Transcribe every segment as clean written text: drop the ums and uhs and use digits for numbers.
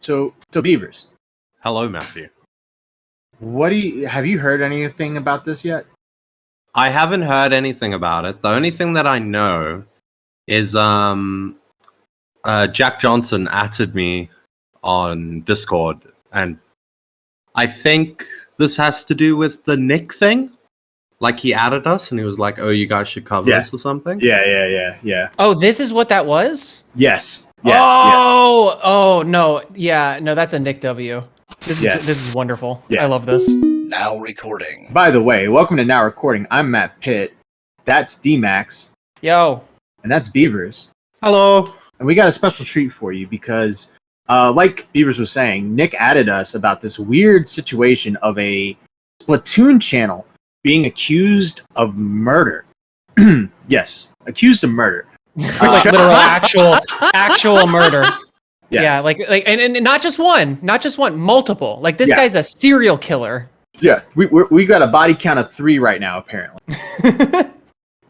So Beavers, Hello, Matthew. have you heard anything about this yet? I haven't heard anything about it. The only thing that I know is Jack Johnson atted me on Discord, and I think this has to do with the Nick thing. Like, he added us, and he was like, "Oh, you guys should cover this or something." Yeah. Oh, this is what that was? Yes. Oh, no. Yeah, no, that's a Nick W. This is wonderful. Yeah. I love this. Now recording. By the way, welcome to Now Recording. I'm Matt Pitt. That's D-Max. Yo. And that's Beavers. Hello. And we got a special treat for you because, like Beavers was saying, Nick added us about this weird situation of a Splatoon channel being accused of murder. Yes, accused of murder. Like literal actual murder. Yes. Yeah, like and not just one, multiple. Like this guy's a serial killer. Yeah, we got a body count of 3 right now, apparently.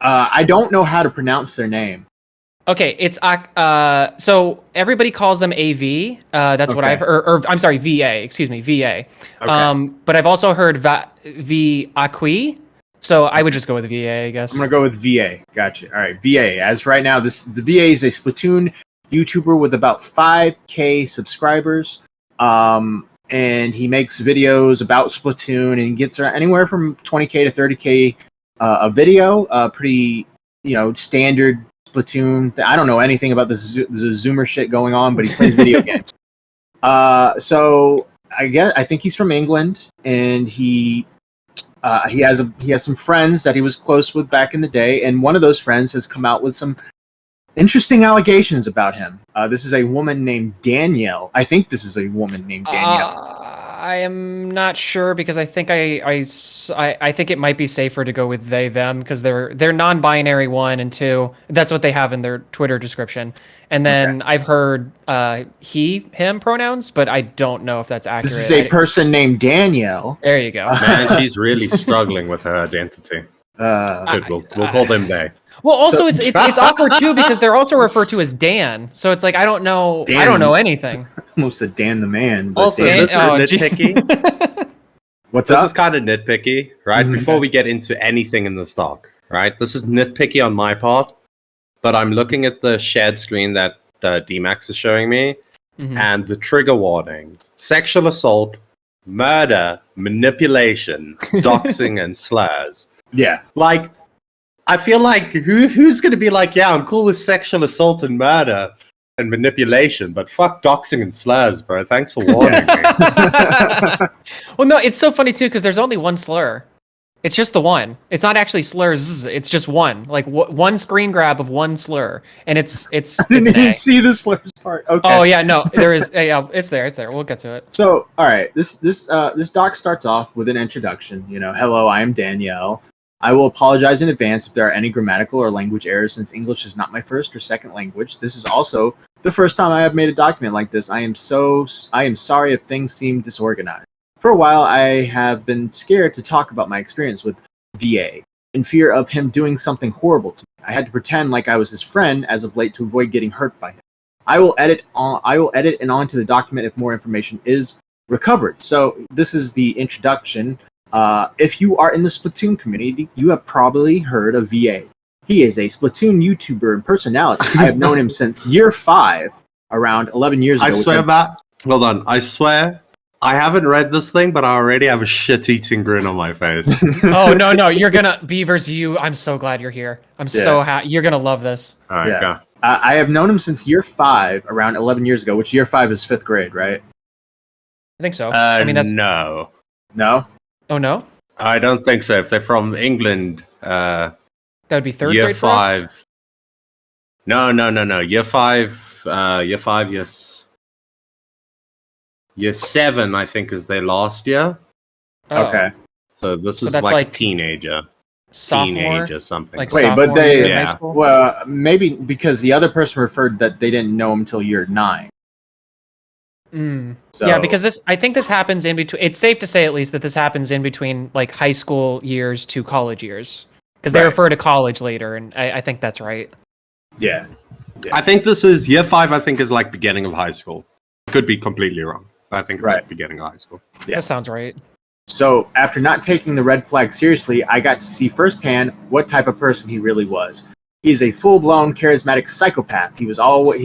I don't know how to pronounce their name. Okay, it's so everybody calls them AV. That's what I've or I'm sorry, VA. Excuse me, VA. Okay. But I've also heard V Acqui. So I would just go with VA, I guess. I'm gonna go with VA. Gotcha. All right, VA. As right now, the VA is a Splatoon YouTuber with about 5K subscribers. And he makes videos about Splatoon and gets anywhere from 20K to 30K a video. Pretty, standard Splatoon. I don't know anything about the Zoomer shit going on, but he plays video games. So I think he's from England, and he has some friends that he was close with back in the day, and one of those friends has come out with some interesting allegations about him. This is a woman named Danielle. I think this is a woman named Danielle. I am not sure because I think I think it might be safer to go with they them because they're non-binary 1 and 2. That's what they have in their Twitter description. And then I've heard he him pronouns, but I don't know if that's accurate. This is a person named Danielle. There you go. Man, she's really struggling with her identity. Good, we'll call them they. Well, also it's awkward too because they're also referred to as Dan. So it's like I don't know anything. Almost said Dan the man. But Also, Dan, this is nitpicky. what's This up? is kind of nitpicky, right? Mhm. Before we get into anything in the stock, right? This is nitpicky on my part, but I'm looking at the shared screen that D-Max is showing me, and the trigger warnings: sexual assault, murder, manipulation, doxing, and slurs. Yeah. Like, I feel like who's going to be like, yeah, I'm cool with sexual assault and murder and manipulation, but fuck doxing and slurs, bro. Thanks for warning me. Well, no, it's so funny too because there's only one slur. It's just the one. It's not actually slurs. It's just one. Like one screen grab of one slur, and it's. I didn't even see the slurs part. Okay. Oh yeah, no, there is. Yeah, it's there. It's there. We'll get to it. So, all right, this doc starts off with an introduction. Hello, I am Danielle. I will apologize in advance if there are any grammatical or language errors since English is not my first or second language. This is also the first time I have made a document like this. I am sorry if things seem disorganized. For a while, I have been scared to talk about my experience with VA, in fear of him doing something horrible to me. I had to pretend like I was his friend as of late to avoid getting hurt by him. I will edit and onto the document if more information is recovered. So this is the introduction. If you are in the Splatoon community, you have probably heard of VA. He is a Splatoon YouTuber and personality. I have known him since year 5, around 11 years ago. I swear, Matt. Hold on. I swear, I haven't read this thing, but I already have a shit-eating grin on my face. Oh no, you're gonna Beavers. I'm so glad you're here. I'm so happy. You're gonna love this. All right, go. I have known him since year 5, around 11 years ago. Which year 5 is 5th grade, right? I think so. I mean, that's no. No. Oh no, I don't think so. If they're from England, that would be 3rd year grade. 5. First? No. Year 5. Yes. Year 7, I think, is their last year. Oh. Okay. So this is that's like teenager. Sophomore, Teenager something. like Wait, sophomore but they- year in Yeah. high school? Well, maybe because the other person referred that they didn't know him until year 9. So, Yeah, because I think this happens in between. It's safe to say at least that this happens in between like high school years to college years because they Right. refer to college later, and I think that's right. Yeah. I think this is year 5. I think is like beginning of high school. Could be completely wrong. I think Right. at the beginning of high school. Yeah. That sounds right. So after not taking the red flag seriously, I got to see firsthand what type of person he really was. He is a full-blown charismatic psychopath. He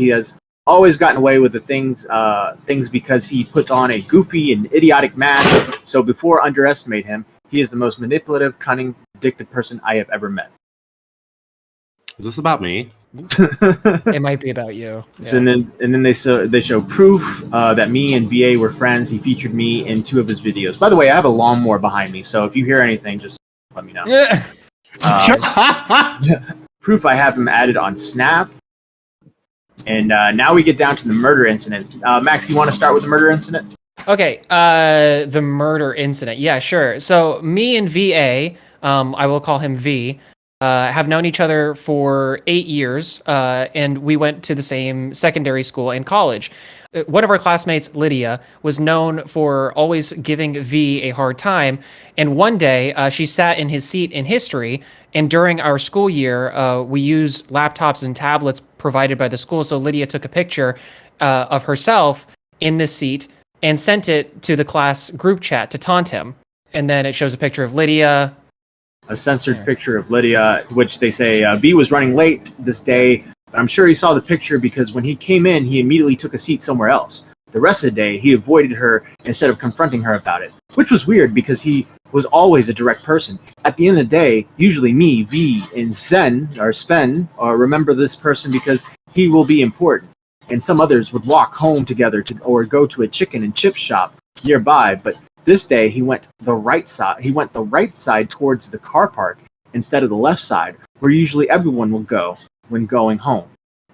has always gotten away with the things because he puts on a goofy and idiotic mask. So before underestimate him, he is the most manipulative, cunning, addictive person I have ever met. Is this about me? It might be about you. So, and then they show proof that me and VA were friends. He featured me in 2 of his videos. By the way, I have a lawnmower behind me, so if you hear anything, just let me know. Proof I have him added on Snap. And now we get down to the murder incident. Max, you want to start with the murder incident? Okay, the murder incident. Yeah, sure. So me and VA, I will call him V, have known each other for 8 years, and we went to the same secondary school and college. One of our classmates, Lydia, was known for always giving V a hard time. And one day, she sat in his seat in history. And during our school year, we use laptops and tablets provided by the school. So Lydia took a picture of herself in this seat and sent it to the class group chat to taunt him. And then it shows a picture of Lydia. A censored picture of Lydia, which they say V was running late this day, but I'm sure he saw the picture because when he came in, he immediately took a seat somewhere else. The rest of the day, he avoided her instead of confronting her about it, which was weird because he was always a direct person. At the end of the day, usually me, V, and Sven remember this person because he will be important. And some others would walk home together or go to a chicken and chip shop nearby, but this day, he went the right side towards the car park instead of the left side, where usually everyone will go when going home.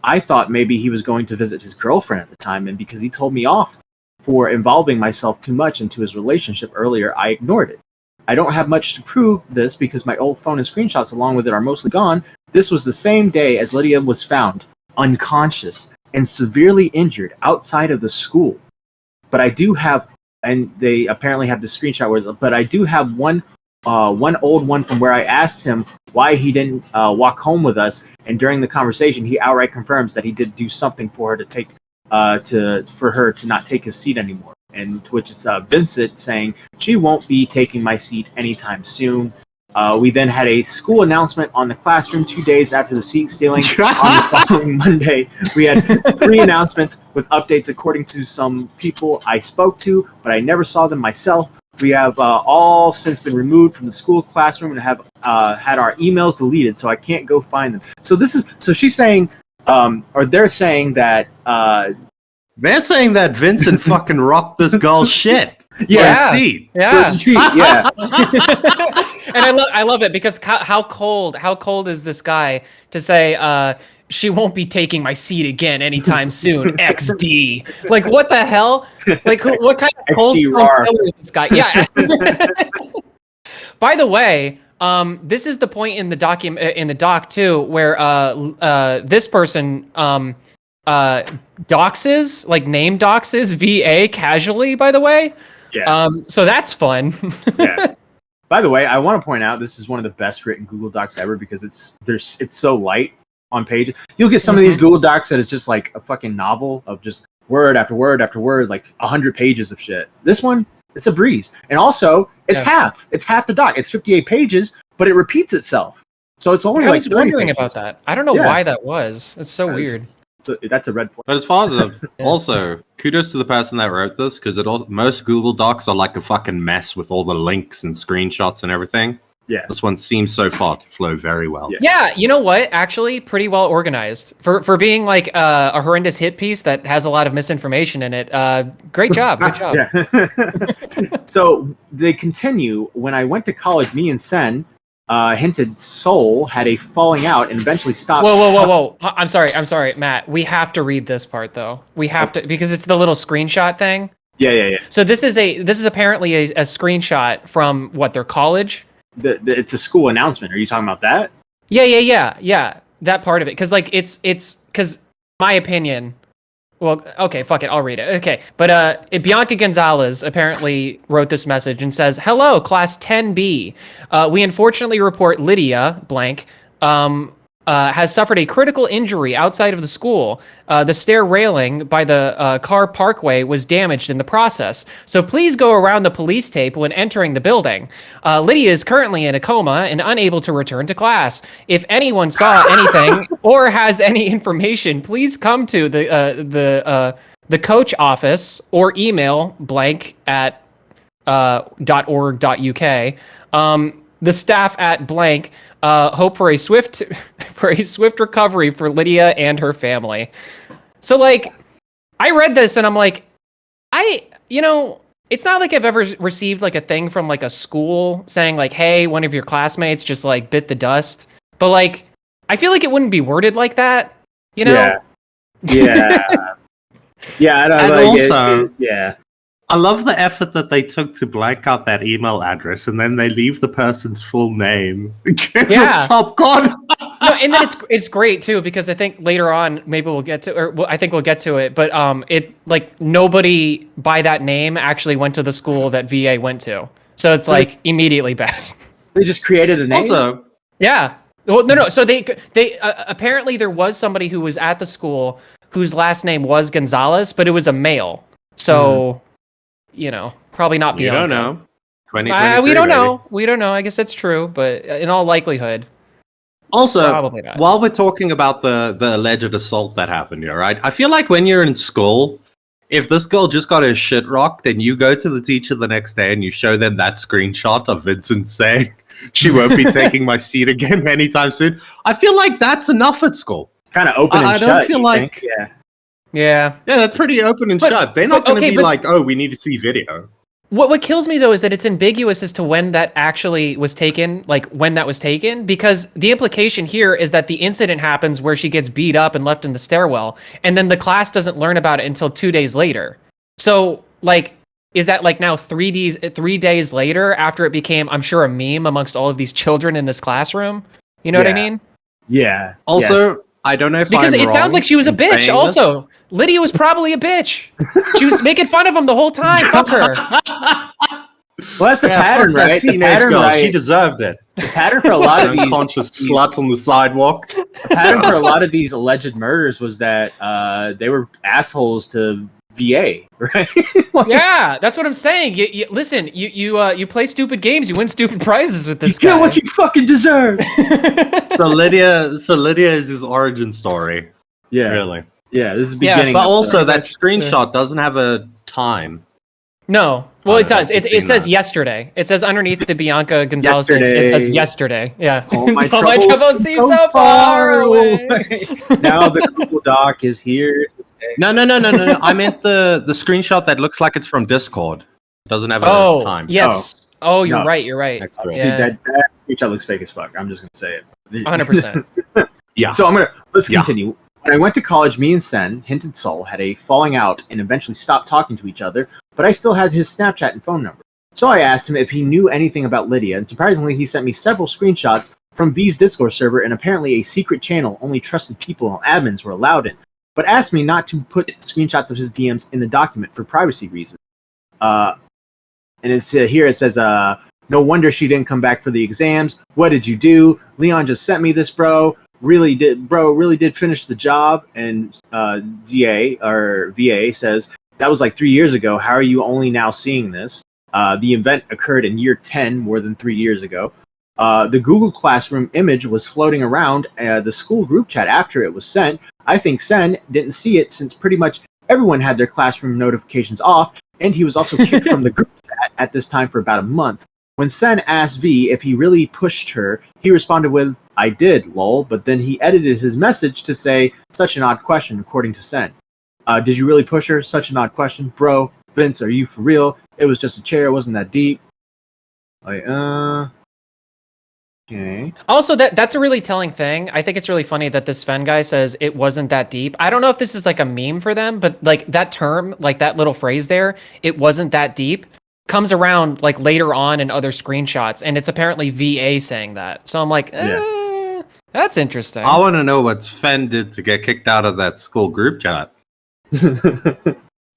I thought maybe he was going to visit his girlfriend at the time, and because he told me off for involving myself too much into his relationship earlier, I ignored it. I don't have much to prove this because my old phone and screenshots along with it are mostly gone. This was the same day as Lydia was found unconscious and severely injured outside of the school. But I do have, and they apparently have the screenshot, but I do have one old one from where I asked him why he didn't walk home with us, and during the conversation, he outright confirms that he did do something for her to not take his seat anymore. And which is Vincent saying she won't be taking my seat anytime soon. We then had a school announcement on the classroom 2 days after the seat stealing on the following Monday. We had 3 announcements with updates according to some people I spoke to, but I never saw them myself. We have all since been removed from the school classroom and have had our emails deleted, so I can't go find them. So she's saying, or they're saying that. They're saying that Vincent fucking rocked this girl's shit. Yeah, seat. Yeah. Seat, yeah. And I love it because how cold is this guy to say she won't be taking my seat again anytime soon. XD. Like what the hell? Like what kind of cold is this guy? Yeah. By the way, this is the point in the doc too where this person doxes, like name doxes VA casually, by the way. Yeah. So that's fun. Yeah. By the way, I want to point out this is one of the best written Google Docs ever because it's so light on pages. You'll get some of these Google Docs that is just like a fucking novel of just word after word after word, like 100 pages of shit. This one, it's a breeze. And also, it's half the doc. It's 58 pages, but it repeats itself. So it's only I was wondering pages. about that. I don't know why that was. It's so weird. So that's a red flag. But as far as also, kudos to the person that wrote this because most Google Docs are like a fucking mess with all the links and screenshots and everything. Yeah, this one seems so far to flow very well. Yeah, you know what? Actually, pretty well organized for being like a horrendous hit piece that has a lot of misinformation in it. Great job, good job. Yeah. So they continue. When I went to college, me and Sen. Hinted Soul had a falling out and eventually stopped. Whoa. I'm sorry, Matt. We have to read this part though. We have to because it's the little screenshot thing. Yeah. So this is apparently a screenshot from what, their college? It's a school announcement. Are you talking about that? Yeah. That part of it. Cause like it's cause my opinion. Well, okay, fuck it, I'll read it. Okay, but Bianca Gonzalez apparently wrote this message and says, "Hello, class 10B. We unfortunately report Lydia blank has suffered a critical injury outside of the school. The stair railing by the car parkway was damaged in the process. So please go around the police tape when entering the building. Lydia is currently in a coma and unable to return to class. If anyone saw anything or has any information, please come to the coach office or email blank at .org.uk. The staff at blank hope for a swift recovery for Lydia and her family. So like, I read this and I'm like, it's not like I've ever received like a thing from like a school saying like, hey, one of your classmates just like bit the dust. But like, I feel like it wouldn't be worded like that, you know? Yeah. Yeah, I don't And like also, it. Yeah. I love the effort that they took to blank out that email address, and then they leave the person's full name. Yeah. Top God. No, and then it's great too, because I think later on maybe we'll get to, I think we'll get to it, but it like nobody by that name actually went to the school that VA went to, so it's like immediately bad. They just created a name. Also, Yeah. Well, no. So they apparently there was somebody who was at the school whose last name was Gonzalez, but it was a male. So, probably not you Bianca. don't know. We don't know. We don't know. I guess that's true, but in all likelihood. Also, probably not. While we're talking about the alleged assault that happened here, right? I feel like when you're in school, if this girl just got her shit rocked and you go to the teacher the next day and you show them that screenshot of Vincent saying she won't be taking my seat again anytime soon, I feel like that's enough at school. Kind of open and shut. I don't feel like... Yeah, that's pretty open and shut. They're not going to be like, oh, we need to see video. What kills me, though, is that it's ambiguous as to when that actually was taken, because the implication here is that the incident happens where she gets beat up and left in the stairwell, and then the class doesn't learn about it until 2 days later. So, like, is that, like, now 3 days later after it became, I'm sure, a meme amongst all of these children in this classroom? You know what I mean? Yeah. Also... Yes. I don't know if because it sounds like she was a bitch. Also, Lydia was probably a bitch. She was making fun of him the whole time. Fuck her. Well, that's the pattern, right? The pattern, girl. Right? She deserved it. The pattern for a lot of these unconscious slut on the sidewalk. The pattern for a lot of these alleged murders was that they were assholes to VA, right? Yeah, that's what I'm saying. Listen, you play stupid games, you win stupid prizes with this guy. You get what you fucking deserve. So Lydia is his origin story. Yeah, really. Yeah, this is the beginning. But also, that screenshot doesn't have a time. No, well, it does. It says yesterday. It says underneath the Bianca Gonzalez thing, it says yesterday. Yeah. All my troubles seem so far away. Now the Google Doc is here. No. I meant the screenshot that looks like it's from Discord. It doesn't have a time. Yes. Oh, you're right. You're right. Yeah. Dude, that screenshot looks fake as fuck. I'm just gonna say it. 100%. Yeah. So let's continue. When I went to college, me and Sen, Hinted Soul, had a falling out and eventually stopped talking to each other, but I still had his Snapchat and phone number. So I asked him if he knew anything about Lydia, and surprisingly, he sent me several screenshots from V's Discord server and apparently a secret channel only trusted people and admins were allowed in, but asked me not to put screenshots of his DMs in the document for privacy reasons. And it's here it says, no wonder she didn't come back for the exams. What did you do? Leon just sent me this, bro. Really did finish the job. And VA says, that was like 3 years ago. How are you only now seeing this? The event occurred in year 10, more than 3 years ago. The Google Classroom image was floating around the school group chat after it was sent. I think Sen didn't see it since pretty much everyone had their classroom notifications off, and he was also kicked from the group chat at this time for about a month. When Sen asked V if he really pushed her, he responded with, I did, lol, but then he edited his message to say, such an odd question, according to Sen. Did you really push her? Such an odd question. Bro, Vince, are you for real? It was just a chair, it wasn't that deep. Like, okay. Also, that's a really telling thing. I think it's really funny that this Sven guy says it wasn't that deep. I don't know if this is like a meme for them, but like that term, like that little phrase there, it wasn't that deep, comes around like later on in other screenshots, and it's apparently VA saying that. So I'm like, that's interesting. I want to know what Sven did to get kicked out of that school group chat.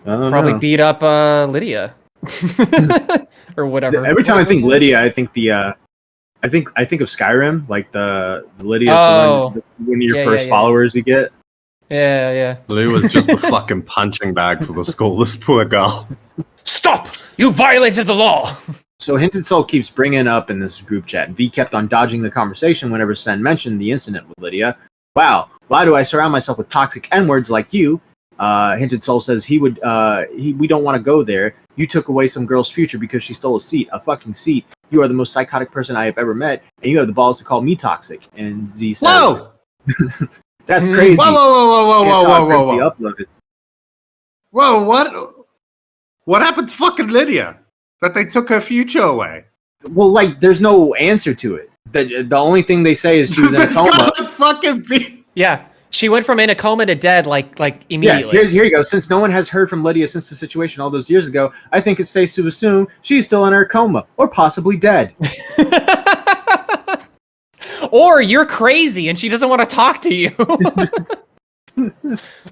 Probably beat up Lydia or whatever. Every time I think Lydia, I think the I think of Skyrim, like the Lydia's one of your first followers you get. Yeah. Lou was just the fucking punching bag for the school. This poor girl. Stop! You violated the law! So Hinted Soul keeps bringing up in this group chat. V kept on dodging the conversation whenever Sven mentioned the incident with Lydia. Wow, why do I surround myself with toxic N-words like you? Hinted Soul says we don't want to go there. You took away some girl's future because she stole a fucking seat. You are the most psychotic person I have ever met, and you have the balls to call me toxic. And Z says, "Whoa, that's crazy." Whoa! Uploaded. Whoa! What happened to fucking Lydia? That they took her future away? Well, like, there's no answer to it. The only thing they say is she was in a coma. Yeah. She went from in a coma to dead, like immediately. Yeah, here you go. Since no one has heard from Lydia since the situation all those years ago, I think it's safe to assume she's still in her coma, or possibly dead. Or you're crazy and she doesn't want to talk to you.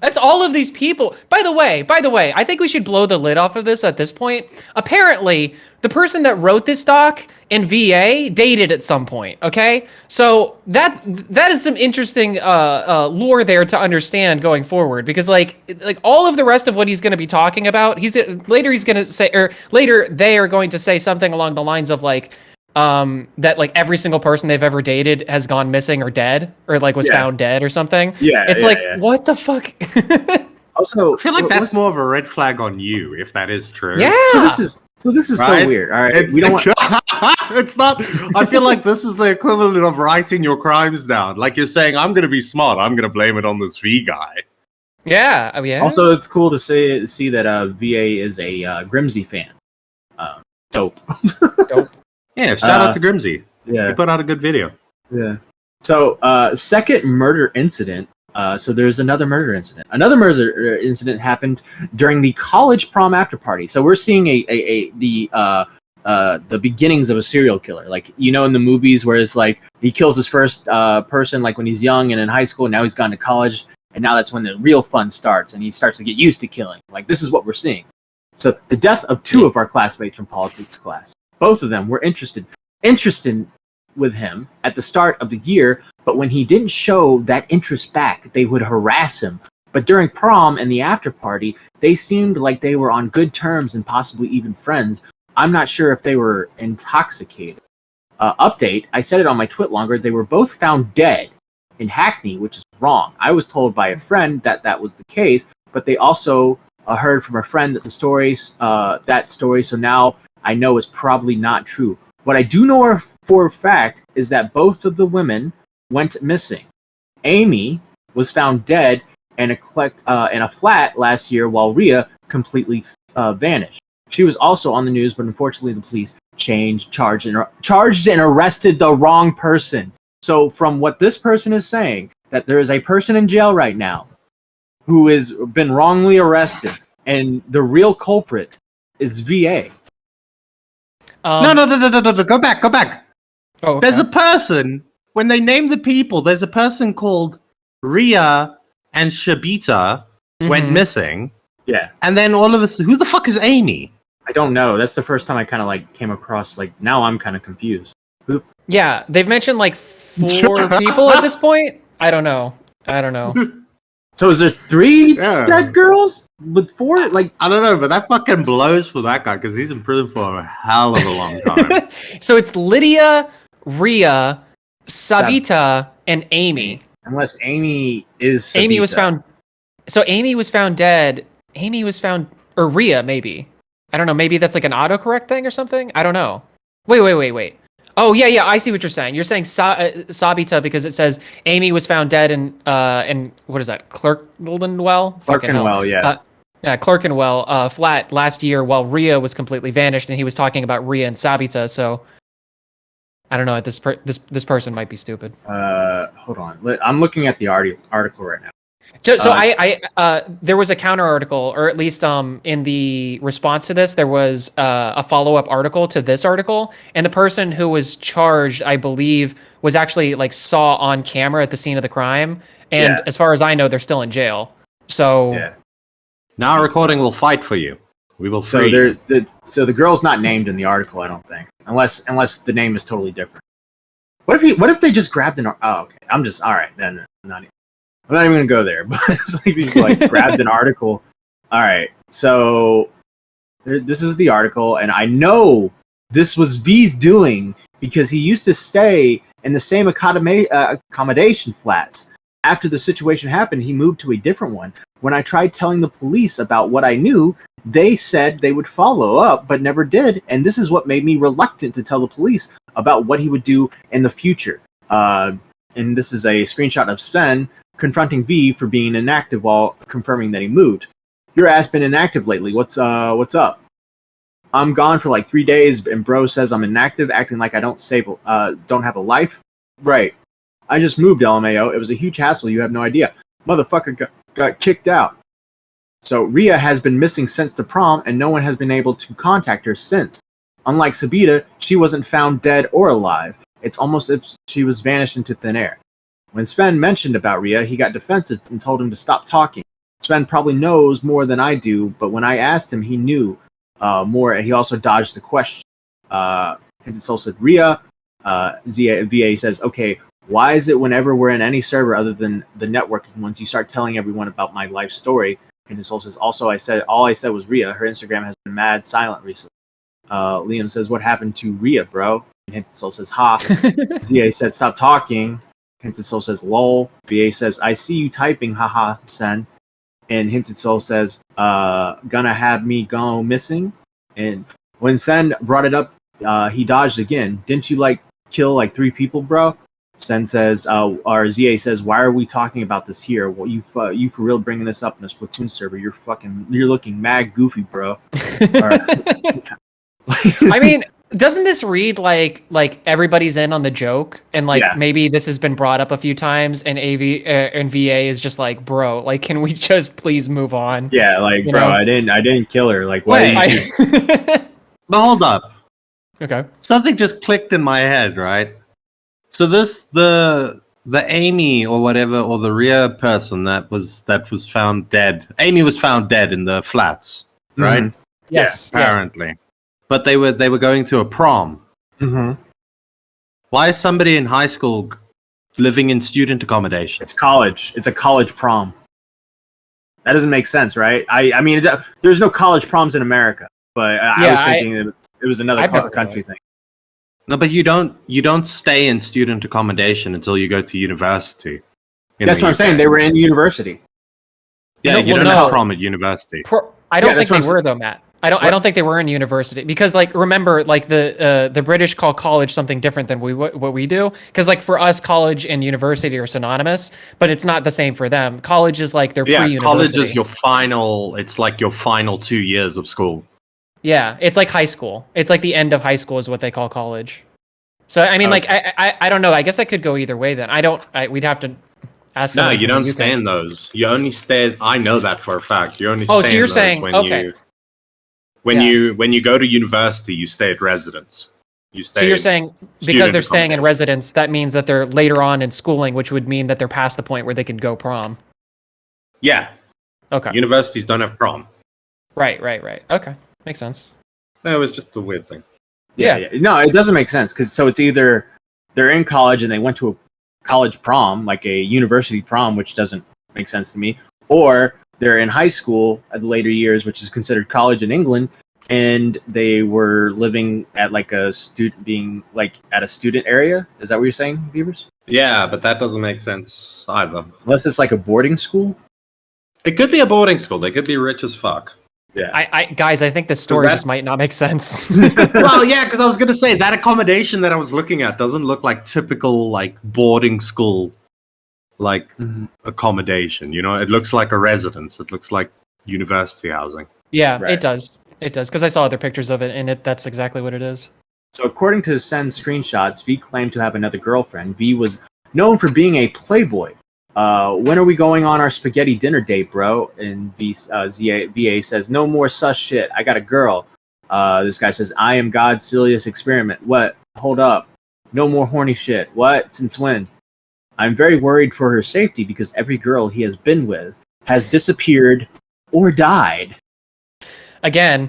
That's all of these people. By the way, I think we should blow the lid off of this at this point. Apparently, the person that wrote this doc and VA dated at some point, okay? So that is some interesting lore there to understand going forward, because like all of the rest of what he's going to be talking about, later they are going to say something along the lines of like that like every single person they've ever dated has gone missing or dead, or like was found dead or something. What the fuck? Also, I feel like that's more of a red flag on you if that is true. Yeah. So this is right? So weird. All right, it's not. I feel like this is the equivalent of writing your crimes down. Like you're saying, I'm going to be smart. I'm going to blame it on this V guy. Yeah. Yeah. Also, it's cool to see that VA is a Grimsey fan. Dope. Yeah, shout out to Grimsey. Yeah. He put out a good video. Yeah. So, second murder incident. So there's another murder incident. Another murder incident happened during the college prom after party. So we're seeing the beginnings of a serial killer. Like, you know, in the movies where it's like he kills his first person like when he's young and in high school, and now he's gone to college, and now that's when the real fun starts, and he starts to get used to killing. Like, this is what we're seeing. So the death of two of our classmates from politics class. Both of them were interested with him at the start of the year, but when he didn't show that interest back, they would harass him. But during prom and the after party, they seemed like they were on good terms and possibly even friends. I'm not sure if they were intoxicated. Update, I said it on my twit longer, they were both found dead in Hackney, which is wrong. I was told by a friend that was the case, but they also heard from a friend that that story, so now I know is probably not true. What I do know for a fact is that both of the women went missing. Amy was found dead in a flat last year, while Rhea completely vanished. She was also on the news, but unfortunately the police charged and arrested the wrong person. So from what this person is saying, that there is a person in jail right now who has been wrongly arrested, and the real culprit is VA. No, go back. Oh, okay. There's a person, when they name the people, there's a person called Rhea and Shabita went missing. Yeah. And then all of us, who the fuck is Amy? I don't know. That's the first time I kind of like came across, like, now I'm kind of confused. Yeah, they've mentioned like 4 people at this point. I don't know. So is there 3 dead girls with 4? Like, I don't know, but that fucking blows for that guy because he's in prison for a hell of a long time. So it's Lydia, Rhea, Sabita, and Amy. Unless Amy is Sabita. Amy was found. So Amy was found dead. Amy was found, or Rhea maybe. I don't know. Maybe that's like an autocorrect thing or something. I don't know. Wait. Oh yeah. I see what you're saying. You're saying Sabita because it says Amy was found dead in what is that? Clerkenwell, yeah. Clerkenwell flat last year, while Rhea was completely vanished, and he was talking about Rhea and Sabita. So I don't know. This person might be stupid. Hold on. I'm looking at the article right now. So I there was a counter article, or at least in the response to this, there was a follow-up article to this article, and the person who was charged, I believe, was actually like saw on camera at the scene of the crime, and as far as I know, they're still in jail. So now our recording will fight for you. We will free you. So the girl's not named in the article, I don't think, unless the name is totally different. What if they just grabbed an? Oh, okay. I'm just all right. Then I'm not even gonna go there. But it's like people like grabbed an article. All right, so this is the article, and I know this was V's doing because he used to stay in the same accommodation flats. After the situation happened, he moved to a different one. When I tried telling the police about what I knew, they said they would follow up, but never did. And this is what made me reluctant to tell the police about what he would do in the future. And this is a screenshot of Sven confronting V for being inactive while confirming that he moved. Your ass been inactive lately. What's up? I'm gone for like 3 days, and bro says I'm inactive, acting like I don't have a life. Right. I just moved, LMAO. It was a huge hassle. You have no idea. Motherfucker got kicked out. So Ria has been missing since the prom, and no one has been able to contact her since. Unlike Sabita, she wasn't found dead or alive. It's almost as if she was vanished into thin air. When Sven mentioned about Ria, he got defensive and told him to stop talking. Sven probably knows more than I do, but when I asked him, he knew more, and he also dodged the question. Soul said, Ria. VA says, okay, why is it whenever we're in any server other than the networking ones, you start telling everyone about my life story? And Soul says, also, all I said was Ria. Her Instagram has been mad silent recently. Liam says, what happened to Ria, bro? And Hinted Soul says, ha. ZA says, stop talking. Hinted Soul says, lol. VA says, I see you typing, haha, Sen. And Hinted Soul says, gonna have me go missing. And when Sen brought it up, he dodged again. Didn't you kill 3 people, bro? Sen says, or ZA says, why are we talking about this here? Well, you for real bringing this up in a Splatoon server? You're looking mad goofy, bro. I mean, doesn't this read like everybody's in on the joke, and maybe this has been brought up a few times, and and VA is just like, bro, can we just please move on? Yeah, bro, know? I didn't kill her. Wait, but hold up. Okay, something just clicked in my head, right? So the Amy or whatever, or the Ria person that was found dead. Amy was found dead in the flats, right? Mm-hmm. Yes, apparently. Yes. But they were going to a prom. Mm-hmm. Why is somebody in high school living in student accommodation? It's college. It's a college prom. That doesn't make sense, right? I mean, there's no college proms in America, but I was thinking it was another country thing. No, but you don't stay in student accommodation until you go to university. That's what I'm saying. They were in university. Yeah, you don't have prom at university. I don't think they were though, Matt. I don't think they were in university, because remember, the British call college something different than what we do, because for us, college and university are synonymous, but it's not the same for them. College is their pre-university. College is your final. It's your final 2 years of school. Yeah, it's like high school. It's the end of high school is what they call college. So I mean, I don't know. I guess that could go either way. Then we'd have to ask. No, you don't stay in those. You only stay. I know that for a fact. You only. Oh, so you're saying when you go to university, you stay at residence. So you're saying because they're staying in residence, that means that they're later on in schooling, which would mean that they're past the point where they can go prom. Yeah. Okay. Universities don't have prom. Right. Okay. Makes sense. No, it was just a weird thing. Yeah. No, it doesn't make sense, because it's either they're in college and they went to a college prom, like a university prom, which doesn't make sense to me, or they're in high school at the later years, which is considered college in England, and they were living at a student, at a student area. Is that what you're saying, Beavers? Yeah, but that doesn't make sense either. Unless it's a boarding school. It could be a boarding school. They could be rich as fuck. Yeah, guys, I think the story just might not make sense. Well, yeah, because I was going to say that accommodation that I was looking at doesn't look like typical boarding school accommodation. It looks like a residence. It looks like university housing. Yeah, right. It does, because I saw other pictures of it, and that's exactly what it is. So according to Sen's screenshots, V claimed to have another girlfriend. V was known for being a playboy. When are we going on our spaghetti dinner date, bro? And VA says, no more sus shit. I got a girl. This guy says, I am God's silliest experiment. What? Hold up. No more horny shit. What? Since when? I'm very worried for her safety, because every girl he has been with has disappeared or died. Again,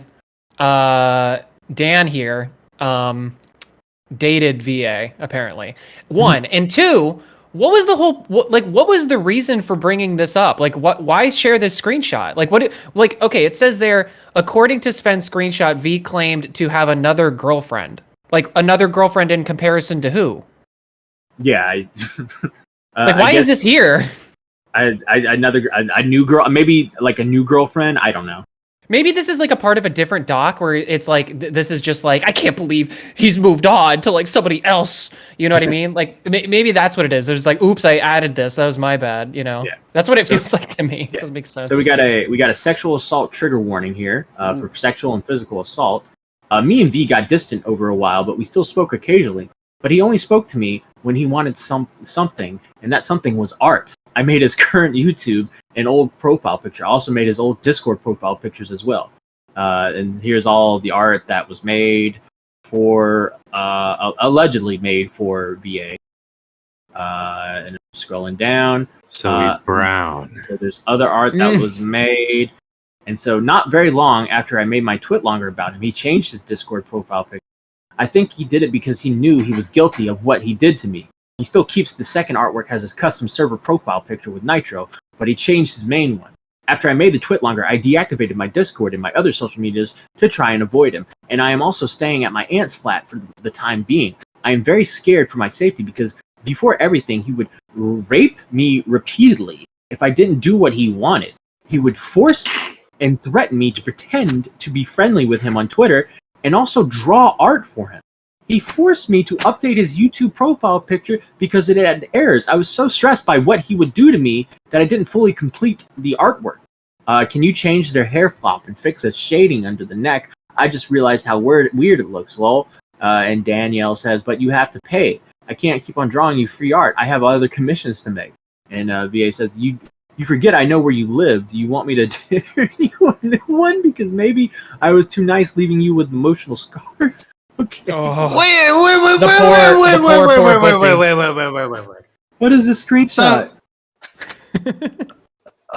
Dan here. dated VA, apparently. One. And two, what was the whole, what was the reason for bringing this up? Like, why share this screenshot? Okay, it says there, according to Sven's screenshot, V claimed to have another girlfriend. Like, another girlfriend in comparison to who? Yeah. Why is this here? A new girl, maybe like a new girlfriend. I don't know. Maybe this is like a part of a different doc where it's like, this is just like, I can't believe he's moved on to like somebody else. You know what I mean? Like maybe that's what it is. There's like, oops, I added this. That was my bad. You know, that's what it feels like to me. It doesn't make sense. So we got a sexual assault trigger warning here for sexual and physical assault. Me and V got distant over a while, but we still spoke occasionally. But he only spoke to me when he wanted something, and that something was art. I made his current YouTube an old profile picture. I also made his old Discord profile pictures as well. And here's all the art that was made for, allegedly made for VA. And I'm scrolling down. So he's brown. So there's other art that was made. And so not very long after I made my twit longer about him, he changed his Discord profile picture. I think he did it because he knew he was guilty of what he did to me. He still keeps the second artwork as his custom server profile picture with Nitro, but he changed his main one. After I made the twit longer, I deactivated my Discord and my other social medias to try and avoid him. And I am also staying at my aunt's flat for the time being. I am very scared for my safety because before everything, he would rape me repeatedly if I didn't do what he wanted. He would force and threaten me to pretend to be friendly with him on Twitter and also draw art for him. He forced me to update his YouTube profile picture because it had errors. I was so stressed by what he would do to me that I didn't fully complete the artwork. Can you change their hair flop and fix a shading under the neck? I just realized how weird it looks, lol. And Danielle says, but you have to pay. I can't keep on drawing you free art. I have other commissions to make. And VA says, you forget I know where you live. Do you want me to tear you a new one? Because maybe I was too nice leaving you with emotional scars. Okay. Oh. Wait. What is this screenshot?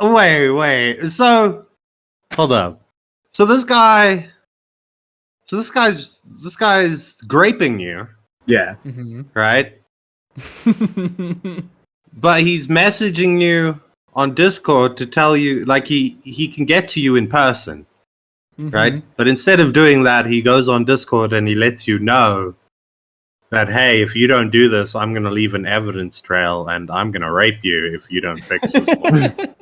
Wait. So, hold up. So this guy's graping you. Yeah. Right? But he's messaging you on Discord to tell you, like, he can get to you in person. Right? But instead of doing that, he goes on Discord and he lets you know that, hey, if you don't do this, I'm going to leave an evidence trail and I'm going to rape you if you don't fix this one.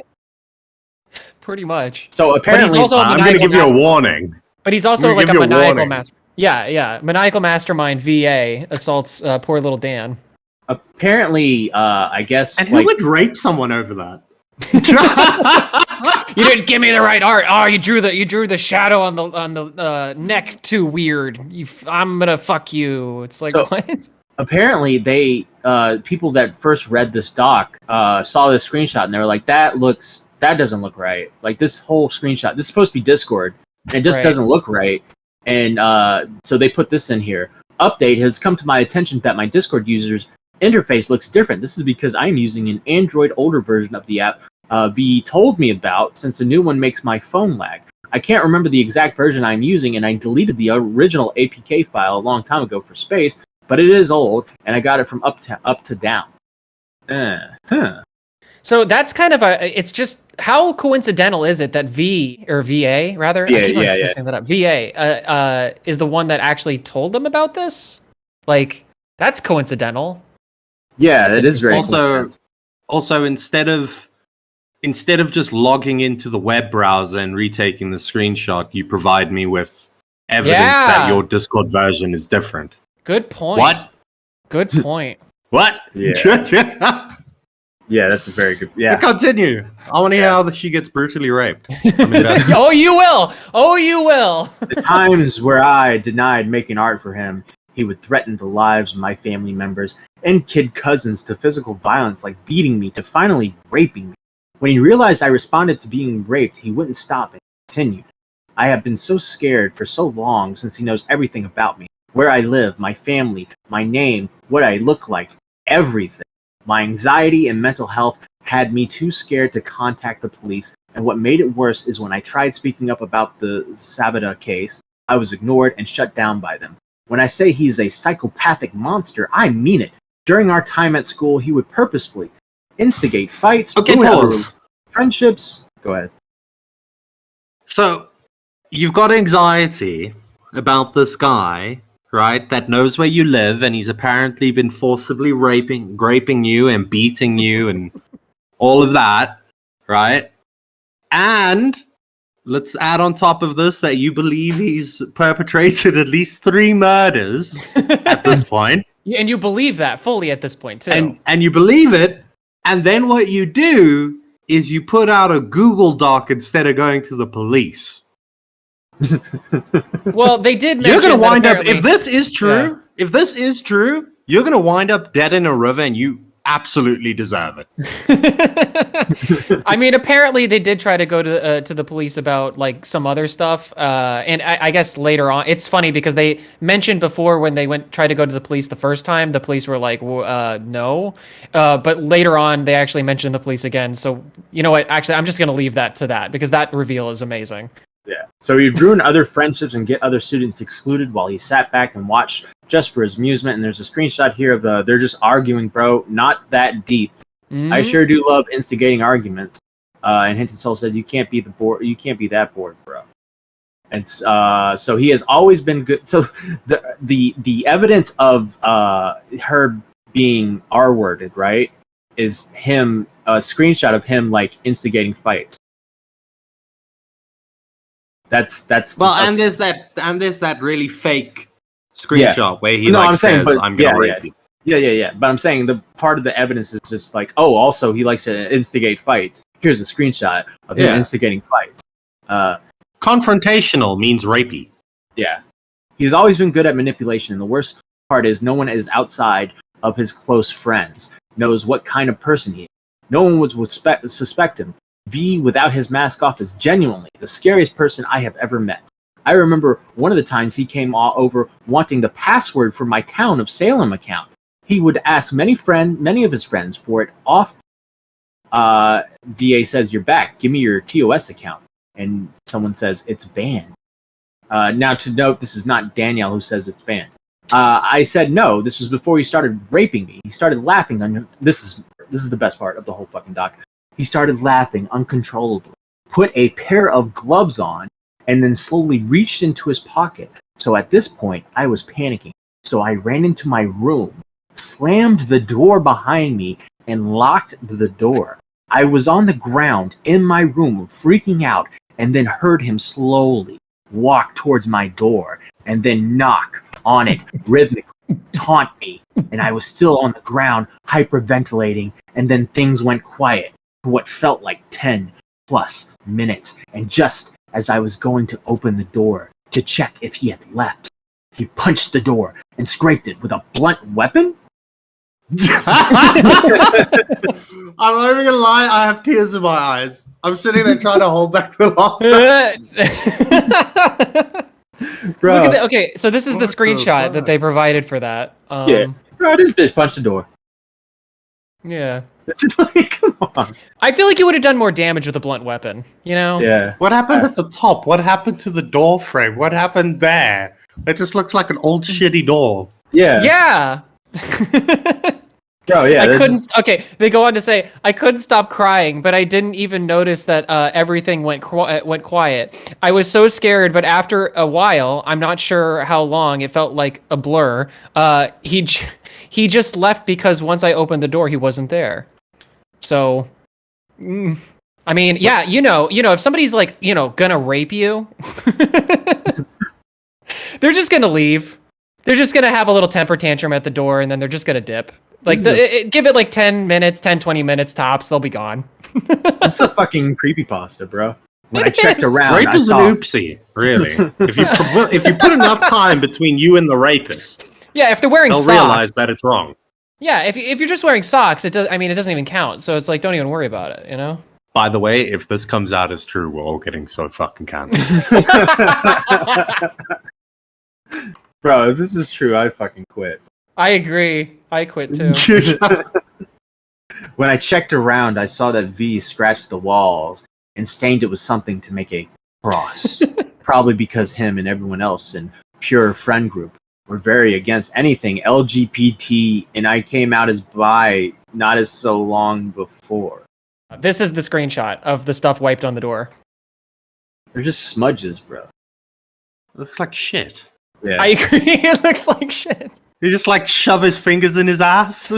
Pretty much. So apparently, I'm going to give you a warning. But he's also like a maniacal master. Yeah. Maniacal mastermind VA assaults poor little Dan. Apparently, I guess. And who would rape someone over that? You didn't give me the right art. Oh, you drew the shadow on the neck too weird. I'm gonna fuck you. It's like, so, what? Apparently, they people that first read this doc saw this screenshot and they were like, that doesn't look right. Like this whole screenshot. This is supposed to be Discord, and it just doesn't look right. And so they put this in here. Update has come to my attention that my Discord users interface looks different. This is because I'm using an Android older version of the app V told me about, since the new one makes my phone lag. I can't remember the exact version I'm using, and I deleted the original APK file a long time ago for space, but it is old, and I got it from up to down. So that's kind of it's just, how coincidental is it that VA, rather? VA, I keep messing that up. VA is the one that actually told them about this? Like, that's coincidental. Yeah, it is very coincidental. Also, instead of just logging into the web browser and retaking the screenshot, you provide me with evidence that your Discord version is different. Good point. What? Good point. What? Yeah. Yeah, that's a very good. Yeah. Continue. I want to hear how she gets brutally raped. Oh, you will. Oh, you will. The times where I denied making art for him, he would threaten the lives of my family members and kid cousins to physical violence, like beating me, to finally raping me. When he realized I responded to being raped, he wouldn't stop and continued. I have been so scared for so long since he knows everything about me. Where I live, my family, my name, what I look like, everything. My anxiety and mental health had me too scared to contact the police, and what made it worse is when I tried speaking up about the Sabata case, I was ignored and shut down by them. When I say he's a psychopathic monster, I mean it. During our time at school, he would purposefully instigate fights, ruin other friendships. Go ahead. So, you've got anxiety about this guy, right, that knows where you live, and he's apparently been forcibly raping you and beating you and all of that, right? And let's add on top of this that you believe he's perpetrated at least 3 murders at this point. And you believe that fully at this point, too. And you believe it, and then what you do is you put out a Google Doc instead of going to the police. Well, they did mention you're going to wind apparently... up, if this is true, you're going to wind up dead in a river, and you absolutely deserve it. I mean, apparently they did try to go to the police about like some other stuff, and I guess later on, it's funny because they mentioned before when they tried to go to the police the first time, the police were like, no, but later on they actually mentioned the police again. So you know what? Actually, I'm just gonna leave that to that because that reveal is amazing. Yeah. So he'd ruin other friendships and get other students excluded while he sat back and watched just for his amusement. And there's a screenshot here of they're just arguing, bro. Not that deep. Mm-hmm. I sure do love instigating arguments. And Hinton Soul said, "You can't be that bored, bro." And so he has always been good. So the evidence of her being R-worded, right, is him a screenshot of him like instigating fights. That's well, and there's that really fake screenshot where he says, "I'm gonna rape you." Yeah. But I'm saying the part of the evidence is just like, oh, also he likes to instigate fights. Here's a screenshot of him instigating fights. Confrontational means rapey. Yeah, he's always been good at manipulation, and the worst part is no one is outside of his close friends knows what kind of person he is. No one would suspect him. V, without his mask off, is genuinely the scariest person I have ever met. I remember one of the times he came over wanting the password for my Town of Salem account. He would ask many of his friends for it often. VA says, "You're back. Give me your TOS account." And someone says, "It's banned." Now to note, this is not Danielle who says it's banned. I said, "No, this was before he started raping me. He started laughing. This is the best part of the whole fucking doc. He started laughing uncontrollably, put a pair of gloves on, and then slowly reached into his pocket. So at this point, I was panicking. So I ran into my room, slammed the door behind me, and locked the door. I was on the ground in my room, freaking out, and then heard him slowly walk towards my door, and then knock on it rhythmically, taunt me, and I was still on the ground, hyperventilating, and then things went quiet for what felt like 10 plus minutes, and just as I was going to open the door to check if he had left, he punched the door and scraped it with a blunt weapon? I'm not even gonna lie, I have tears in my eyes. I'm sitting there trying to hold back the laughter. Bro. Look at okay, so this is the screenshot that they provided for that. Yeah. Bro, this bitch punched the door. Yeah. Like, come on. I feel like you would have done more damage with a blunt weapon, you know? Yeah. What happened at the top? What happened to the door frame? What happened there? It just looks like an old shitty door. Yeah. Yeah. Bro, yeah. I couldn't. Okay, they go on to say, I couldn't stop crying, but I didn't even notice that everything went quiet. I was so scared, but after a while, I'm not sure how long, it felt like a blur. He just left because once I opened the door, he wasn't there. So, I mean, yeah, you know, if somebody's like, gonna rape you, they're just gonna leave. They're just gonna have a little temper tantrum at the door, and then they're just gonna dip. Like, give it like 10 minutes, 10, 20 minutes tops, they'll be gone. That's a fucking creepypasta, bro. When I checked around, rape is an oopsie, really. If you put enough time between you and the rapist, yeah, if they're wearing socks, they'll realize that it's wrong. Yeah, if you're just wearing socks, it doesn't even count. So it's like, don't even worry about it, you know? By the way, if this comes out as true, we're all getting so fucking cancelled. Bro, if this is true, I fucking quit. I agree. I quit too. When I checked around, I saw that V scratched the walls and stained it with something to make a cross. Probably because him and everyone else in pure friend group We're very against anything LGBT, and I came out as bi not as so long before. This is the screenshot of the stuff wiped on the door. They're just smudges, bro. It looks like shit. Yeah. I agree. It looks like shit. He just like shove his fingers in his ass.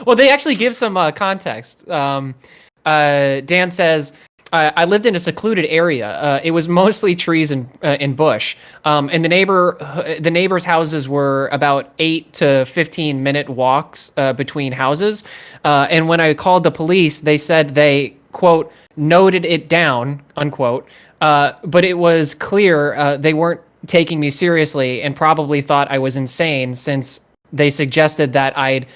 Well, they actually give some context. Dan says, I lived in a secluded area. It was mostly trees and bush. And the neighbors' houses were about 8 to 15-minute walks between houses. And when I called the police, they said they, quote, noted it down, unquote. But it was clear they weren't taking me seriously and probably thought I was insane, since they suggested that I'd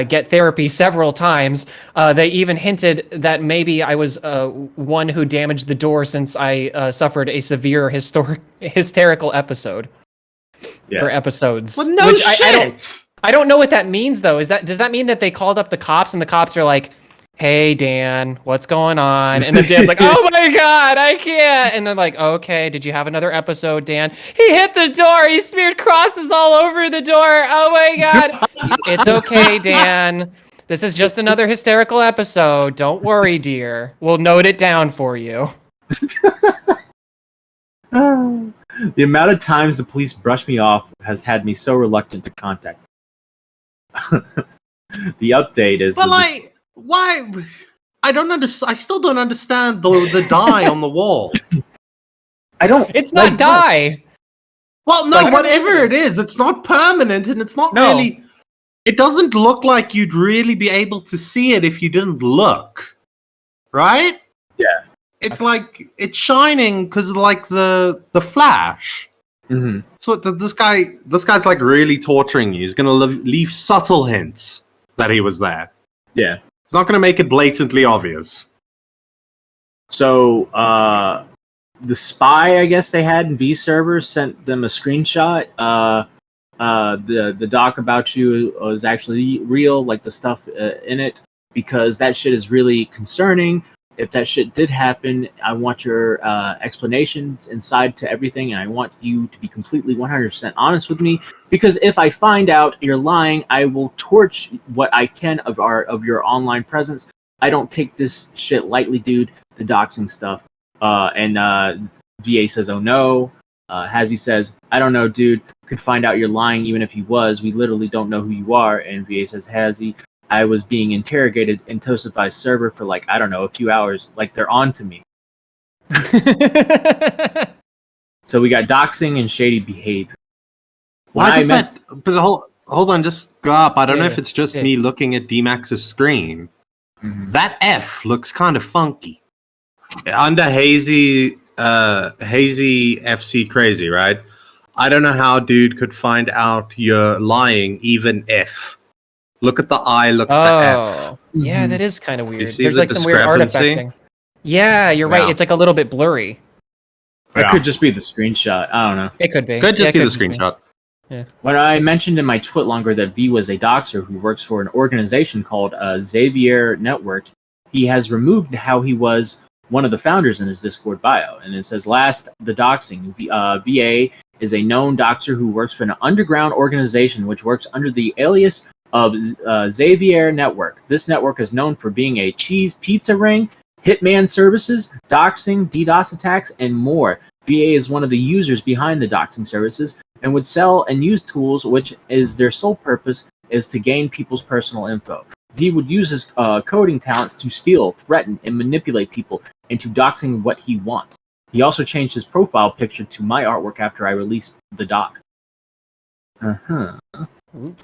get therapy several times. They even hinted that maybe I was one who damaged the door, since I suffered a severe hysterical episode. Yeah. Or episodes. Well, no Which shit! I don't know what that means, though. Does that mean that they called up the cops and the cops are like, "Hey, Dan, what's going on?" And then Dan's like, "Oh my God, I can't." And then like, "Okay, did you have another episode, Dan?" "He hit the door. He smeared crosses all over the door. Oh my God." "It's okay, Dan. This is just another hysterical episode. Don't worry, dear. We'll note it down for you." The amount of times the police brush me off has had me so reluctant to contact them. The update is... But like, why? I don't understand. I still don't understand the dye on the wall. I don't... It's not dye. Well, no, Like, whatever it is, it's not permanent, and it's not really... It doesn't look like you'd really be able to see it if you didn't look. Right? Yeah. It's like, it's shining because of like the flash. Mm-hmm. So this guy's like really torturing you. He's going to leave subtle hints that he was there. Yeah. He's not going to make it blatantly obvious. So, the spy, I guess they had in V server, sent them a screenshot. The doc about you was actually real, like the stuff in it, because that shit is really concerning. If that shit did happen, I want your explanations inside to everything, and I want you to be completely 100% honest with me, because if I find out you're lying, I will torch what I can of your online presence. I don't take this shit lightly, dude, the doxing stuff. And VA says, "Oh no." Hazy says, "I don't know, dude. Could find out you're lying even if he was. We literally don't know who you are." And VA says, "Hazy, I was being interrogated in Toastify's server for like, I don't know, a few hours. Like, they're on to me." So we got doxing and shady behavior. Why does that... But hold on, just go up. I don't know if it's just me looking at D-Max's screen. Mm-hmm. That F looks kind of funky. Under Hazy FC Crazy, right? I don't know how dude could find out you're lying, even if. Look at the I, look at the F. Yeah, that is kind of weird. There's like some weird artifacting. Yeah, you're right. It's like a little bit blurry. It could just be the screenshot. I don't know. It could be. Could just be the screenshot. Yeah. When I mentioned in my twit longer that V was a doxer who works for an organization called Xavier Network, he has removed how he was one of the founders in his Discord bio. And it says, "Last, the doxing. VA is a known doxer who works for an underground organization which works under the alias of Xavier Network. This network is known for being a cheese pizza ring, hitman services, doxing, DDoS attacks, and more. VA is one of the users behind the doxing services and would sell and use tools which is their sole purpose is to gain people's personal info. He would use his coding talents to steal, threaten, and manipulate people into doxing what he wants. He also changed his profile picture to my artwork after I released the doc."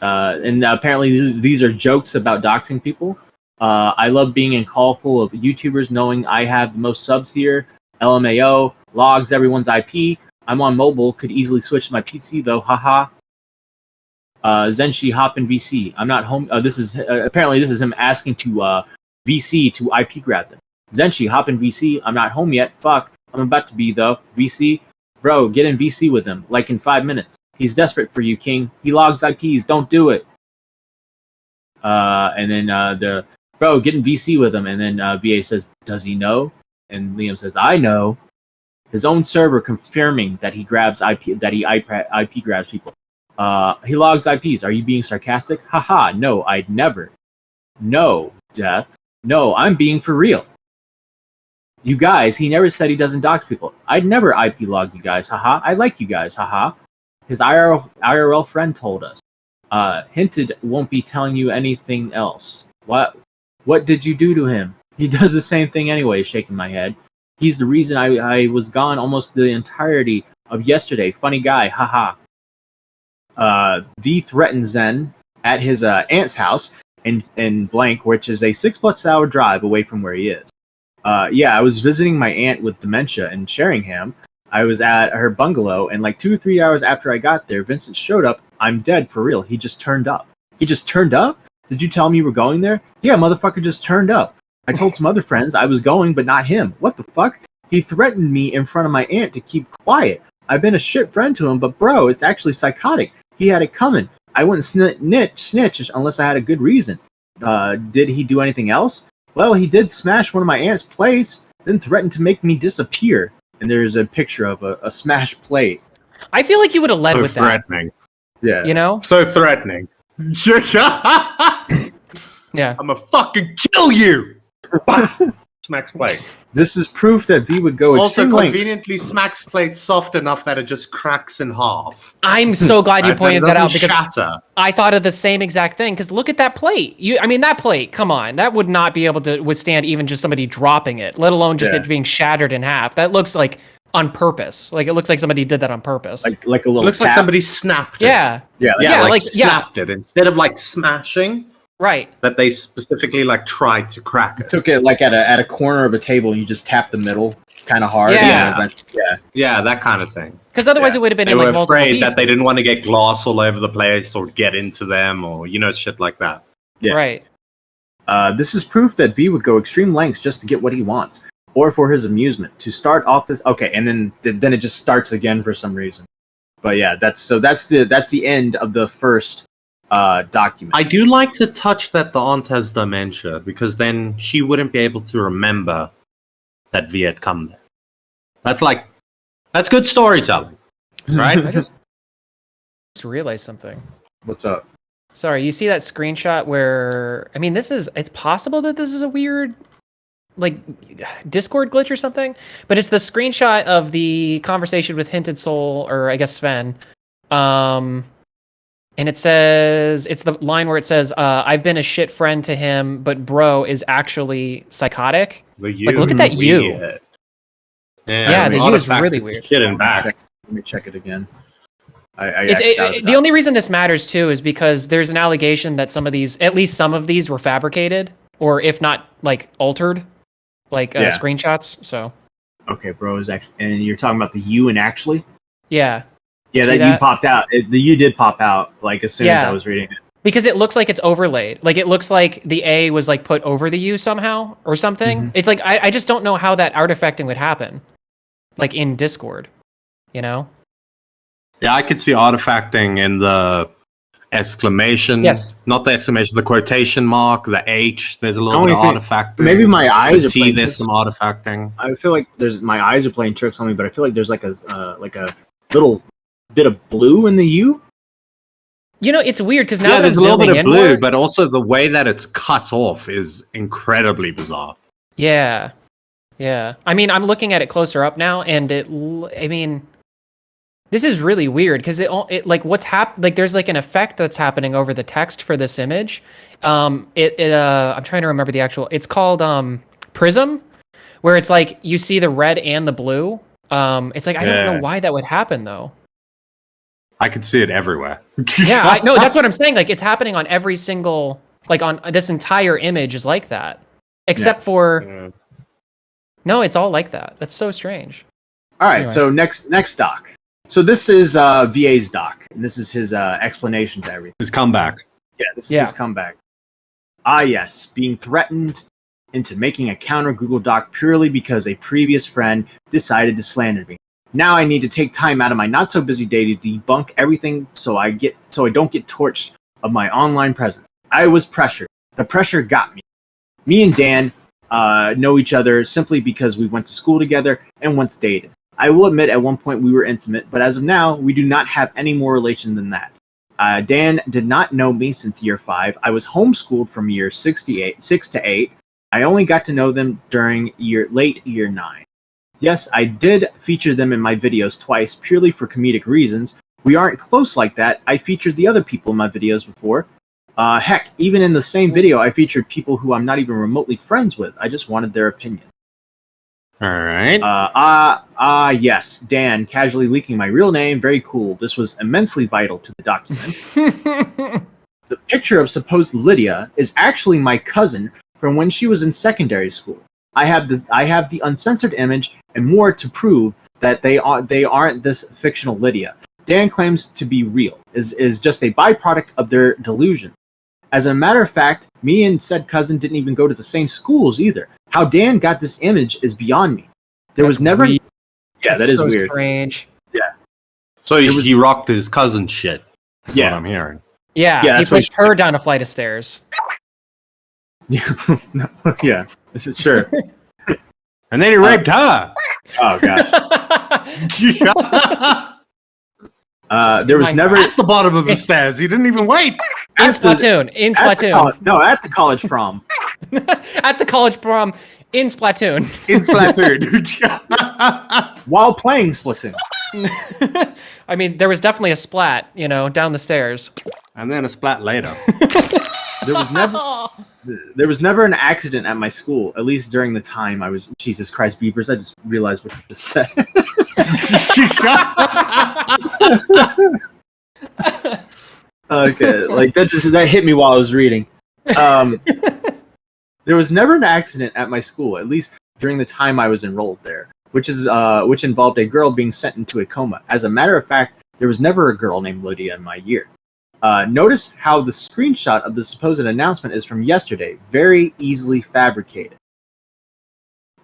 And apparently these are jokes about doxing people. "I love being in call full of YouTubers knowing I have the most subs here. LMAO, logs everyone's IP. I'm on mobile, could easily switch to my PC though, haha. Zenshi, hop in VC. I'm not home." This is apparently this is him asking to VC to IP grab them. "Zenshi, hop in VC. I'm not home yet. Fuck. I'm about to be though. VC, bro, get in VC with him. Like in 5 minutes. He's desperate for you, King. He logs IPs. Don't do it." And then the bro, get in VC with him. And then VA says, "Does he know?" And Liam says, "I know." His own server confirming that he grabs IP grabs people. He logs IPs. Are you being sarcastic? Haha, no, I'd never. No, Death. No, I'm being for real. You guys, he never said he doesn't dox people. I'd never IP log you guys, haha. I like you guys, haha. His IRL friend told us. Hinted won't be telling you anything else. What did you do to him? He does the same thing anyway, shaking my head. He's the reason I was gone almost the entirety of yesterday. Funny guy, haha. V threatens Zen at his aunt's house in blank, which is a 6+ hour drive away from where he is. Yeah, I was visiting my aunt with dementia in Sheringham. I was at her bungalow, and like 2 or 3 hours after I got there, Vincent showed up. I'm dead for real. He just turned up. He just turned up? Did you tell him you were going there? Yeah, motherfucker just turned up. I told some other friends I was going, but not him. What the fuck? He threatened me in front of my aunt to keep quiet. I've been a shit friend to him, but bro, it's actually psychotic. He had it coming. I wouldn't snitch unless I had a good reason. Did he do anything else? Well, he did smash one of my aunt's plates, then threatened to make me disappear. And there's a picture of a smashed plate. I feel like you would have led with threatening. that. Yeah. You know? So threatening. Yeah. I'm gonna fucking kill you! Smacks plate. This is proof that V would go also extreme lengths. Conveniently smacks plate soft enough that it just cracks in half. I'm so glad you pointed that out because shatter. I thought of the same exact thing. Because look at that plate. That plate. Come on, that would not be able to withstand even just somebody dropping it, let alone just it being shattered in half. That looks like on purpose. Like it looks like somebody did that on purpose. Like a little. It looks like somebody snapped it. Yeah. Snapped it instead of like smashing. Right. That they specifically like tried to crack it. Took it like at a corner of a table and you just tap the middle kind of hard. Yeah, that kind of thing. Because otherwise it would have been they in like were multiple afraid pieces. that they didn't want to get glass all over the place or get into them or shit like that. Yeah. Right. This is proof that V would go extreme lengths just to get what he wants or for his amusement. To start off this and then it just starts again for some reason. But yeah, that's the end of the first document. I do like to touch that the aunt has dementia because then she wouldn't be able to remember that V had come there. That's good storytelling, right? I just realized something. What's up? Sorry, you see that screenshot where it's possible that this is a weird like Discord glitch or something, but it's the screenshot of the conversation with Hinted Soul, or I guess Sven. And it says, it's the line where it says, I've been a shit friend to him, but bro is actually psychotic. Like, look at that you. Yeah, the you is really weird. Shit in back. Let me check it again. The only reason this matters too is because there's an allegation that at least some of these were fabricated, or if not like altered, like screenshots. So. Okay, bro is actually, and you're talking about the you and actually. Yeah. Yeah, that you popped out. The U did pop out, like, as soon as I was reading it. Because it looks like it's overlaid. Like, it looks like the A was, like, put over the U somehow, or something. Mm-hmm. It's like, I just don't know how that artifacting would happen. Like, in Discord, Yeah, I could see artifacting in the exclamation. Yes. Not the exclamation, the quotation mark, the H. There's a little bit of artifacting. Maybe my eyes are playing there's some artifacting. I feel like my eyes are playing tricks on me, but I feel like there's, like a little bit of blue in the U. It's weird because now there's a little bit of blue, but also the way that it's cut off is incredibly bizarre. Yeah. I'm looking at it closer up now, and this is really weird because it like what's happened. Like there's like an effect that's happening over the text for this image. I'm trying to remember the actual. It's called Prism, where it's like you see the red and the blue. It's like I don't know why that would happen though. I could see it everywhere. Yeah, no, that's what I'm saying. Like, it's happening on every single, like, on this entire image is like that, except for. Yeah. No, it's all like that. That's so strange. All right, anyway. So next doc. So this is VA's doc, and this is his explanation to everything. His comeback. Yeah, this is his comeback. Ah, yes, being threatened into making a counter Google Doc purely because a previous friend decided to slander me. Now I need to take time out of my not so busy day to debunk everything so I don't get torched of my online presence. I was pressured. The pressure got me. Me and Dan know each other simply because we went to school together and once dated. I will admit at one point we were intimate, but as of now, we do not have any more relation than that. Dan did not know me since year 5. I was homeschooled from year 6 to 8. I only got to know them during late year 9. Yes, I did feature them in my videos twice, purely for comedic reasons. We aren't close like that. I featured the other people in my videos before. Heck, even in the same video, I featured people who I'm not even remotely friends with. I just wanted their opinion. All right. Yes, Dan, casually leaking my real name. Very cool. This was immensely vital to the document. The picture of supposed Lydia is actually my cousin from when she was in secondary school. I have the uncensored image and more to prove that they aren't this fictional Lydia. Dan claims to be real, is just a byproduct of their delusion. As a matter of fact, me and said cousin didn't even go to the same schools either. How Dan got this image is beyond me. There was never... Weird. Yeah, That's that is so weird. Strange. Yeah. So he rocked his cousin shit. That's what I'm hearing. Yeah, he pushed her down a flight of stairs. Yeah, sure. And then he raped her. Oh, gosh. There was never... At the bottom of the stairs. He didn't even wait. In Splatoon. At the college prom. At the college prom in Splatoon. In Splatoon. While playing Splatoon. I mean, there was definitely a splat, down the stairs. And then a splat later. There was never an accident at my school, at least during the time I was... Jesus Christ, Beavers, I just realized what you just said. Okay, like that hit me while I was reading. There was never an accident at my school, at least during the time I was enrolled there, which involved a girl being sent into a coma. As a matter of fact, there was never a girl named Lydia in my year. Notice how the screenshot of the supposed announcement is from yesterday, very easily fabricated.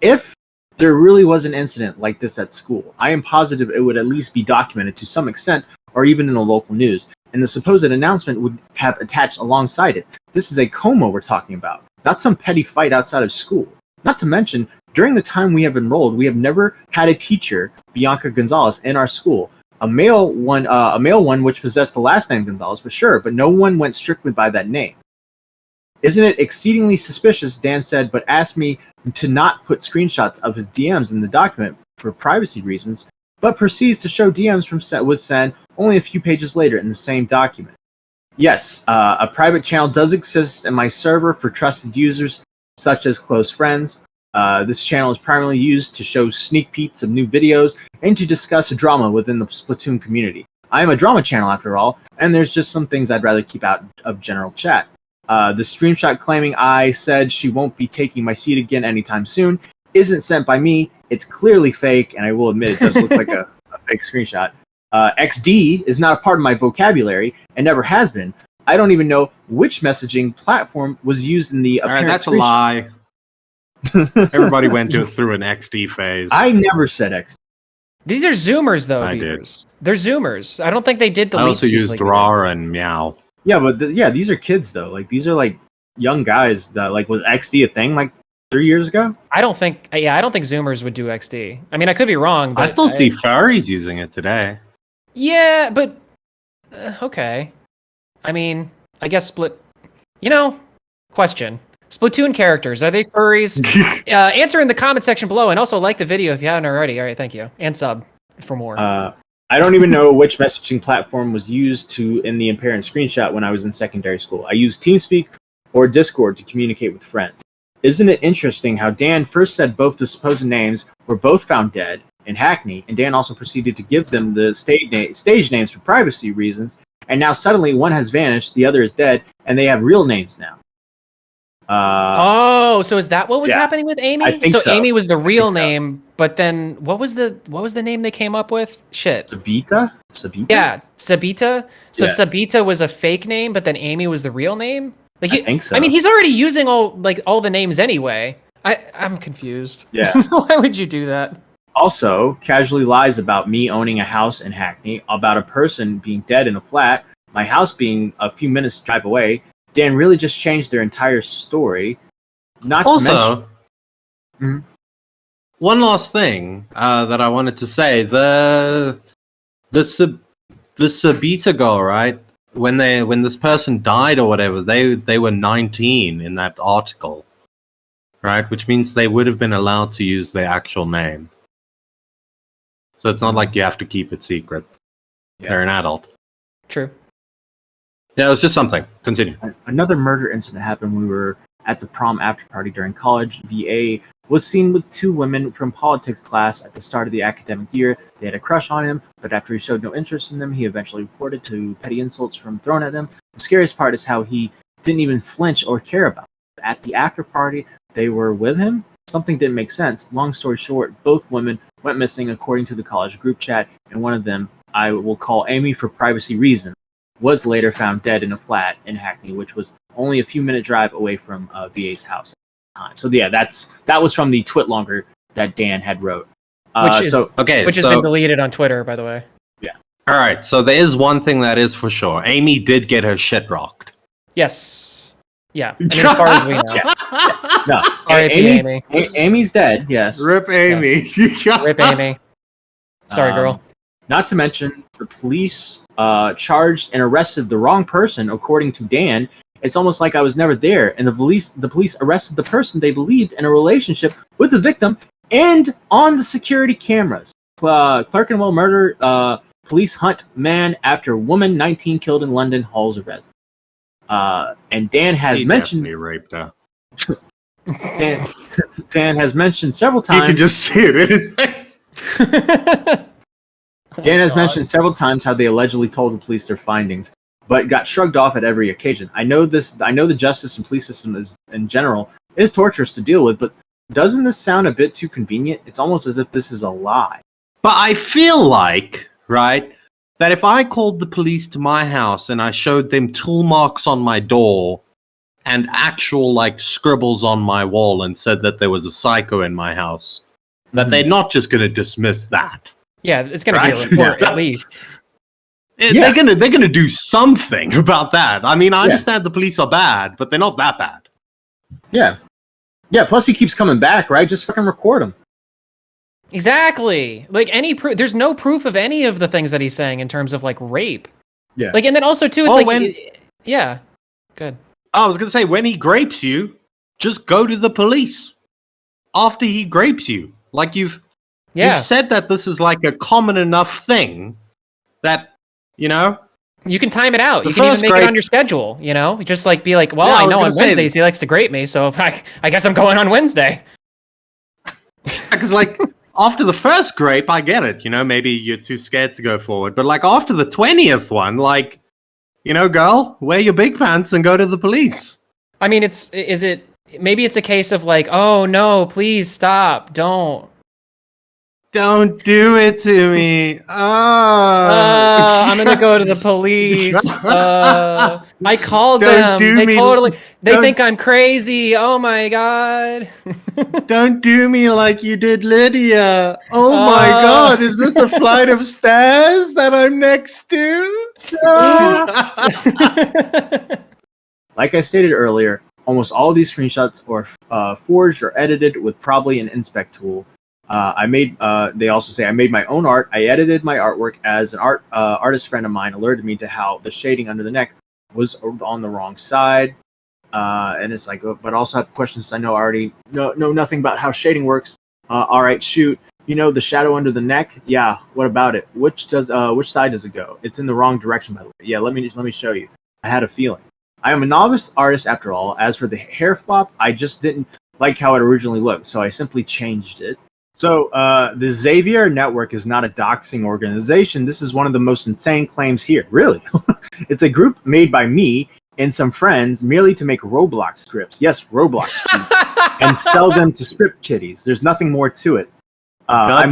If there really was an incident like this at school, I am positive it would at least be documented to some extent, or even in the local news, and the supposed announcement would have attached alongside it. This is a coma we're talking about, not some petty fight outside of school. Not to mention, during the time we have enrolled, we have never had a teacher, Bianca Gonzalez, in our school. A male one which possessed the last name Gonzalez, for sure, but no one went strictly by that name. Isn't it exceedingly suspicious, Dan said, but asked me to not put screenshots of his DMs in the document for privacy reasons, but proceeds to show DMs from was sent only a few pages later in the same document. Yes, a private channel does exist in my server for trusted users, such as close friends. This channel is primarily used to show sneak peeks of new videos and to discuss drama within the Splatoon community. I am a drama channel after all, and there's just some things I'd rather keep out of general chat. The screenshot claiming I said she won't be taking my seat again anytime soon isn't sent by me. It's clearly fake, and I will admit it does look like a fake screenshot. XD is not a part of my vocabulary and never has been. I don't even know which messaging platform was used in the apparent that's screenshot. A lie. Everybody went through an XD phase. I never said XD. These are Zoomers, though, I Beavers. They're Zoomers. I don't think they did the I lead also speak used like raw and meow. Yeah, but these are kids though. Like these are like young guys that like was XD a thing like 3 years ago? I don't think Zoomers would do XD. I mean, I could be wrong, but I still see furries using it today. Yeah, but okay. I mean, I guess question. Splatoon characters, are they furries? Answer in the comment section below, and also like the video if you haven't already. All right, thank you. And sub for more. I don't even know which messaging platform was used in the apparent screenshot when I was in secondary school. I used TeamSpeak or Discord to communicate with friends. Isn't it interesting how Dan first said both the supposed names were both found dead in Hackney, and Dan also proceeded to give them the stage names for privacy reasons, and now suddenly one has vanished, the other is dead, and they have real names now. So is that what was happening with Amy? I think so. Amy was the real name, but then what was the name they came up with? Shit. Sabita? Yeah, Sabita. So Yeah. Sabita was a fake name, but then Amy was the real name? I think so. I mean, he's already using all the names anyway. I'm confused. Yeah. Why would you do that? Also, casually lies about me owning a house in Hackney, about a person being dead in a flat, my house being a few minutes drive away. Dan really just changed their entire story. Not Also, to mention... One last thing that I wanted to say: the Sabita girl, right? When this person died or whatever, they were 19 in that article, right? Which means they would have been allowed to use their actual name. So it's not like you have to keep it secret. Yeah. They're an adult. True. Yeah, it was just something. Continue. Another murder incident happened when we were at the prom after party during college. VA was seen with two women from politics class at the start of the academic year. They had a crush on him, but after he showed no interest in them, he eventually reported to petty insults from thrown at them. The scariest part is how he didn't even flinch or care about it. At the after party, they were with him. Something didn't make sense. Long story short, both women went missing according to the college group chat, and one of them, I will call Amy for privacy reasons, was later found dead in a flat in Hackney, which was only a few-minute drive away from VA's house at the time. So yeah, that was from the twitlonger that Dan had wrote. Which has been deleted on Twitter, by the way. Yeah. All right, so there is one thing that is for sure. Amy did get her shit rocked. Yes. Yeah. I mean, as far as we know. Yeah. No. R.I.P. Amy. Amy's dead, yes. Rip Amy. Yeah. Rip Amy. Sorry, girl. Not to mention, the police charged and arrested the wrong person, according to Dan. It's almost like I was never there, and the police arrested the person they believed in a relationship with the victim and on the security cameras. Clerkenwell murder, police hunt man after woman 19 killed in London hauls arrest. And Dan has mentioned... He raped her. Dan has mentioned several times... You can just see it in his face. Dan has mentioned several times how they allegedly told the police their findings, but got shrugged off at every occasion. I know the justice and police system in general is torturous to deal with, but doesn't this sound a bit too convenient? It's almost as if this is a lie. But I feel like, right, that if I called the police to my house and I showed them tool marks on my door and actual, like, scribbles on my wall and said that there was a psycho in my house, that they're not just going to dismiss that. Yeah, it's going to be a report, at least. They're gonna do something about that. I mean, I understand the police are bad, but they're not that bad. Yeah. Yeah, plus he keeps coming back, right? Just fucking record him. Exactly. Like, there's no proof of any of the things that he's saying in terms of, like, rape. Yeah. Like, and then also, too, it's yeah. Good. I was gonna say, when he grapes you, just go to the police. After he grapes you. Like, you've said that this is, like, a common enough thing that, you know, you can time it out. You can even make it on your schedule, you know? Just, like, be like, well, I know on Wednesdays he likes to grape me, so I guess I'm going on Wednesday. Because, like, after the first grape, I get it. You know, maybe you're too scared to go forward. But, like, after the 20th one, like, you know, girl, wear your big pants and go to the police. I mean, maybe it's a case of, like, oh, no, please stop, don't do it to me. I'm gonna go to the police. I called them. They think I'm crazy. Oh my god. Don't do me like you did Lydia. Oh my god, is this a flight of stairs that I'm next to? Like I stated earlier, almost all of these screenshots are forged or edited with probably an inspect tool. They also say, I made my own art. I edited my artwork as an artist friend of mine alerted me to how the shading under the neck was on the wrong side. And it's like, but also have questions I know already know nothing about how shading works. All right, shoot. You know, the shadow under the neck? Yeah, what about it? Which side does it go? It's in the wrong direction, by the way. Yeah, let me show you. I had a feeling. I am a novice artist after all. As for the hair flop, I just didn't like how it originally looked, so I simply changed it. So, the Xavier Network is not a doxing organization. This is one of the most insane claims here. Really? It's a group made by me and some friends merely to make Roblox scripts. Yes, Roblox scripts. And sell them to script kiddies. There's nothing more to it. I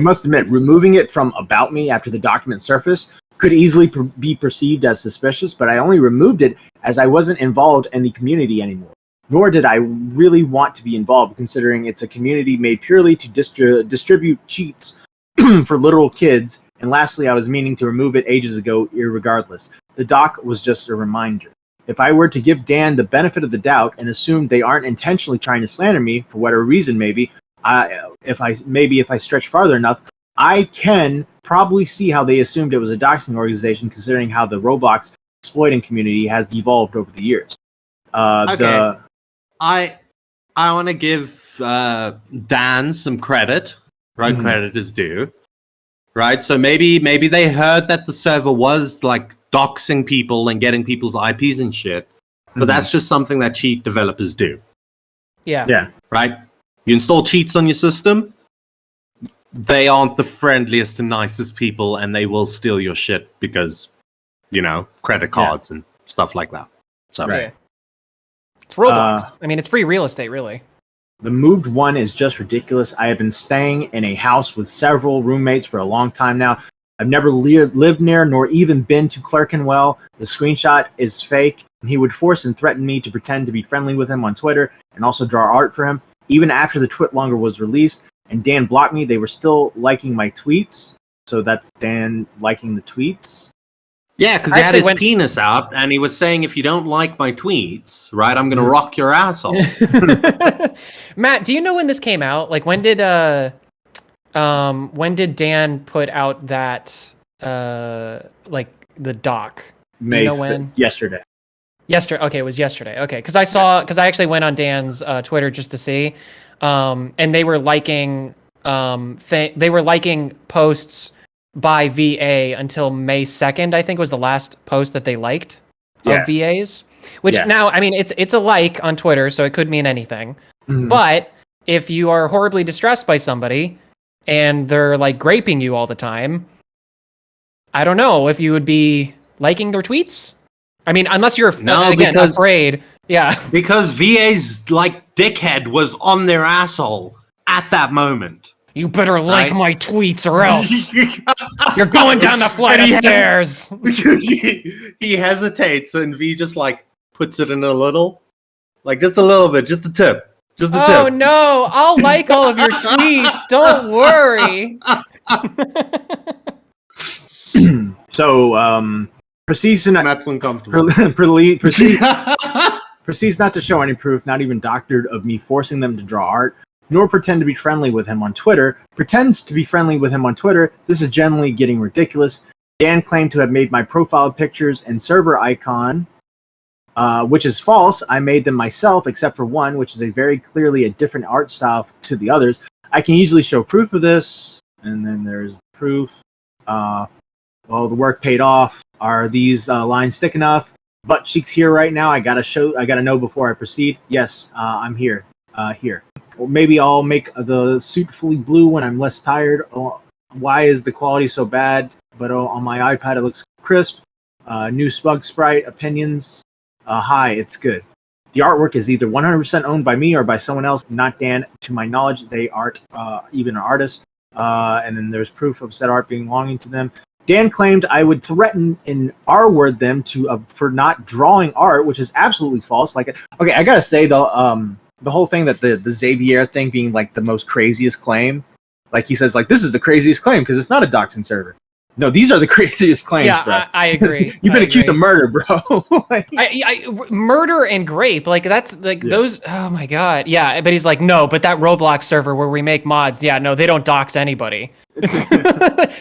must admit, removing it from About Me after the document surfaced could easily be perceived as suspicious, but I only removed it as I wasn't involved in the community anymore. Nor did I really want to be involved, considering it's a community made purely to distribute cheats for literal kids. And lastly, I was meaning to remove it ages ago, irregardless. The doc was just a reminder. If I were to give Dan the benefit of the doubt and assume they aren't intentionally trying to slander me for whatever reason, maybe if I stretch farther enough, I can probably see how they assumed it was a doxing organization, considering how the Roblox exploiting community has devolved over the years. Okay. I want to give Dan some credit. Right, credit is due. Right, so maybe they heard that the server was like doxing people and getting people's IPs and shit, but that's just something that cheat developers do. Yeah. Right? You install cheats on your system, they aren't the friendliest and nicest people, and they will steal your shit because, credit cards and stuff like that. So, it's Roblox. I mean, it's free real estate, really. The moved one is just ridiculous. I have been staying in a house with several roommates for a long time now. I've never lived near nor even been to Clerkenwell. The screenshot is fake. He would force and threaten me to pretend to be friendly with him on Twitter and also draw art for him. Even after the TwitLonger was released and Dan blocked me, they were still liking my tweets. So that's Dan liking the tweets. Yeah, because he had his penis out, and he was saying, if you don't like my tweets, right, I'm going to rock your asshole. Matt, do you know when this came out? Like, when did Dan put out that, like, the doc? May you know when? Yesterday. Okay, it was yesterday. Okay, because I actually went on Dan's Twitter just to see, and they were liking, posts by VA until May 2nd, I think was the last post that they liked of VAs. Which now, I mean, it's a like on Twitter, so it could mean anything. But if you are horribly distressed by somebody and they're like graping you all the time, I don't know if you would be liking their tweets. I mean, unless you're afraid. Yeah. Because VA's like dickhead was on their asshole at that moment. You better like my tweets or else you're going down the flight of stairs. He hesitates and V just like puts it in a little, like just a little bit, just the tip. Just the tip. Oh no, I'll like all of your tweets. Don't worry. So, proceeds Matt's uncomfortable. Proceeds not to show any proof, not even doctored, of me forcing them to draw art, nor pretend to be friendly with him on Twitter. Pretends to be friendly with him on Twitter. This is generally getting ridiculous. Dan claimed to have made my profile pictures and server icon, which is false. I made them myself, except for one, which is very clearly a different art style to the others. I can easily show proof of this. And then there's proof. Well, the work paid off. Are these lines thick enough? Butt cheeks here right now. I gotta know before I proceed. Yes, I'm here. Here. Or maybe I'll make the suit fully blue when I'm less tired. Why is the quality so bad? But on my iPad it looks crisp. New Spug Sprite opinions. Hi, it's good. The artwork is either 100% owned by me or by someone else, not Dan. To my knowledge, they aren't even an artist. And then there's proof of said art belonging to them. Dan claimed I would threaten and R-word them for not drawing art, which is absolutely false. Like, okay, I gotta say though, the whole thing that the Xavier thing being like the most craziest claim, like he says, like this is the craziest claim because it's not a doxing server. No, these are the craziest claims, bro. I agree. You've been accused of murder, bro. Murder and grape, like that's like those. Oh my god, yeah. But he's like, no, but that Roblox server where we make mods, yeah, no, they don't dox anybody.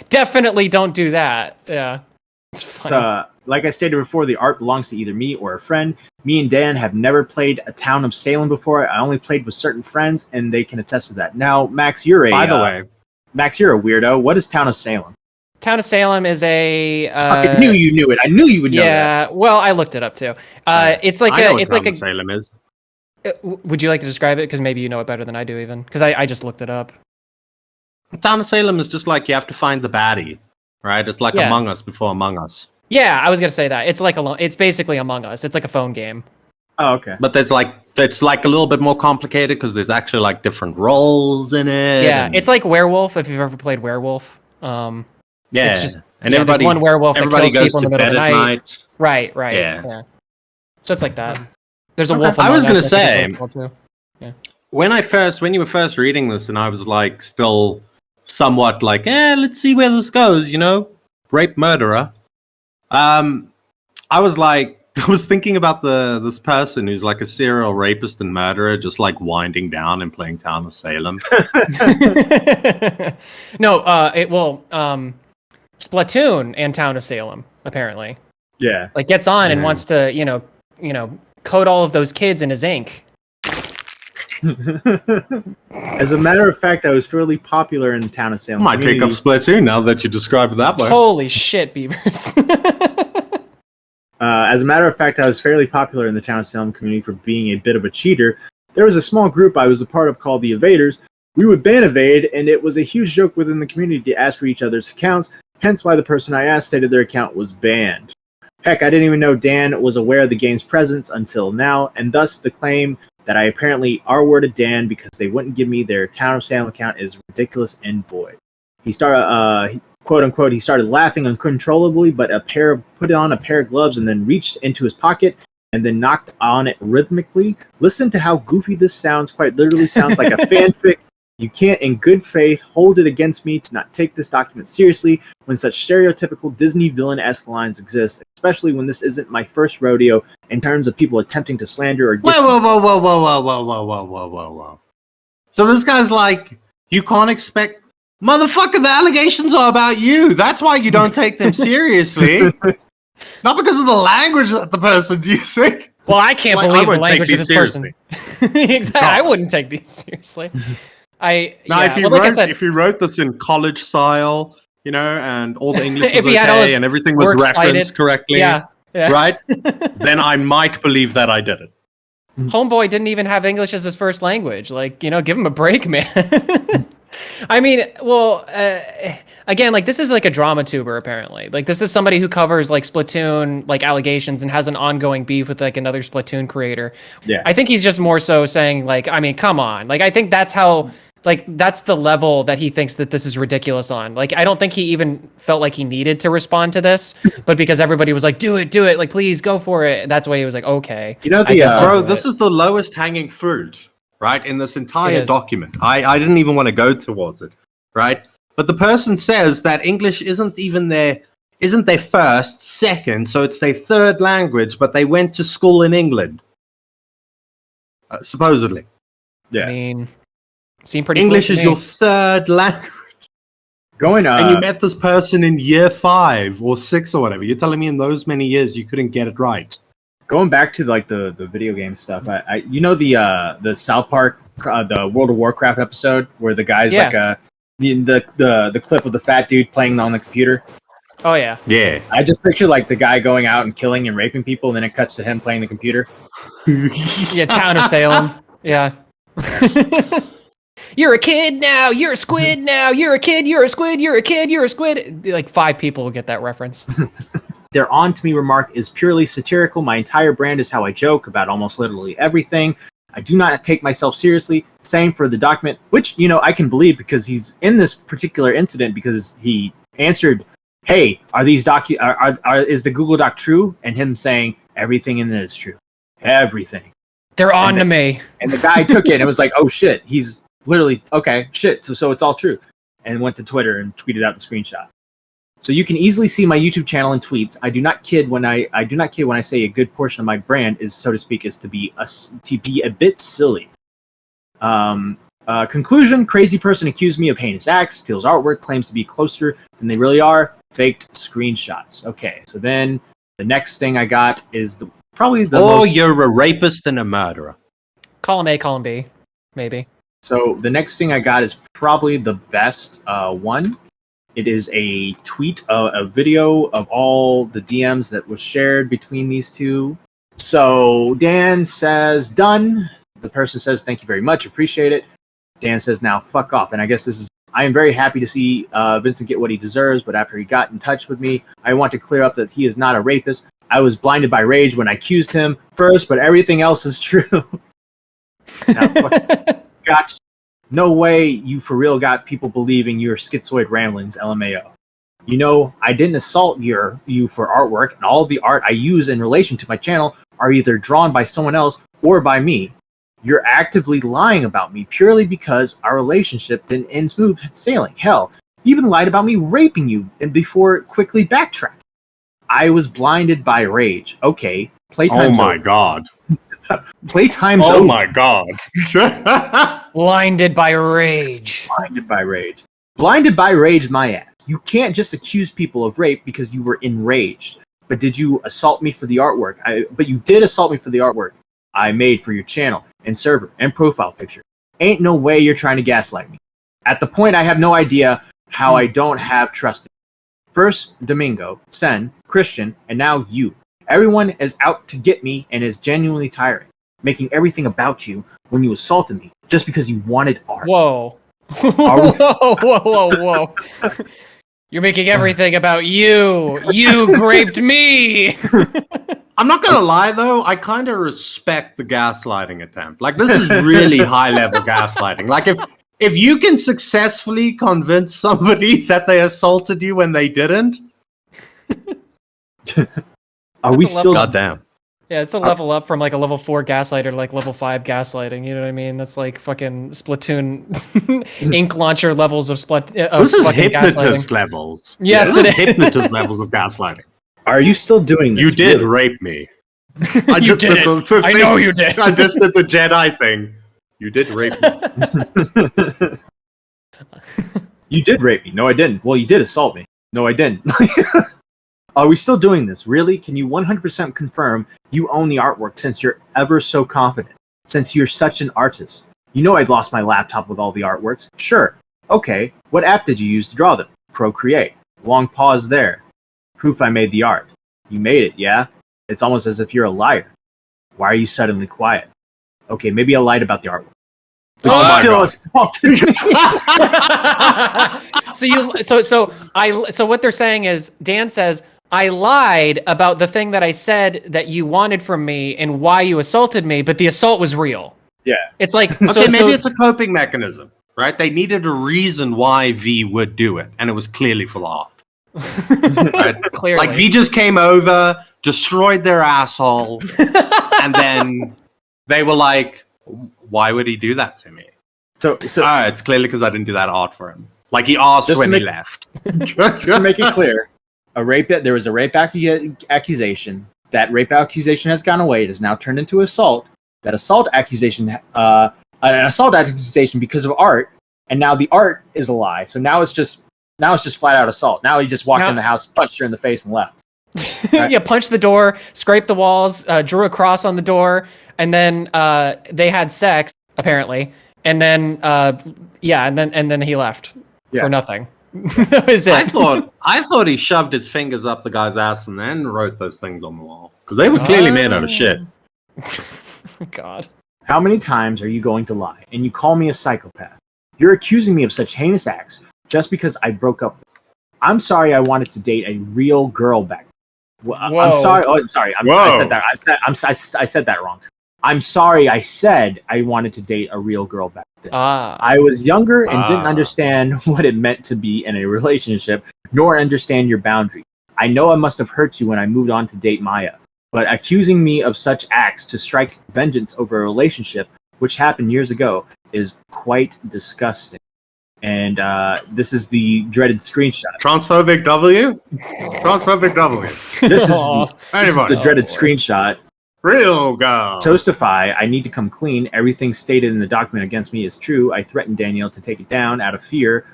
Definitely don't do that. Yeah, it's funny. So, like I stated before, the art belongs to either me or a friend. Me and Dan have never played a Town of Salem before. I only played with certain friends, and they can attest to that. Now, Max, you're a Max, you're a weirdo. What is Town of Salem? Town of Salem is a. I knew you knew it. I knew you would know that. Yeah, well, I looked it up too. It's like Town of Salem is. Would you like to describe it? Because maybe you know it better than I do, even. Because I just looked it up. Town of Salem is just like you have to find the baddie, right? It's like Among Us before Among Us. Yeah, I was gonna say that. It's basically Among Us. It's like a phone game. Oh, okay. But it's like a little bit more complicated because there's actually like different roles in it. Yeah, it's like Werewolf. If you've ever played Werewolf. Yeah, it's just, and everybody, one werewolf that kills goes people to in the middle bed of the at night. night. Right. Yeah. So it's like that. There's a Okay. wolf. I was gonna Us say, too. Yeah. when you were first reading this, and I was like still somewhat like, let's see where this goes, rape murderer. I was like, I was thinking about this person who's like a serial rapist and murderer, just like winding down and playing Town of Salem. No, Splatoon and Town of Salem, apparently. Yeah. Like gets on and wants to, you know, coat all of those kids in his ink. As a matter of fact, I was fairly popular in the Town of Salem. Might pick up Splatoon now that you describe it that way. Holy shit, Beavers. As a matter of fact, I was fairly popular in the Town of Salem community for being a bit of a cheater. There was a small group I was a part of called the Evaders. We would ban evade, and it was a huge joke within the community to ask for each other's accounts, hence why the person I asked stated their account was banned. Heck, I didn't even know Dan was aware of the game's presence until now, and thus the claim that I apparently R-worded Dan because they wouldn't give me their Town of Salem account is ridiculous and void. He started, quote unquote, he started laughing uncontrollably, but put on a pair of gloves and then reached into his pocket and then knocked on it rhythmically. Listen to how goofy this sounds. Quite literally sounds like a fanfic. You can't, in good faith, hold it against me to not take this document seriously when such stereotypical Disney villain-esque lines exist, especially when this isn't my first rodeo in terms of people attempting to slander or... Whoa. So this guy's like, you can't expect... Motherfucker, the allegations are about you. That's why you don't take them seriously. Not because of the language that the person's using. Well, I can't believe the language of this seriously. person. Exactly. I wouldn't take these seriously. If you wrote this in college style, you know, and all the English was okay and everything was referenced correctly, right? Then I might believe that I did it. Homeboy didn't even have English as his first language. Like, you know, give him a break, man. I mean, well, again, like this is like a drama tuber, apparently. Like this is somebody who covers like Splatoon, like allegations and has an ongoing beef with like another Splatoon creator. Yeah. I think he's just more so saying like, I mean, come on. Like, I think that's how, like, that's the level that he thinks that this is ridiculous on. Like, I don't think he even felt like he needed to respond to this, but because everybody was like, do it, like, please go for it. That's why he was like, okay. You know, this is the lowest hanging fruit. Right, in this entire document. I didn't even want to go towards it, right? But the person says that English isn't their first, second, so it's their third language, but they went to school in England. Supposedly. Yeah. I mean, seemed pretty English is your third language. And you met this person in year 5 or 6 or whatever. You're telling me in those many years you couldn't get it right. Going back to like the video game stuff, you know the South Park the World of Warcraft episode where the guy's like the clip of the fat dude playing on the computer. Oh yeah. Yeah. I just picture like the guy going out and killing and raping people, and then it cuts to him playing the computer. Yeah, Town of Salem. Yeah. You're a kid now. You're a squid now. You're a kid. You're a squid. You're a kid. You're a squid. Like 5 people will get that reference. Their on-to-me remark is purely satirical. My entire brand is how I joke about almost literally everything. I do not take myself seriously. Same for the document, which, you know, I can believe because he's in this particular incident because he answered, hey, are these is the Google Doc true? And him saying, everything in it is true. Everything. They're on to me. And the guy took it and it was like, oh shit, he's literally, okay, shit, so it's all true. And went to Twitter and tweeted out the screenshot. So you can easily see my YouTube channel and tweets. I do not kid when I say a good portion of my brand is, so to speak, is to be a bit silly. Conclusion: crazy person accused me of heinous acts, steals artwork, claims to be closer than they really are, faked screenshots. Okay, so then the next thing I got is you're a rapist and a murderer. Column A, column B, maybe. So the next thing I got is probably the best one. It is a tweet, a video of all the DMs that was shared between these two. So Dan says, done. The person says, thank you very much, appreciate it. Dan says, now fuck off. And I guess I am very happy to see Vincent get what he deserves, but after he got in touch with me, I want to clear up that he is not a rapist. I was blinded by rage when I accused him first, but everything else is true. Now, gotcha. No way you for real got people believing your schizoid ramblings, LMAO. You know, I didn't assault you for artwork, and all the art I use in relation to my channel are either drawn by someone else or by me. You're actively lying about me purely because our relationship didn't end smooth sailing. Hell, you even lied about me raping you and before quickly backtracked. I was blinded by rage. Okay, Playtime's my over. god. Playtime's Oh over. my god. Blinded by rage. Blinded by rage. Blinded by rage, my ass. You can't just accuse people of rape because you were enraged. But did you assault me for the artwork? But you did assault me for the artwork I made for your channel and server and profile picture. Ain't no way you're trying to gaslight me. At the point, I have no idea how I don't have trust. First, Domingo, Sen, Christian, and now you. Everyone is out to get me and is genuinely tiring, making everything about you when you assaulted me just because you wanted art. Whoa. Whoa. You're making everything about you. You raped me. I'm not gonna lie though, I kind of respect the gaslighting attempt. Like, this is really high level gaslighting. Like, if you can successfully convince somebody that they assaulted you when they didn't, Are we still? goddamn. Yeah, it's a level up from like a level 4 gaslighter to like level 5 gaslighting. You know what I mean? That's like fucking Splatoon ink launcher levels of This is hypnotist gaslighting. levels. Yes, this it is hypnotist levels of gaslighting. Are you still doing this? You did really? rape me. You did. I know you did. I just did the Jedi thing. You did rape me. You did rape me. No, I didn't. Well, you did assault me. No, I didn't. Are we still doing this? Really? Can you 100% confirm you own the artwork since you're ever so confident? Since you're such an artist? You know I'd lost my laptop with all the artworks. Sure. Okay. What app did you use to draw them? Procreate. Long pause there. Proof I made the art. You made it, yeah? It's almost as if you're a liar. Why are you suddenly quiet? Okay, maybe I lied about the artwork. But you still assaulted me. So what they're saying is Dan says I lied about the thing that I said that you wanted from me and why you assaulted me, but the assault was real. Yeah. It's like okay, maybe it's a coping mechanism, right? They needed a reason why V would do it, and it was clearly for the art. Right? Clearly. Like, V just came over, destroyed their asshole, and then they were like, why would he do that to me? So it's clearly because I didn't do that art for him. Like, he asked when he left. Just to make it clear, there was a rape accusation. That rape accusation has gone away. It has now turned into assault. That assault accusation, an assault accusation because of art, and now the art is a lie. So now it's just flat out assault. Now he just walked in the house, punched her in the face, and left. Right? Yeah, punched the door, scraped the walls, drew a cross on the door, and then they had sex apparently, and then and then he left for nothing. That was it. I thought he shoved his fingers up the guy's ass and then wrote those things on the wall because they were clearly made out of shit. God. How many times are you going to lie and you call me a psychopath? You're accusing me of such heinous acts just because I broke up. I'm sorry. I wanted to date a real girl back. I'm sorry. Oh, I'm sorry. I said that. I said that wrong. I'm sorry. I said I wanted to date a real girl back then. I was younger and didn't understand what it meant to be in a relationship, nor understand your boundary. I know I must have hurt you when I moved on to date Maya, but accusing me of such acts to strike vengeance over a relationship, which happened years ago, is quite disgusting. And this is the dreaded screenshot. Transphobic W? Transphobic W. This is the dreaded screenshot. Real girl. Toastify, I need to come clean. Everything stated in the document against me is true. I threatened Danielle to take it down out of fear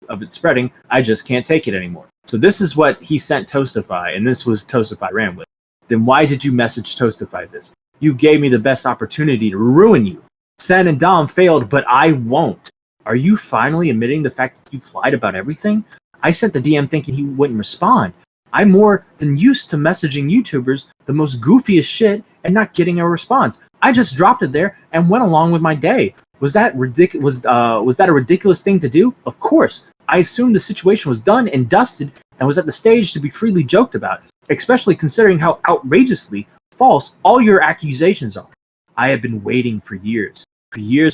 of it spreading. I just can't take it anymore. So this is what he sent Toastify, and this was Toastify ran with. Then why did you message Toastify this? You gave me the best opportunity to ruin you. Sen and Dom failed, but I won't. Are you finally admitting the fact that you lied about everything? I sent the DM thinking he wouldn't respond. I'm more than used to messaging YouTubers the most goofiest shit and not getting a response. I just dropped it there and went along with my day. Was that ridiculous? Was that a ridiculous thing to do? Of course. I assumed the situation was done and dusted and was at the stage to be freely joked about, especially considering how outrageously false all your accusations are. I have been waiting for years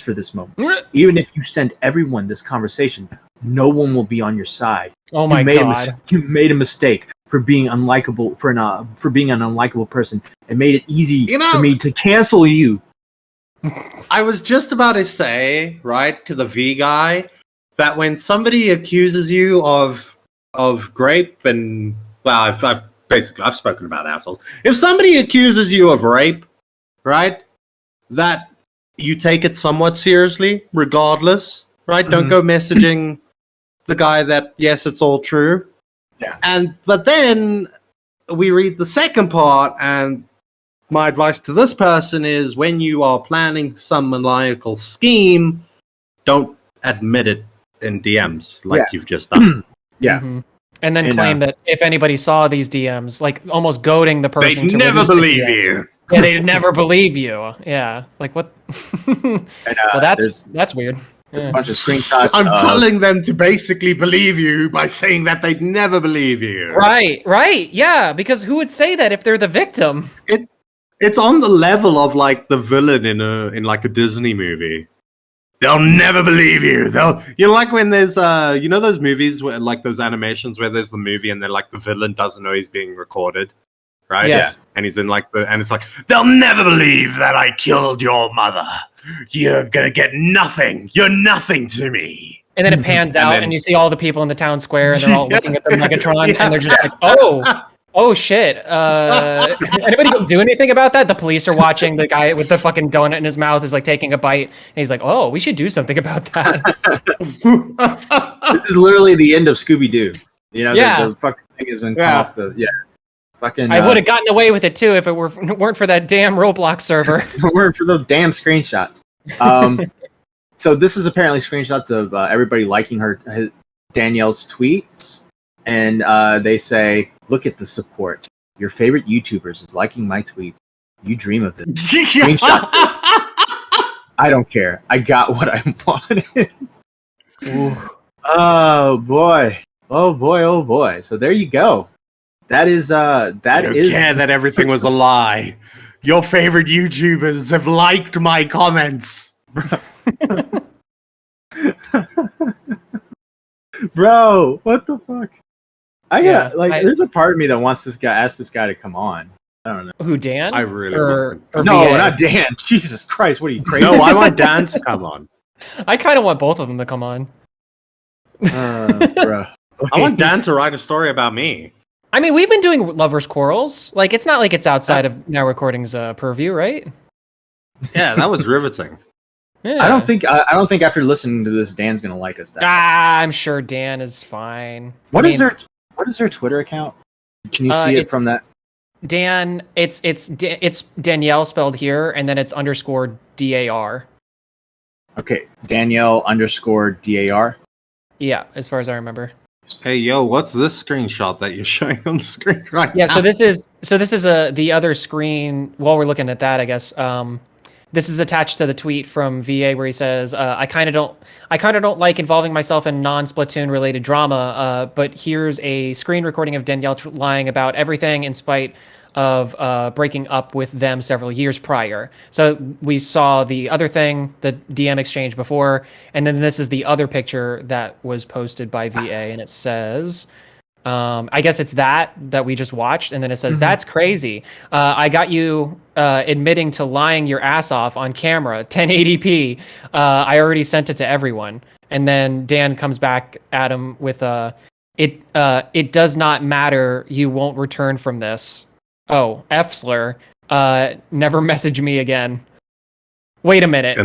for this moment. Even if you send everyone this conversation, no one will be on your side. Oh my God. You made a mistake for being unlikable, for being an unlikable person. It made it easy for me to cancel you. I was just about to say, right, to the V guy, that when somebody accuses you of grape, and well, I've basically, I've spoken about assholes. If somebody accuses you of rape, right, that you take it somewhat seriously, regardless, right? Don't go messaging the guy that, yes, it's all true. Yeah. But then we read the second part, and my advice to this person is when you are planning some maniacal scheme, don't admit it in DMs like you've just done. Yeah. And then claim that if anybody saw these DMs, like almost goading the person They'd to never release the believe DM. you. Yeah, they'd never believe you. Yeah, like what? And, well, that's weird. There's a bunch of screenshots. I'm telling them to basically believe you by saying that they'd never believe you. Right. Yeah, because who would say that if they're the victim? It's on the level of like the villain in like a Disney movie. They'll never believe you. Like when there's those movies where like those animations where there's the movie and then like the villain doesn't know he's being recorded, right? Yes. And he's in like and it's like, they'll never believe that I killed your mother. You're gonna get nothing. You're nothing to me. And then it pans out and you see all the people in the town square and they're all looking at the Megatron and they're just like, oh shit. Anybody do anything about that? The police are watching. The guy with the fucking donut in his mouth is like taking a bite and he's like, oh, we should do something about that. This is literally the end of Scooby-Doo. You know, the fucking thing has been caught. Fucking. I would have gotten away with it too if it weren't for that damn Roblox server. weren't for those damn screenshots. So this is apparently screenshots of everybody liking Danielle's tweets, and they say, "Look at the support. Your favorite YouTubers is liking my tweet. You dream of this." Screenshot. I don't care. I got what I wanted. Oh boy. So there you go. That is care that everything was a lie. Your favorite YouTubers have liked my comments. Bro, what the fuck? There's a part of me that wants ask this guy to come on. I don't know. Who, Dan? I really or No, VA? not Dan. Jesus Christ, what are you crazy? No, I want Dan to come on. I kind of want both of them to come on. Bro. I want Dan to write a story about me. I mean, we've been doing lovers' quarrels. Like, it's not like it's outside of Now Recording's purview, right? Yeah, that was riveting. Yeah. I don't think after listening to this, Dan's gonna like us. I'm sure Dan is fine. What is their Twitter account? Can you see it from that? Dan, it's Danielle spelled here, and then it's _DAR. Okay, Danielle _DAR. Yeah, as far as I remember. Hey, yo, what's this screenshot that you're showing on the screen right now? Yeah, so this is the other screen. While we're looking at that, I guess this is attached to the tweet from VA where he says, "I kind of don't like involving myself in non-Splatoon related drama, but here's a screen recording of Danielle lying about everything in spite of breaking up with them several years prior." So we saw the other thing, the DM exchange before, and then this is the other picture that was posted by VA, and it says, I guess it's that we just watched, and then it says, "That's crazy. I got you admitting to lying your ass off on camera, 1080p. I already sent it to everyone." And then Dan comes back at him with it does not matter. You won't return from this. Oh, F-slur. Never message me again. Wait a minute.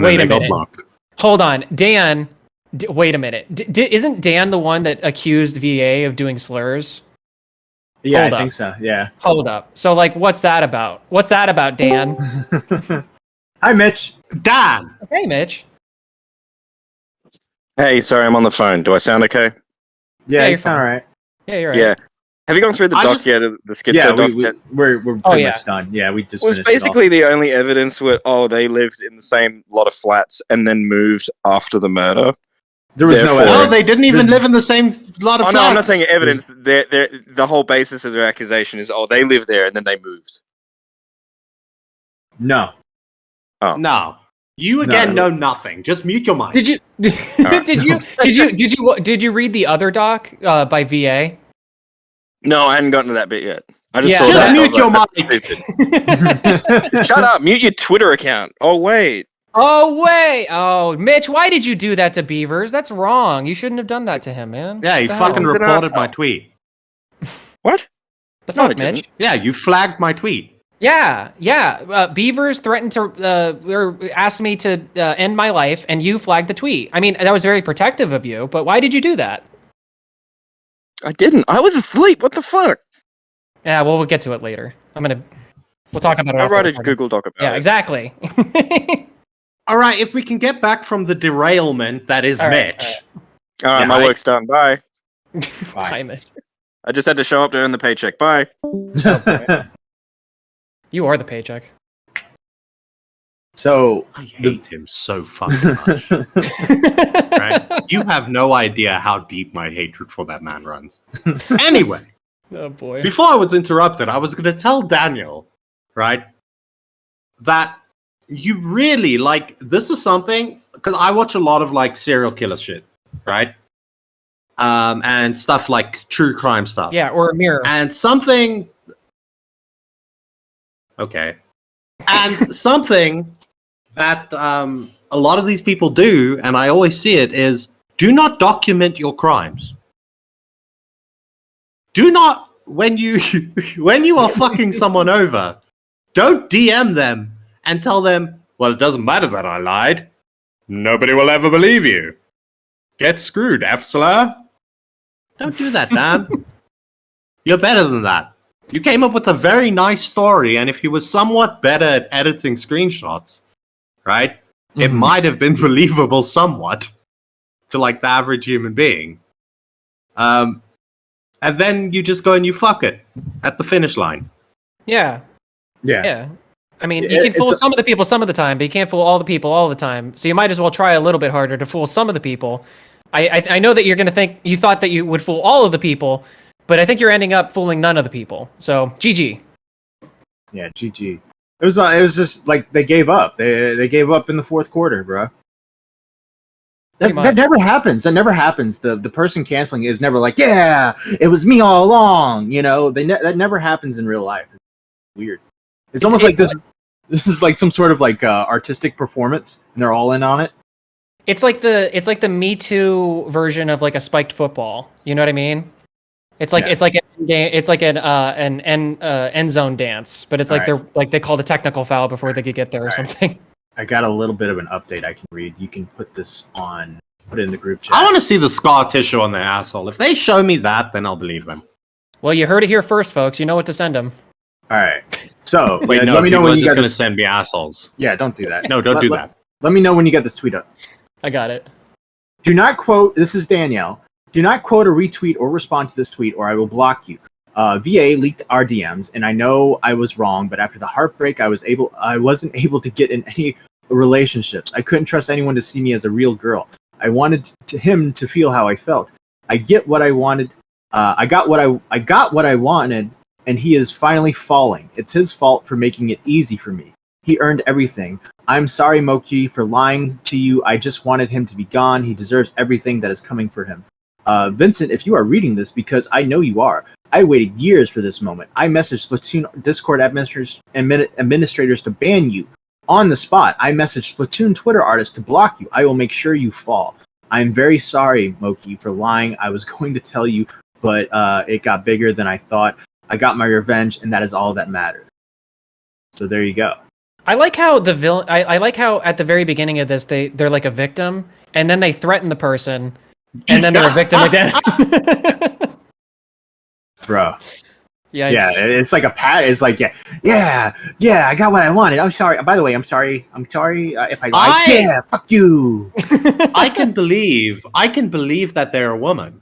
Hold on. Dan, wait a minute. Isn't Dan the one that accused VA of doing slurs? Yeah, I think so. Yeah. Hold up. So, like, what's that about? What's that about, Dan? Hi, Mitch. Dan. Hey, Mitch. Hey, sorry, I'm on the phone. Do I sound okay? Yeah, you sound all right. Yeah, you're right. Yeah. Have you gone through the doc yet? The schizo doc yet? We're pretty much done. Yeah, we just It was basically the only evidence where, they lived in the same lot of flats and then moved after the murder. There was no evidence. No, they didn't even live in the same lot of flats. No, I'm not saying evidence. The whole basis of their accusation is, they lived there and then they moved. No. Oh. No. You again know nothing. Just mute your mic. Did you did you read the other doc by VA? No, I hadn't gotten to that bit yet. I just saw just that. mute your mic. Shut up. Mute your Twitter account. Oh, wait. Oh, Mitch, why did you do that to Beavers? That's wrong. You shouldn't have done that to him, man. Yeah, he fucking reported my tweet. What? The No, I fuck, didn't. Mitch? Yeah, you flagged my tweet. Yeah. Beavers threatened to or asked me to end my life, and you flagged the tweet. I mean, that was very protective of you, but why did you do that? I didn't. I was asleep. What the fuck? Yeah, well, we'll get to it later. We'll talk about it. I'll off the write a recording. Google Doc about Yeah, it. exactly. All right, if we can get back from the derailment that is All right, Mitch. All right, Yeah, my work's done. Bye. Bye, Mitch. I just had to show up to earn the paycheck. Bye. You are the paycheck. So I hate him so fucking much. Right? You have no idea how deep my hatred for that man runs. Anyway, Oh boy. before I was interrupted, I was going to tell Daniel, right, that you really like this is something because I watch a lot of like serial killer shit, right? And stuff like true crime stuff. Yeah, or a mirror. And something. Okay. And something that a lot of these people do, and I always see it, is do not document your crimes. Do not when you are fucking someone over, don't DM them and tell them, well, it doesn't matter that I lied. Nobody will ever believe you. Get screwed, F-slur. Don't do that, Dan. You're better than that. You came up with a very nice story, and if you were somewhat better at editing screenshots, right, it might have been believable somewhat to like the average human being. And then you just go and you fuck it at the finish line. Yeah. yeah. I mean, you can fool some of the people some of the time, but you can't fool all the people all the time. So you might as well try a little bit harder to fool some of the people. I know that you're going to think you thought that you would fool all of the people, but I think you're ending up fooling none of the people. So GG. Yeah, GG. It was just like they gave up. They gave up in the fourth quarter, bro. That never happens. That never happens. The person canceling is never like, yeah, it was me all along. You know, that never happens in real life. It's weird. It's almost like this is like some sort of like artistic performance, and they're all in on it. It's like the Me Too version of like a spiked football. You know what I mean? It's like an end zone dance, but it's like they called a technical foul before they could get there or something. I got a little bit of an update I can read. You can put it in the group chat. I want to see the scar tissue on their asshole. If they show me that, then I'll believe them. Well, you heard it here first, folks. You know what to send them. All right. So Wait, no, let me know when you just get going to send me assholes. Yeah, don't do that. No, don't do that. Let me know when you get this tweet up. I got it. Do not quote. This is Danielle. Do not quote or retweet or respond to this tweet, or I will block you. VA leaked our DMs, and I know I was wrong, but after the heartbreak, I wasn't able to get in any relationships. I couldn't trust anyone to see me as a real girl. I wanted him to feel how I felt. I get what I wanted. I got what I wanted, and he is finally falling. It's his fault for making it easy for me. He earned everything. I'm sorry, Mochi, for lying to you. I just wanted him to be gone. He deserves everything that is coming for him. Vincent, if you are reading this, because I know you are, I waited years for this moment. I messaged Splatoon Discord administrators to ban you on the spot. I messaged Splatoon Twitter artists to block you. I will make sure you fall. I'm very sorry, Mochi, for lying. I was going to tell you, but it got bigger than I thought. I got my revenge, and that is all that mattered. So there you go. I like how the villain. I like how at the very beginning of this, they're like a victim, and then they threaten the person, and then they're a victim again. Bro. Yeah. Yeah, it's like a pat. It's like, yeah, I got what I wanted. I'm sorry. By the way, I'm sorry if I lied. Yeah, fuck you. I can believe that they're a woman,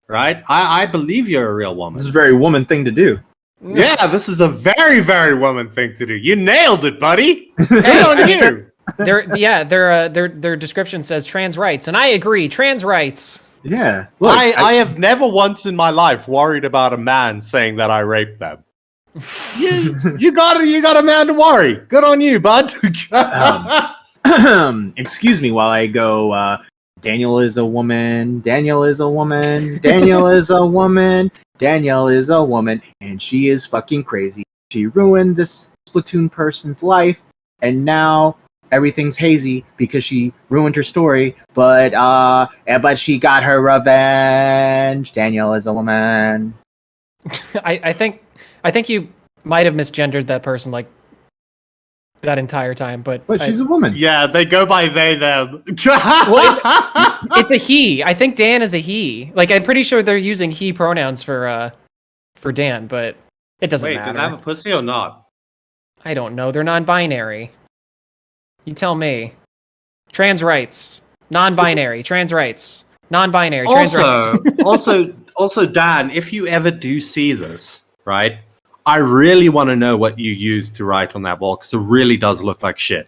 right? I believe you're a real woman. This is a very woman thing to do. Yeah, this is a very, very woman thing to do. You nailed it, buddy. Good on you. Their description says trans rights, and I agree, trans rights. Yeah. Look, I have never once in my life worried about a man saying that I raped them. You got a man to worry. Good on you, bud. Excuse me while I go. Daniel is a woman. Daniel is a woman. Daniel is a woman. Danielle is a woman, and she is fucking crazy. She ruined this Splatoon person's life, and now everything's hazy because she ruined her story. But she got her revenge. Danielle is a woman. I think you might have misgendered that person like that entire time, but she's a woman. Yeah, they go by they them. It's a he. I think Dan is a he. Like I'm pretty sure they're using he pronouns for Dan, but it doesn't Wait, matter. do they have a pussy or not? I don't know. They're non-binary. You tell me. Trans rights. Non-binary. Trans rights. Non-binary. Trans rights. also, Dan, if you ever do see this, right? I really want to know what you used to write on that wall because it really does look like shit.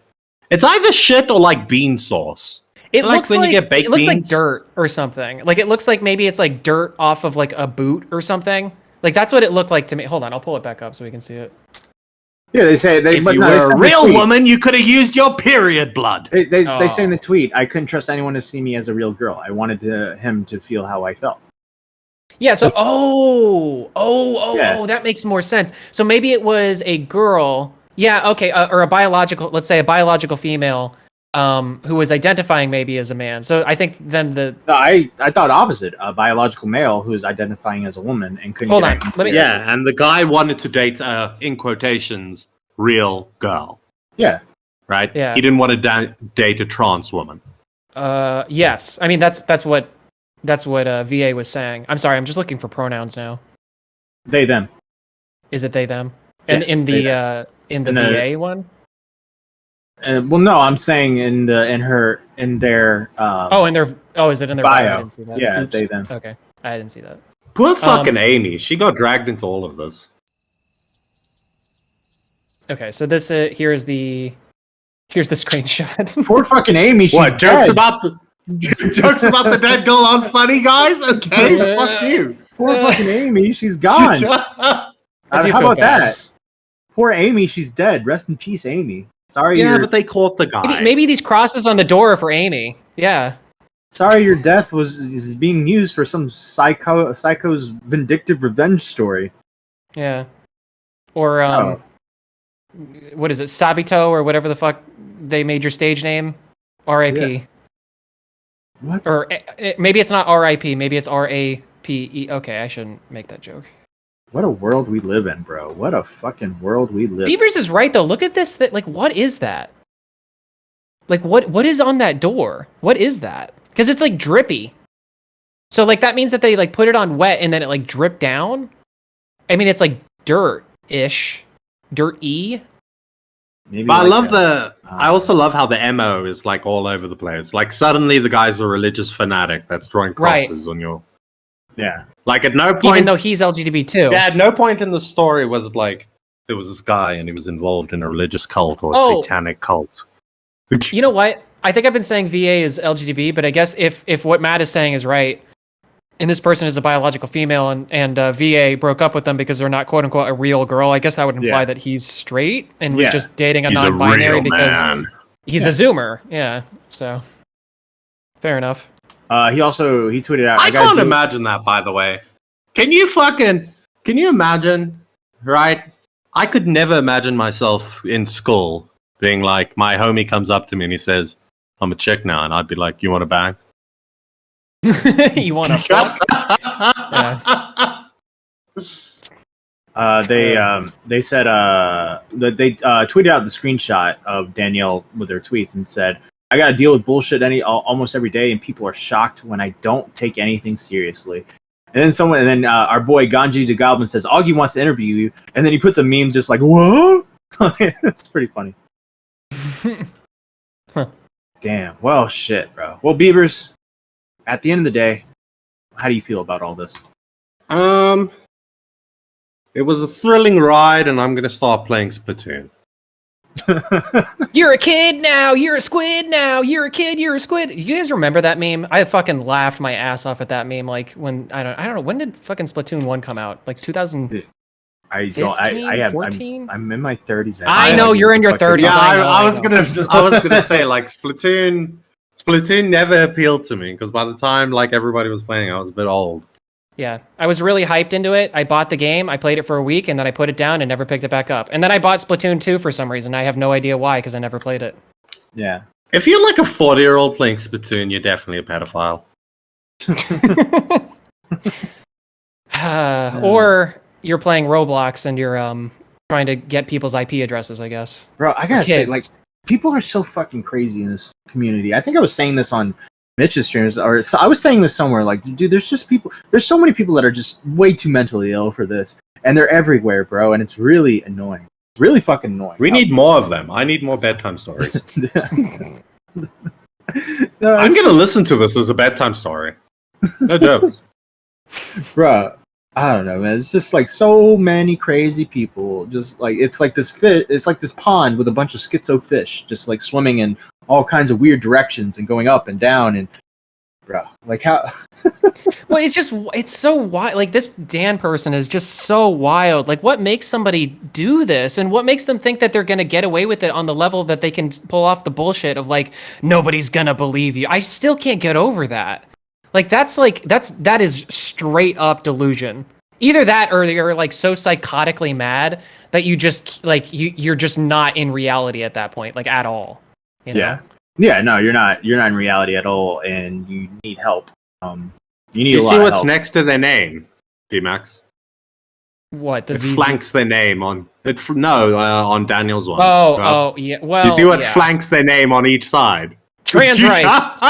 It's either shit or like bean sauce. It looks when like you get baked it looks like beans. dirt or something. Like it looks like maybe it's like dirt off of like a boot or something. Like that's what it looked like to me. Hold on, I'll pull it back up so we can see it. Yeah, they say If you were a real woman, you could have used your period blood. They say in the tweet, I couldn't trust anyone to see me as a real girl. I wanted him to feel how I felt. Yeah, so that makes more sense. So maybe it was a girl, yeah, okay, or let's say a biological female who was identifying maybe as a man. So I think then I thought opposite, a biological male who is identifying as a woman and couldn't Yeah, and the guy wanted to date in quotations real girl. Yeah. Right? Yeah. He didn't want to date a trans woman. Yes. I mean that's what VA was saying. I'm sorry, I'm just looking for pronouns now. They them. Is it they them? And yes, in the VA one? Well, no, I'm saying in their is it in their bio? I didn't see that. Yeah, Oops. they them. Okay, I didn't see that. Poor fucking Amy. She got dragged into all of this. Okay, so this here's the screenshot. Poor fucking Amy. She's what jokes about the dead girl aren't funny, guys? Okay, fuck you. Poor fucking Amy. She's gone. How about that? Poor Amy. She's dead. Rest in peace, Amy. Sorry. Yeah, but they caught the guy. Maybe these crosses on the door are for Amy. Yeah. Sorry, your death is being used for some psycho's vindictive revenge story. Yeah. Or what is it, Sabito or whatever the fuck they made your stage name? R.A.P. Yeah. What? Or maybe it's not R.I.P. Maybe it's R.A.P.E. Okay, I shouldn't make that joke. What a world we live in, bro. What a fucking world we live in. Beavers is right though. Look at this. Like, what is that? Like, what is on that door? What is that? Because it's like drippy. So like that means that they like put it on wet and then it like dripped down. I mean, it's like dirt-ish, dirt-y. Maybe but like I also love how the MO is like all over the place. Like suddenly the guy's a religious fanatic that's drawing crosses on your. Yeah. Like at no point, even though he's LGBT too. Yeah, at no point in the story was it like there was this guy and he was involved in a religious cult or a satanic cult. You know what? I think I've been saying VA is LGBT, but I guess if what Matt is saying is right, and this person is a biological female and VA broke up with them because they're not quote unquote a real girl, I guess that would imply that he's straight and was just dating a non-binary because he's a Zoomer. Yeah. So fair enough. He tweeted out. I can't imagine that, by the way. Can you imagine? Right? I could never imagine myself in school being like, my homie comes up to me and he says, I'm a chick now. And I'd be like, you want a bag? You want to fuck? Yeah. They said that they tweeted out the screenshot of Danielle with their tweets and said, I got to deal with bullshit almost every day, and people are shocked when I don't take anything seriously. And then our boy Ganji the Goblin says, Augie wants to interview you, and then he puts a meme just like, what? It's pretty funny. Damn. Well, shit, bro. Well, Beavers, at the end of the day, how do you feel about all this? It was a thrilling ride, and I'm going to start playing Splatoon. You're a kid now. You're a squid now. You're a kid. You're a squid. You guys remember that meme? I fucking laughed my ass off at that meme. Like when I don't know when did fucking Splatoon 1 come out? Like 2000. I'm in my 30s. I know you're in your 30s. Yeah, I was gonna say like Splatoon never appealed to me because by the time like everybody was playing, I was a bit old. Yeah, I was really hyped into it. I bought the game, I played it for a week, and then I put it down and never picked it back up. And then I bought Splatoon 2 for some reason. I have no idea why, because I never played it. Yeah. If you're like a 40-year-old playing Splatoon, you're definitely a pedophile. you're playing Roblox and you're trying to get people's IP addresses, I guess. Bro, I gotta say, like, people are so fucking crazy in this community. I think I was saying this on Mitch's streams, or I was saying this somewhere. Like, dude, there's so many people that are just way too mentally ill for this, and they're everywhere, bro. And it's really annoying. Really fucking annoying. We need more of them. I need more bedtime stories. No, I'm gonna listen to this as a bedtime story. No jokes. Bro, I don't know, man. It's just like so many crazy people. Just like it's like this pond with a bunch of schizo fish, just like swimming in all kinds of weird directions and going up and down. And bro, like how? Well, it's so wild. Like this Dan person is just so wild. Like what makes somebody do this, and what makes them think that they're gonna get away with it on the level that they can pull off the bullshit of like nobody's gonna believe you. I still can't get over that. Like that is straight up delusion. Either that or you're like so psychotically mad that you just like you're just not in reality at that point, like at all. You know? Yeah, no, you're not in reality at all, and you need help. You need you a lot see of what's help. next to their name, D-Max? What it flanks their name on it? On Daniel's one. Oh, yeah. Well, you see what flanks their name on each side? Trans rights.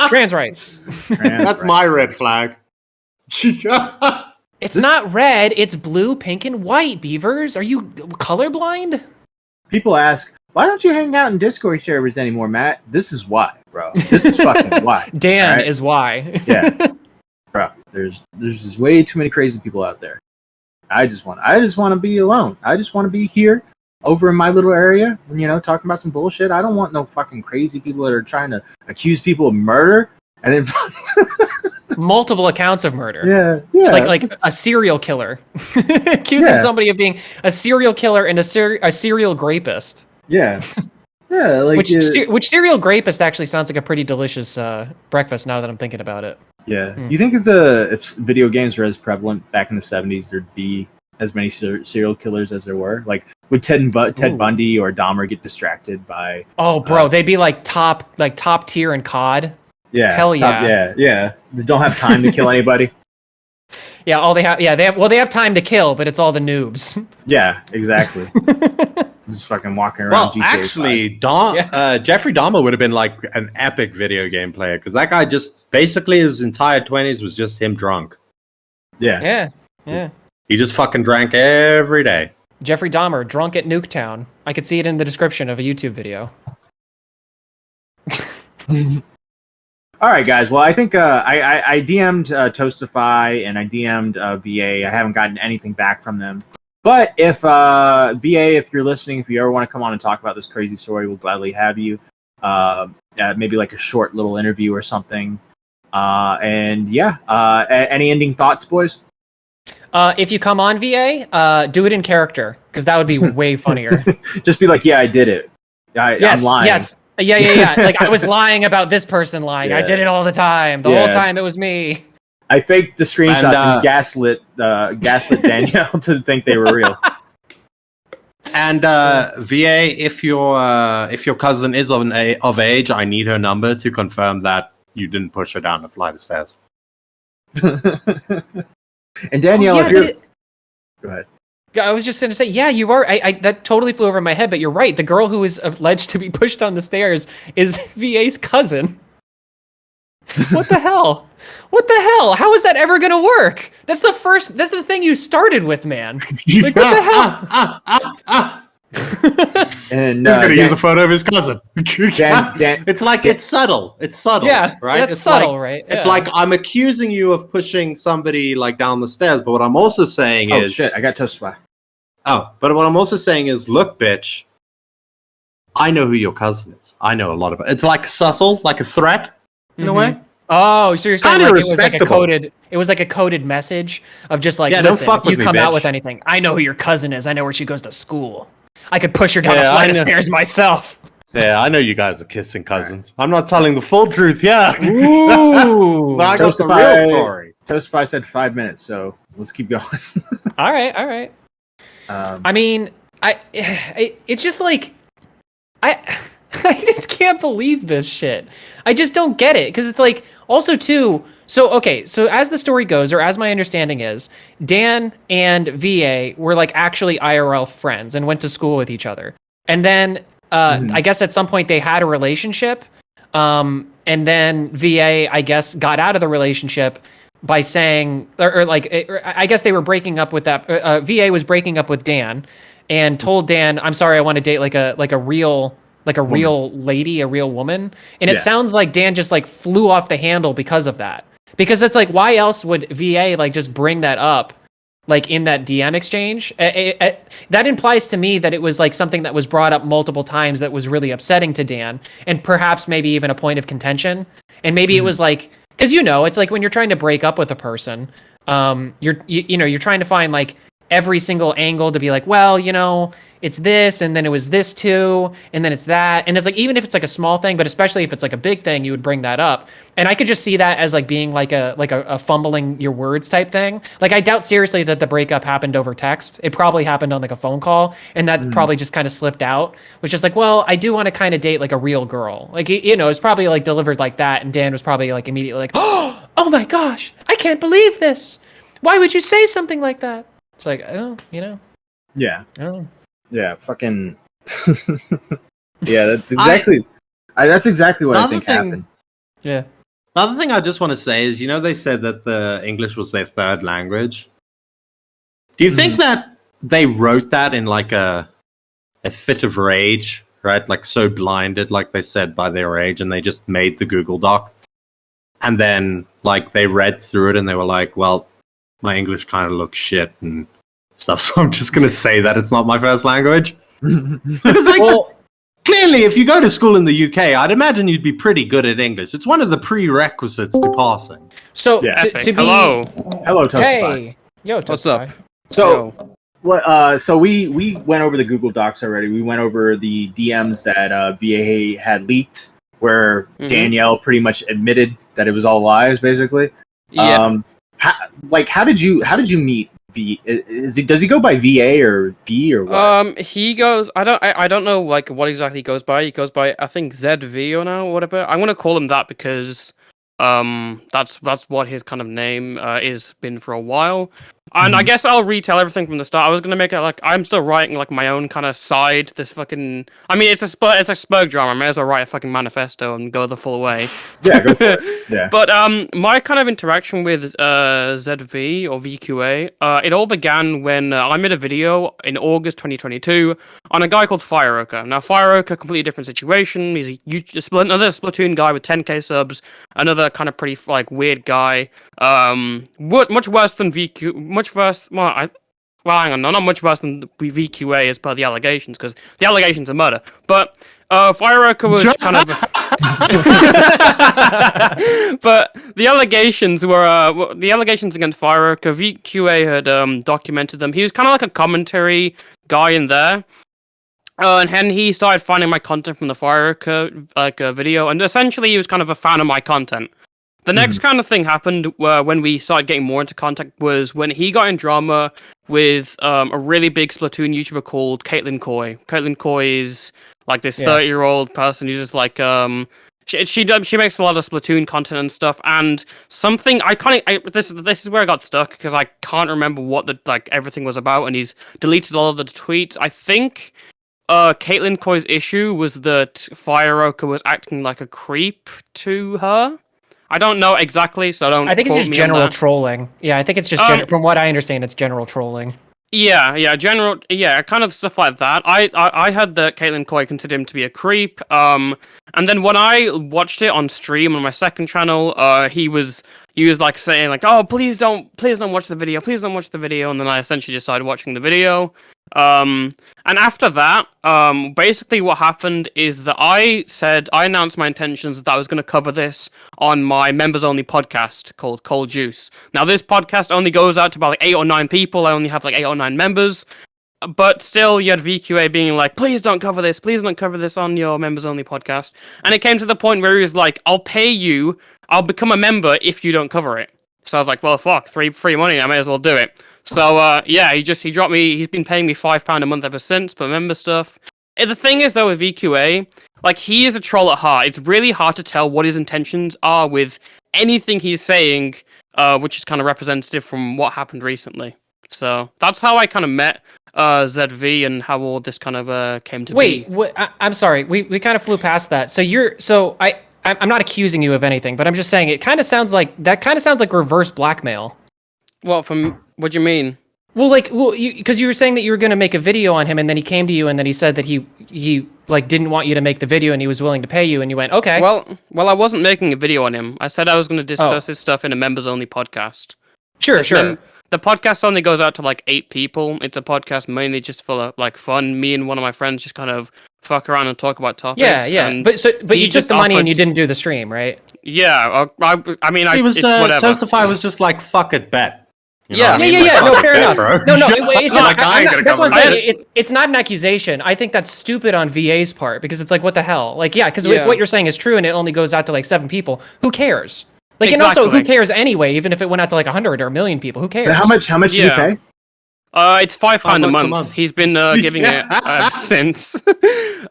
Trans rights. That's my red flag. It's not red. It's blue, pink, and white. Beavers, are you colorblind? People ask, why don't you hang out in Discord servers anymore, Matt? This is why, bro. This is fucking why. Dan is why. Yeah, bro. There's just way too many crazy people out there. I just want to be alone. I just want to be here, over in my little area, talking about some bullshit. I don't want no fucking crazy people that are trying to accuse people of murder and then multiple accounts of murder. Yeah. Like a serial killer, accusing somebody of being a serial killer and a serial rapist. Yeah. Yeah, like which serial rapist actually sounds like a pretty delicious breakfast now that I'm thinking about it. Yeah. You think if video games were as prevalent back in the 70s, there'd be as many serial killers as there were? Like, would Ted Bundy or Dahmer get distracted by? Oh, bro, they'd be like top tier in COD. Yeah. Hell yeah. Yeah. They don't have time to kill anybody. Yeah, they have time to kill, but it's all the noobs. Yeah, exactly. Just fucking walking around. Well, GTA actually, Jeffrey Dahmer would have been like an epic video game player because that guy just basically his entire 20s was just him drunk. Yeah. He just fucking drank every day. Jeffrey Dahmer, drunk at Nuketown. I could see it in the description of a YouTube video. All right, guys. Well, I think I DM'd Toastify and I DM'd VA. I haven't gotten anything back from them. But if VA, if you're listening, if you ever want to come on and talk about this crazy story, we'll gladly have you. Maybe like a short little interview or something. Any ending thoughts, boys? If you come on VA, do it in character because that would be way funnier. Just be like, yeah, I did it. I'm lying. Yes. Yeah. Like I was lying about this person lying. I did it all the time. The whole time it was me. I faked the screenshots and gaslit Danielle to think they were real. And VA, if your cousin is of age, I need her number to confirm that you didn't push her down a flight of stairs. And Danielle, go ahead. I was just going to say, yeah, you are. I that totally flew over my head, but you're right. The girl who is alleged to be pushed down the stairs is VA's cousin. What the hell? What the hell? How is that ever going to work? That's the thing you started with, man. Like, what the hell? And he's going to use a photo of his cousin. It's like it's subtle. It's subtle. Yeah, right. It's subtle, right? It's like I'm accusing you of pushing somebody like down the stairs, but what I'm also saying is, shit, I got Toastify. Oh, but what I'm also saying is, look, bitch, I know who your cousin is. I know a lot about it. It's like subtle, like a threat in a way. Oh, so you're saying Kinda like it was like a coded message of just like, don't listen, fuck if you with me, come out bitch. with anything, I know who your cousin is. I know where she goes to school. I could push her down a flight of stairs myself. Yeah, I know you guys are kissing cousins. I'm not telling the full truth. Yeah. Ooh. I got the real story. Toastify said 5 minutes, so let's keep going. All right. I mean, it's just like I just can't believe this shit. I just don't get it because it's like also too. So okay, so as the story goes, or as my understanding is, Dan and VA were like actually IRL friends and went to school with each other, and then I guess at some point they had a relationship, and then VA I guess got out of the relationship by saying, I guess they were breaking up with that. VA was breaking up with Dan, and told Dan, "I'm sorry, I want to date like a real." Like a Woman. real lady, a real woman. And it sounds like Dan just like flew off the handle because of that. Because it's like, why else would VA like just bring that up like in that DM exchange? That implies to me that it was like something that was brought up multiple times that was really upsetting to Dan, and perhaps maybe even a point of contention. And maybe it was like, because it's like when you're trying to break up with a person, you're trying to find like every single angle to be like, well, it's this, and then it was this too, and then it's that. And it's like, even if it's like a small thing, but especially if it's like a big thing, you would bring that up. And I could just see that as like being like a fumbling your words type thing. Like, I doubt seriously that the breakup happened over text. It probably happened on like a phone call, and that probably just kind of slipped out, which is like, well, I do want to kind of date like a real girl. Like, it's probably like delivered like that. And Dan was probably like immediately like, oh my gosh, I can't believe this. Why would you say something like that? It's like, Yeah. Oh. Yeah, fucking. Yeah, that's exactly. That's exactly what I think happened. Yeah. The other thing I just want to say is, they said that the English was their third language. Do you think that they wrote that in like a fit of rage, right? Like so blinded, like they said, by their age, and they just made the Google Doc, and then like they read through it and they were like, well, my English kind of looks shit and stuff, so I'm just going to say that it's not my first language. Because clearly, if you go to school in the UK, I'd imagine you'd be pretty good at English. It's one of the prerequisites to passing. So, to be... Hello, Toastify. Hey. Yo, what's up? So we went over the Google Docs already. We went over the DMs that VA had leaked, where Danielle pretty much admitted that it was all lies, basically. Yeah. How did you meet V? Does he go by VA or V or what? He goes. I don't know like what exactly he goes by. He goes by, I think, ZV or now, whatever. I'm gonna call him that because that's what his kind of name is been for a while. And I guess I'll retell everything from the start. I was gonna make it like I'm still writing like my own kind of side. This fucking, I mean, it's a Spurg drama. I may as well write a fucking manifesto and go the full way. Yeah, go for it. Yeah. But my kind of interaction with ZV or VQA, it all began when I made a video in August 2022 on a guy called Fireoka. Now, Fireoka, completely different situation. He's another Splatoon guy with 10k subs. Another kind of pretty like weird guy. Much worse than VQ. Much worse. Well, hang on, no, not much worse than VQA as per the allegations, because the allegations are murder. But Fireoka was kind of. But the allegations against Fireoka. VQA had documented them. He was kind of like a commentary guy in there. And then he started finding my content from the Fireoka video, and essentially he was kind of a fan of my content. The next kind of thing happened when we started getting more into contact was when he got in drama with a really big Splatoon YouTuber called Caitlin Coy. Caitlin Coy is like this 30-year-old person who's just like she makes a lot of Splatoon content and stuff. And something this is where I got stuck because I can't remember what everything was about, and he's deleted all of the tweets. I think Caitlin Coy's issue was that Fireoka was acting like a creep to her. I don't know exactly, so don't. I think it's just general trolling. Yeah, I think it's just from what I understand, it's general trolling. Yeah, kind of stuff like that. I heard that Caitlin Coy considered him to be a creep. And then when I watched it on stream on my second channel, he was like saying like, "Oh, please don't watch the video, please don't watch the video." And then I essentially just started watching the video. And after that, basically what happened is that I announced my intentions that I was going to cover this on my members only podcast called Cold Juice. Now this podcast only goes out to about like 8 or 9 people. I only have like 8 or 9 members, but still you had VQA being like, please don't cover this on your members only podcast. And it came to the point where he was like, I'll pay you, I'll become a member if you don't cover it. So I was like, well, fuck, free money, I may as well do it. So, he dropped me, he's been paying me £5 a month ever since for member stuff. The thing is, though, with VQA, like, he is a troll at heart. It's really hard to tell what his intentions are with anything he's saying, which is kind of representative from what happened recently. So that's how I kind of met ZV and how all this kind of came to be. Wait, I'm sorry. We kind of flew past that. I'm not accusing you of anything, but I'm just saying it kind of sounds like reverse blackmail. What do you mean? Well, because you were saying that you were going to make a video on him, and then he came to you, and then he said that he like didn't want you to make the video, and he was willing to pay you, and you went, okay. Well, I wasn't making a video on him. I said I was going to discuss his stuff in a members only podcast. Sure. The podcast only goes out to like 8 people. It's a podcast mainly just for like fun. Me and one of my friends just kind of fuck around and talk about topics. Yeah. But you took the money and you didn't do the stream, right? Yeah. I mean, He was whatever. Justify was just like fuck it, bet. You know Yeah. what I mean? Yeah. Like, No, fuck fair it, enough. bro. No. It's just, that's what I'm saying. it. It's not an accusation. I think that's stupid on VA's part because it's like, what the hell? Like, because Yeah. if what you're saying is true and it only goes out to like 7 people, who cares? Like, and Exactly. also, who cares anyway? Even if it went out to like 100 or 1,000,000 people, who cares? How much did you pay? It's £5 a $5 month. He's been giving it since.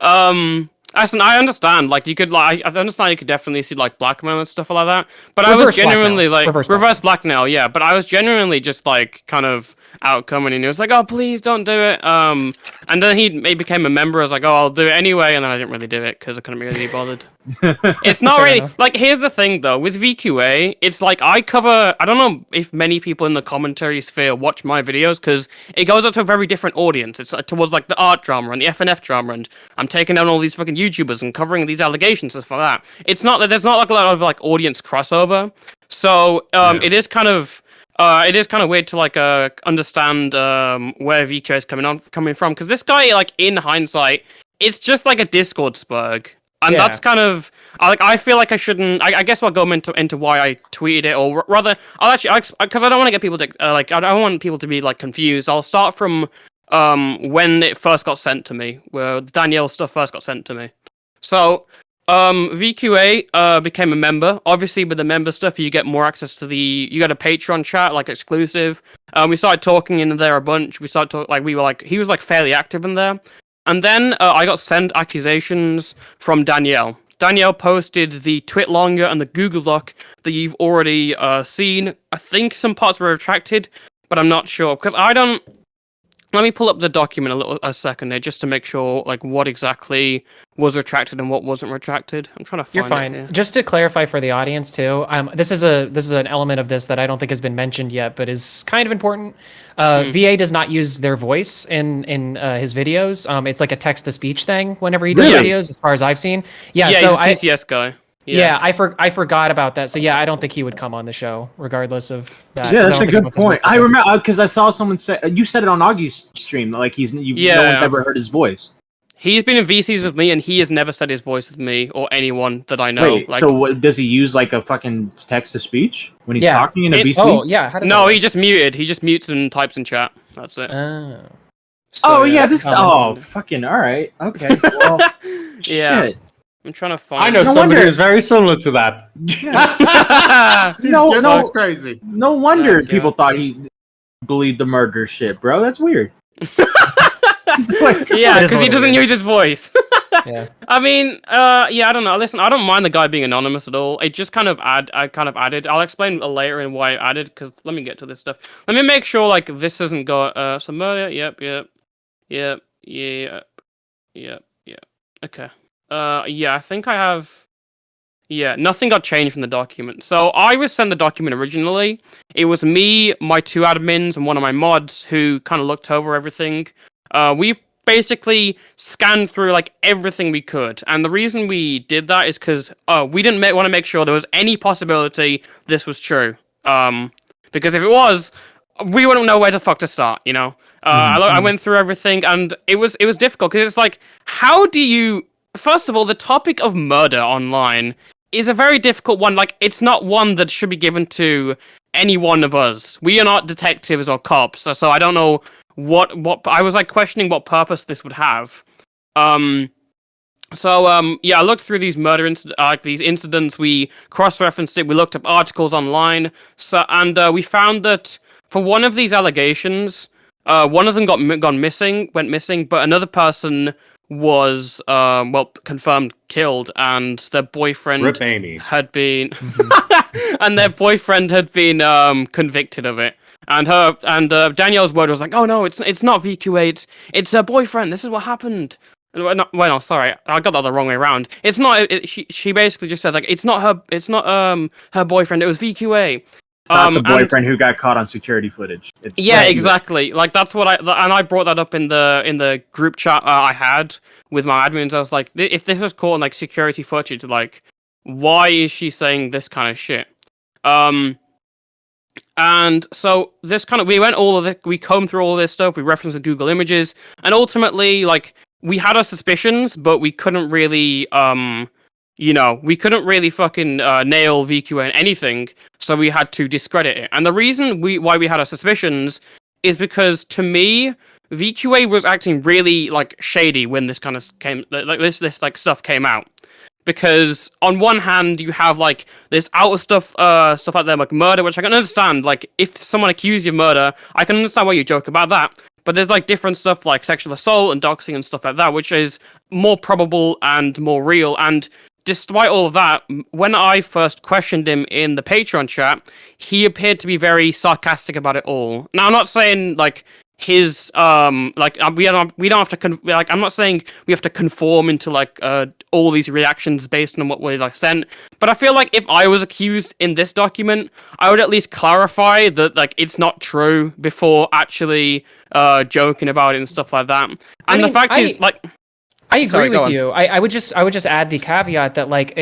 I understand. Like, you could I understand you could definitely see like blackmail and stuff like that. But I was Reverse genuinely blackmail. like reverse blackmail. Yeah, but I was genuinely just like kind of outcoming, and he was like, "Oh, please don't do it." And then he became a member. I was like, "Oh, I'll do it anyway," and then I didn't really do it because I couldn't really be bothered. It's not really like, here's the thing though with VQA, it's like I don't know if many people in the commentary sphere watch my videos because it goes out to a very different audience. It's towards like the art drama and the FNF drama, and I'm taking down all these fucking YouTubers and covering these allegations and stuff like that. It's not that there's not like a lot of like audience crossover. So it is kind of weird to like understand where VQA is coming from, because this guy, like, in hindsight, it's just like a Discord spurg. And that's kind of I feel like I shouldn't. I guess I'll go into why I tweeted it, or rather, because I don't want to get people to I don't want people to be like confused. I'll start from when it first got sent to me, where Danielle's stuff first got sent to me. So VQA became a member. Obviously, with the member stuff, you get more access to you got a Patreon chat, like exclusive. We started talking in there a bunch. We started talking he was like fairly active in there. And then I got sent accusations from Danielle. Danielle posted the Twitlonger and the Google Doc that you've already seen. I think some parts were retracted, but I'm not sure, because I don't. Let me pull up the document a second here, just to make sure like what exactly was retracted and what wasn't retracted. I'm trying to find. You're fine. It here. Just to clarify for the audience too, this is an element of this that I don't think has been mentioned yet, but is kind of important. VA does not use their voice in his videos. It's like a text to speech thing whenever he does videos, as far as I've seen. Yeah. So he's a CCS guy. Yeah, I forgot about that. So yeah, I don't think he would come on the show, regardless of that. Yeah, that's a good point. I remember because I saw someone say you said it on Augie's stream, like no one's ever heard his voice. He's been in VCs with me, and he has never said his voice with me or anyone that I know. Wait, so what, does he use like a fucking text to speech when he's talking in a VC? Oh yeah, how does no, he just muted. He just mutes and types in chat. That's it. Fucking all right, okay. Well, shit. I'm trying to find. I know somebody who's very similar to that. That's crazy. No wonder people thought he believed the murder shit, bro. That's weird. Yeah, because he doesn't use his voice. Yeah. I mean, I don't know. Listen, I don't mind the guy being anonymous at all. It just kind of added. I'll explain later in why I added, because let me get to this stuff. Let me make sure like this hasn't got some murder. Yep. Okay. I think I have. Yeah, nothing got changed from the document. So I was sent the document originally. It was me, my 2 admins, and one of my mods who kind of looked over everything. We basically scanned through like everything we could, and the reason we did that is because we didn't want to make sure there was any possibility this was true. Because if it was, we wouldn't know where the fuck to start. You know. I went through everything, and it was difficult because it's like, how do you? First of all, the topic of murder online is a very difficult one. Like, it's not one that should be given to any one of us. We are not detectives or cops, so I don't know what I was like questioning what purpose this would have. I looked through these these incidents. We cross-referenced it. We looked up articles online. We found that for one of these allegations, one of them went missing, but another person was confirmed killed, and their boyfriend Rip Amy. had been and their boyfriend had been convicted of it. And Danielle's word was like, "Oh no, it's not VQA, it's her boyfriend. This is what happened." No, sorry, I got that the wrong way around. It's not. She basically just said like, "It's not her boyfriend. It was VQA." It's not the boyfriend who got caught on security footage. It's exactly. Like that's what I brought that up in the group chat I had with my admins. I was like, if this was caught on like security footage, like, why is she saying this kind of shit? And so this kind of we combed through all this stuff. We referenced the Google images, and ultimately, like, we had our suspicions, but we couldn't really fucking nail VQA and anything, so we had to discredit it. And the reason why we had our suspicions is because, to me, VQA was acting really like shady when this kind of this stuff came out. Because on one hand, you have like this outer stuff out there like murder, which I can understand. Like, if someone accused you of murder, I can understand why you joke about that. But there's like different stuff like sexual assault and doxing and stuff like that, which is more probable and more real. And despite all of that, when I first questioned him in the Patreon chat, he appeared to be very sarcastic about it all. Now, I'm not saying like his we don't have to I'm not saying we have to conform into like all these reactions based on what we like sent, but I feel like if I was accused in this document, I would at least clarify that like it's not true before actually joking about it and stuff like that. And the fact is, like, I agree with you. I would just add the caveat that like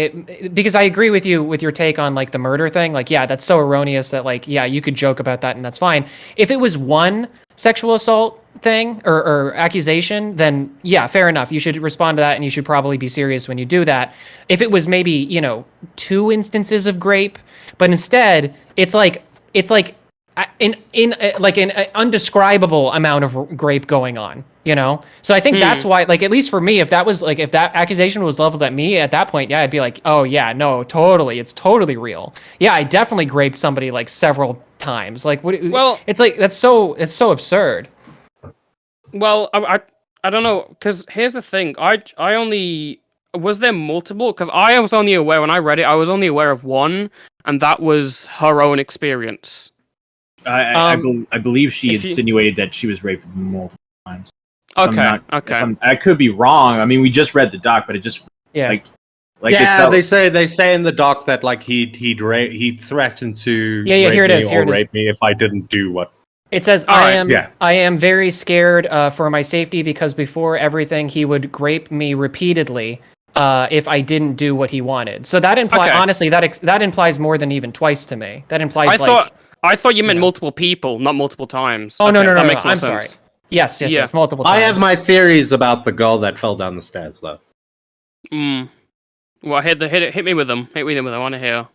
because I agree with you with your take on like the murder thing. Like, yeah, that's so erroneous that like, yeah, you could joke about that and that's fine. If it was one sexual assault thing or accusation, then yeah, fair enough. You should respond to that, and you should probably be serious when you do that. If it was maybe, 2 instances of grape, but instead it's like an undescribable amount of grape going on, So I think that's why, like, at least for me, if that accusation was leveled at me at that point, yeah, I'd be like, oh yeah, no, totally, it's totally real. Yeah, I definitely graped somebody like several times. Like, it's like it's so absurd. Well, I don't know, because here's the thing. I only was there multiple, because I was only aware when I read it. I was only aware of one, and that was her own experience. I believe she insinuated that she was raped multiple times. Okay. I could be wrong. I mean, we just read the doc, but it just they say in the doc that like he threatened to rape me if I didn't do what. It says, I am very scared for my safety because before everything he would grape me repeatedly if I didn't do what he wanted. So that implies, honestly, that implies more than even twice to me. That implies I thought you meant multiple people, not multiple times. Oh, no, I'm sorry. Yes, multiple times. I have my theories about the girl that fell down the stairs, though. Well, hit me with them. Hit me with them. I want to hear.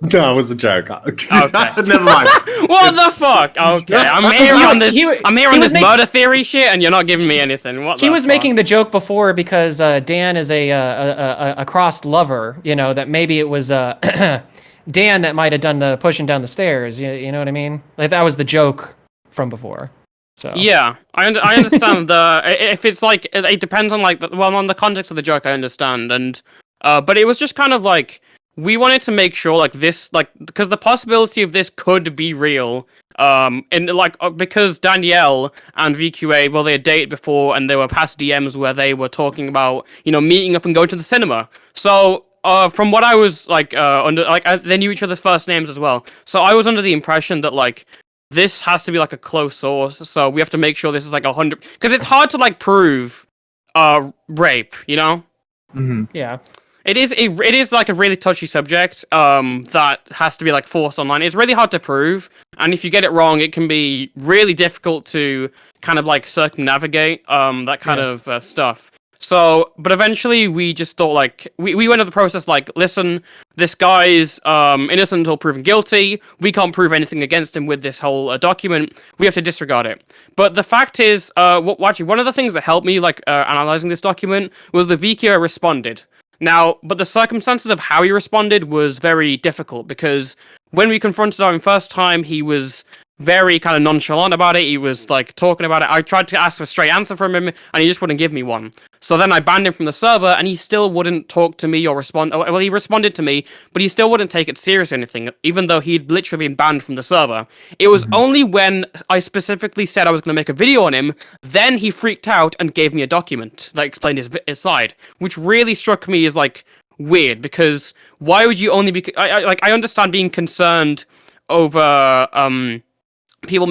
No, it was a joke. Okay. Never mind. What the fuck? Okay, I'm here on this. I'm here on this murder theory shit, and you're not giving me anything. What? He was making the joke before because Dan is a crossed lover. That maybe it was Dan that might have done the pushing down the stairs. You know what I mean? Like, that was the joke from before. So yeah, I understand. If it's like it depends on on the context of the joke, I understand. And but it was just kind of like, we wanted to make sure like this, like, because the possibility of this could be real. And like because Danielle and VQA, well, they had dated before, and they were past DMs where they were talking about meeting up and going to the cinema. So. From what I was they knew each other's first names as well. So I was under the impression that like this has to be like a close source. So we have to make sure this is like 100, because it's hard to like prove rape. Mm-hmm. Yeah. It is like a really touchy subject that has to be like forced online. It's really hard to prove, and if you get it wrong, it can be really difficult to kind of like circumnavigate that kind of stuff. So, but eventually we just thought like, we went through the process like, listen, this guy's innocent until proven guilty. We can't prove anything against him with this whole document. We have to disregard it. But the fact is, actually, one of the things that helped me like analyzing this document was the VQA responded. Now, but the circumstances of how he responded was very difficult, because when we confronted him first time, he was very kind of nonchalant about it. He was like talking about it. I tried to ask for a straight answer from him, and he just wouldn't give me one. So then I banned him from the server, and he still wouldn't talk to me or respond. Well, he responded to me, but he still wouldn't take it serious or anything, even though he'd literally been banned from the server. It was only when I specifically said I was going to make a video on him, then he freaked out and gave me a document that explained his side, which really struck me as like weird, because why would you only be... I understand being concerned over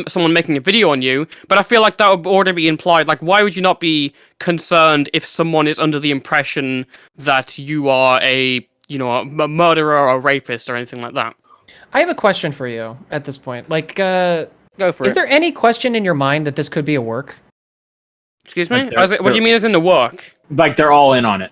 someone making a video on you, but I feel like that would already be implied. Like, why would you not be concerned if someone is under the impression that you are a murderer or a rapist or anything like that? I have a question for you at this point. Like, go for it. Is there any question in your mind that this could be a work? Excuse me? What do you mean as in the work? Like they're all in on it.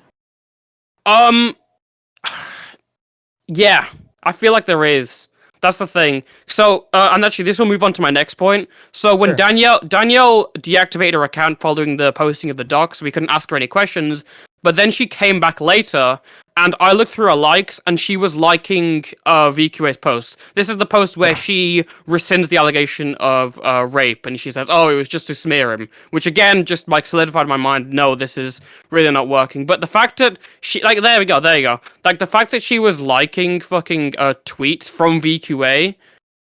Yeah, I feel like there is. That's the thing. So, and actually, this will move on to my next point. So, when Danielle deactivated her account following the posting of the docs, we couldn't ask her any questions. But then she came back later, and I looked through her likes, and she was liking VQA's post. This is the post where she rescinds the allegation of rape, and she says, "Oh, it was just to smear him," which again just like solidified in my mind. No, this is really not working. But the fact that she there you go. Like the fact that she was liking fucking tweets from VQA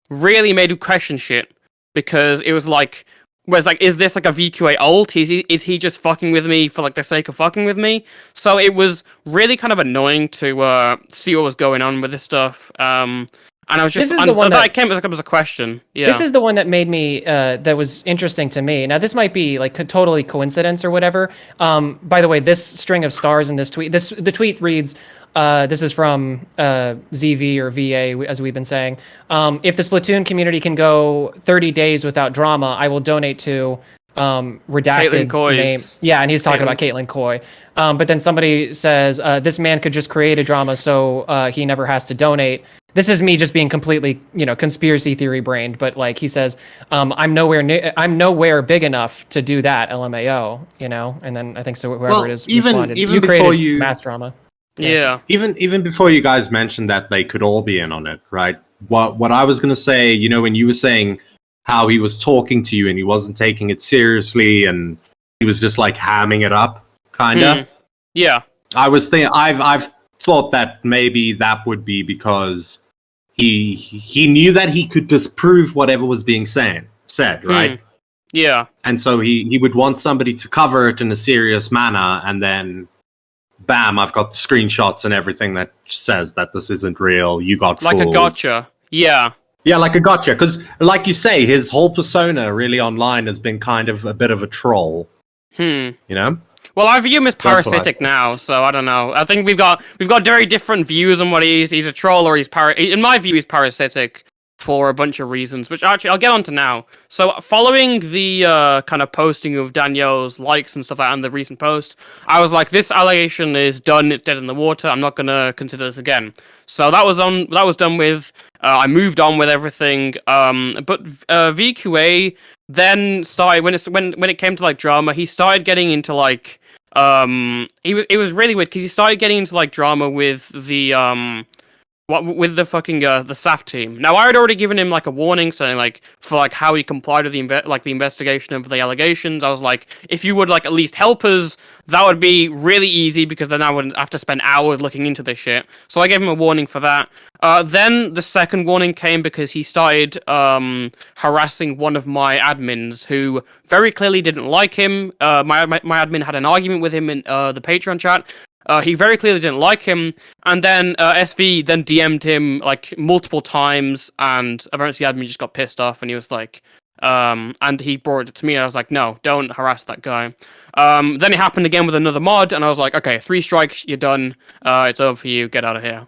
really made you question shit, because it was like. Whereas, like, is this like a VQA ult? Is he just fucking with me for like the sake of fucking with me? So it was really kind of annoying to see what was going on with this stuff. And I was just that came up as a question. Yeah. This is the one that made me that was interesting to me. Now this might be like totally coincidence or whatever. By the way, this string of stars in this tweet. The tweet reads. This is from ZV or VA, as we've been saying. If the Splatoon community can go 30 days without drama, I will donate to Redacted's name. Yeah, and he's talking about Caitlin Coy. But then somebody says, this man could just create a drama so he never has to donate. This is me just being completely, conspiracy theory brained. But like he says, I'm nowhere big enough to do that, LMAO, And then I think so whoever it is responded. Even before you mass drama. Yeah. Even before you guys mentioned that they could all be in on it, right? What I was going to say, when you were saying how he was talking to you and he wasn't taking it seriously and he was just like hamming it up, kind of. Yeah. I was thinking, I've thought that maybe that would be because he knew that he could disprove whatever was being said, right? Yeah. And so he would want somebody to cover it in a serious manner, and then bam, I've got the screenshots and everything that says that this isn't real. You got like fooled. A gotcha. Yeah. Yeah, like a gotcha. Because, like you say, his whole persona really online has been kind of a bit of a troll. Well, I view him as parasitic now, so I don't know. I think we've got very different views on what he is. He's a troll, or in my view, he's parasitic for a bunch of reasons, which actually I'll get onto now. So following the kind of posting of Danielle's likes and stuff like that and the recent post, I was like, this allegation is done, it's dead in the water, I'm not going to consider this again. So that was done with. I moved on with everything. But VQA then started, when it came to like drama, he started getting into like it was really weird because he started getting into like drama with the with the fucking the SAF team. Now I had already given him like a warning saying like for like how he complied with the investigation of the allegations. I was like, if you would like at least help us, that would be really easy, because then I wouldn't have to spend hours looking into this shit. So I gave him a warning for that. Then the second warning came because he started harassing one of my admins who very clearly didn't like him. My admin had an argument with him in the Patreon chat. He very clearly didn't like him, and then SV then DM'd him like multiple times, and eventually admin just got pissed off, and he was like, and he brought it to me, and I was like, no, don't harass that guy. Then it happened again with another mod, and I was like, okay, 3 strikes, you're done, it's over for you, get out of here.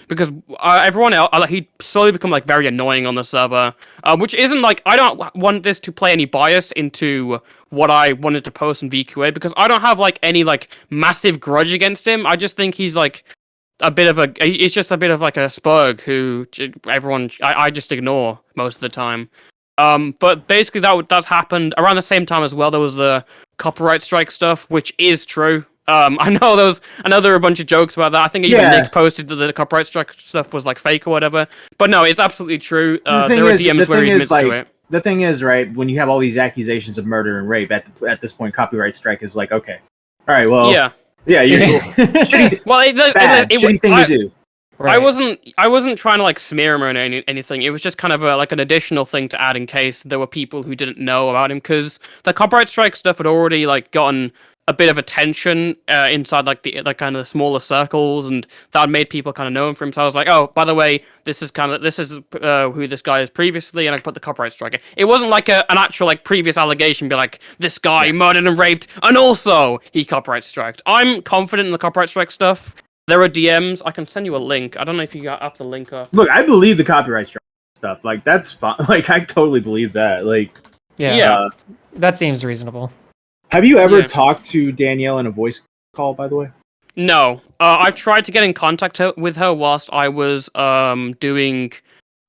Because everyone else, he slowly become like very annoying on the server, which isn't like, I don't want this to play any bias into what I wanted to post in VQA, because I don't have like any like massive grudge against him. I just think he's like it's just a bit of like a spurg who I just ignore most of the time. But basically that's happened around the same time as well. There was the copyright strike stuff, which is true. I know there were a bunch of jokes about that. I think even Nick posted that the copyright strike stuff was like fake or whatever. But no, it's absolutely true. There are DMs where he admits to it. The thing is, right, when you have all these accusations of murder and rape, at this point, copyright strike is like, okay, all right, well, yeah, you're shitty, well, shitty thing to do. Right. I wasn't trying to like smear him or anything. It was just kind of like an additional thing to add in case there were people who didn't know about him, because the copyright strike stuff had already like gotten a bit of attention inside like the kind of the smaller circles, and that had made people kind of know him for him. So I was like, oh, by the way, this is who this guy is previously, and I put the copyright strike. It wasn't like an actual like previous allegation, be like this guy murdered and raped, and also he copyright striked. I'm confident in the copyright strike stuff. There are DMs. I can send you a link. I don't know if you got the link up. Look, I believe the copyright strike stuff. Like that's fine. Like I totally believe that. Like that seems reasonable. Have you ever talked to Danielle in a voice call, by the way? No. I've tried to get in contact with her whilst I was doing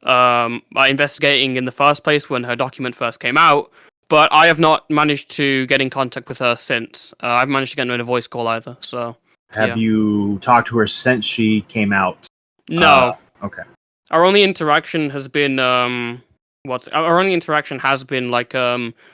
investigating in the first place when her document first came out, but I have not managed to get in contact with her since. I've managed to get in a voice call either, so... Have you talked to her since she came out? No. Okay. Our only interaction has been like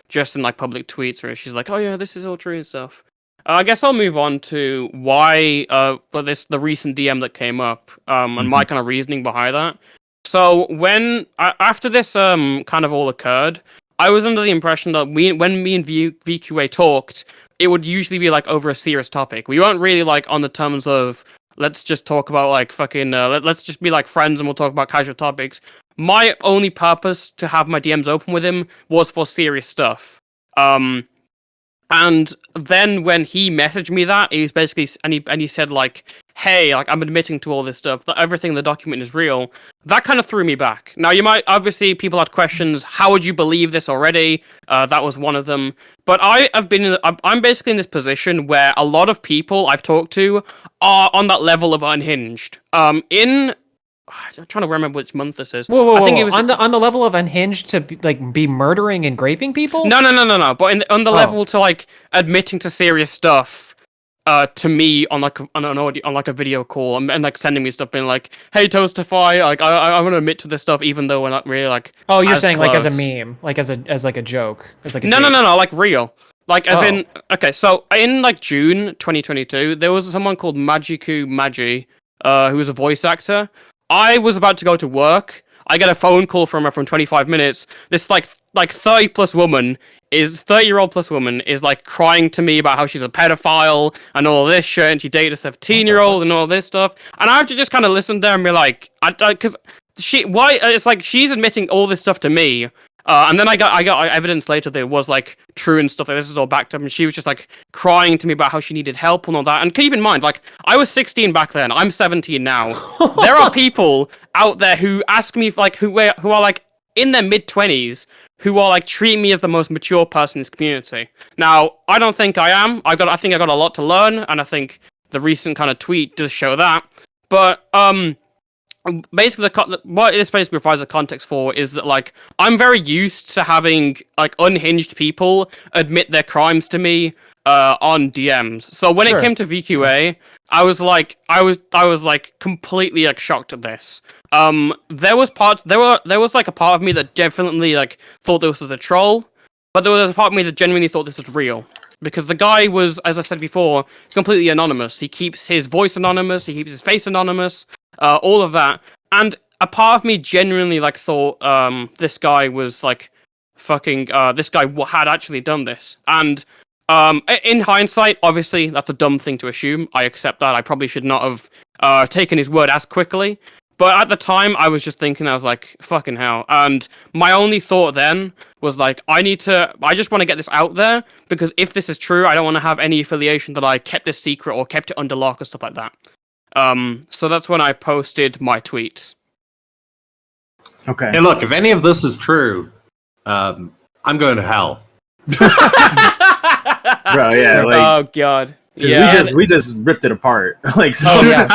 just in like public tweets where she's like, oh yeah, this is all true and stuff. I guess I'll move on to why the recent DM that came up and my kind of reasoning behind that. So when after this kind of all occurred, I was under the impression that when me and VQA talked, it would usually be like over a serious topic. We weren't really like on the terms of let's just talk about like fucking let's just be like friends and we'll talk about casual topics. My only purpose to have my DMs open with him was for serious stuff. And then when he messaged me that, he was basically and he said like, hey, like I'm admitting to all this stuff, that everything in the document is real. That kind of threw me back. Now obviously people had questions, how would you believe this already? That was one of them. But I'm basically in this position where a lot of people I've talked to are on that level of unhinged. I'm trying to remember which month this is. Whoa. I think it was on the level of unhinged to be murdering and raping people. No. But on the level to like admitting to serious stuff, to me on a video call and like sending me stuff, being like, "Hey, Toastify, like I want to admit to this stuff, even though we're not really like." Oh, you're saying close. Like as a meme, like as like a joke, as like a no, like real. Like as in, okay, so in like June 2022, there was someone called Magiku Magi, who was a voice actor. I was about to go to work. I get a phone call from her from 25 minutes. This like 30-year-old plus woman is like crying to me about how she's a pedophile and all this shit, and she dated a 17-year-old and all this stuff. And I have to just kind of listen there and be like, because it's like she's admitting all this stuff to me. And then I got evidence later that it was like true and stuff. Like this is all backed up, and she was just like crying to me about how she needed help and all that. And keep in mind, like I was 16 back then. I'm 17 now. There are people out there who ask me like who are like in their mid-20s who are like treating me as the most mature person in this community. Now I don't think I am. I think I got a lot to learn, and I think the recent kind of tweet does show that. But basically, what this basically provides a context for is that, like, I'm very used to having, like, unhinged people admit their crimes to me on DMs. So when it came to VQA, I was like completely like shocked at this. There was like a part of me that definitely like thought this was a troll, but there was a part of me that genuinely thought this was real. Because the guy was, as I said before, completely anonymous. He keeps his voice anonymous, he keeps his face anonymous. All of that, and a part of me genuinely like thought this guy was like fucking this guy had actually done this. And in hindsight, obviously that's a dumb thing to assume. I accept that. I probably should not have taken his word as quickly. But at the time, I was just thinking, I was like, fucking hell. And my only thought then was like, I just want to get this out there, because if this is true, I don't want to have any affiliation that I kept this secret or kept it under lock or stuff like that. So that's when I posted my tweets. Okay. Hey, look, if any of this is true, I'm going to hell. Bro, yeah. Like, oh god. Yeah. We just ripped it apart. Like, so. Oh yeah.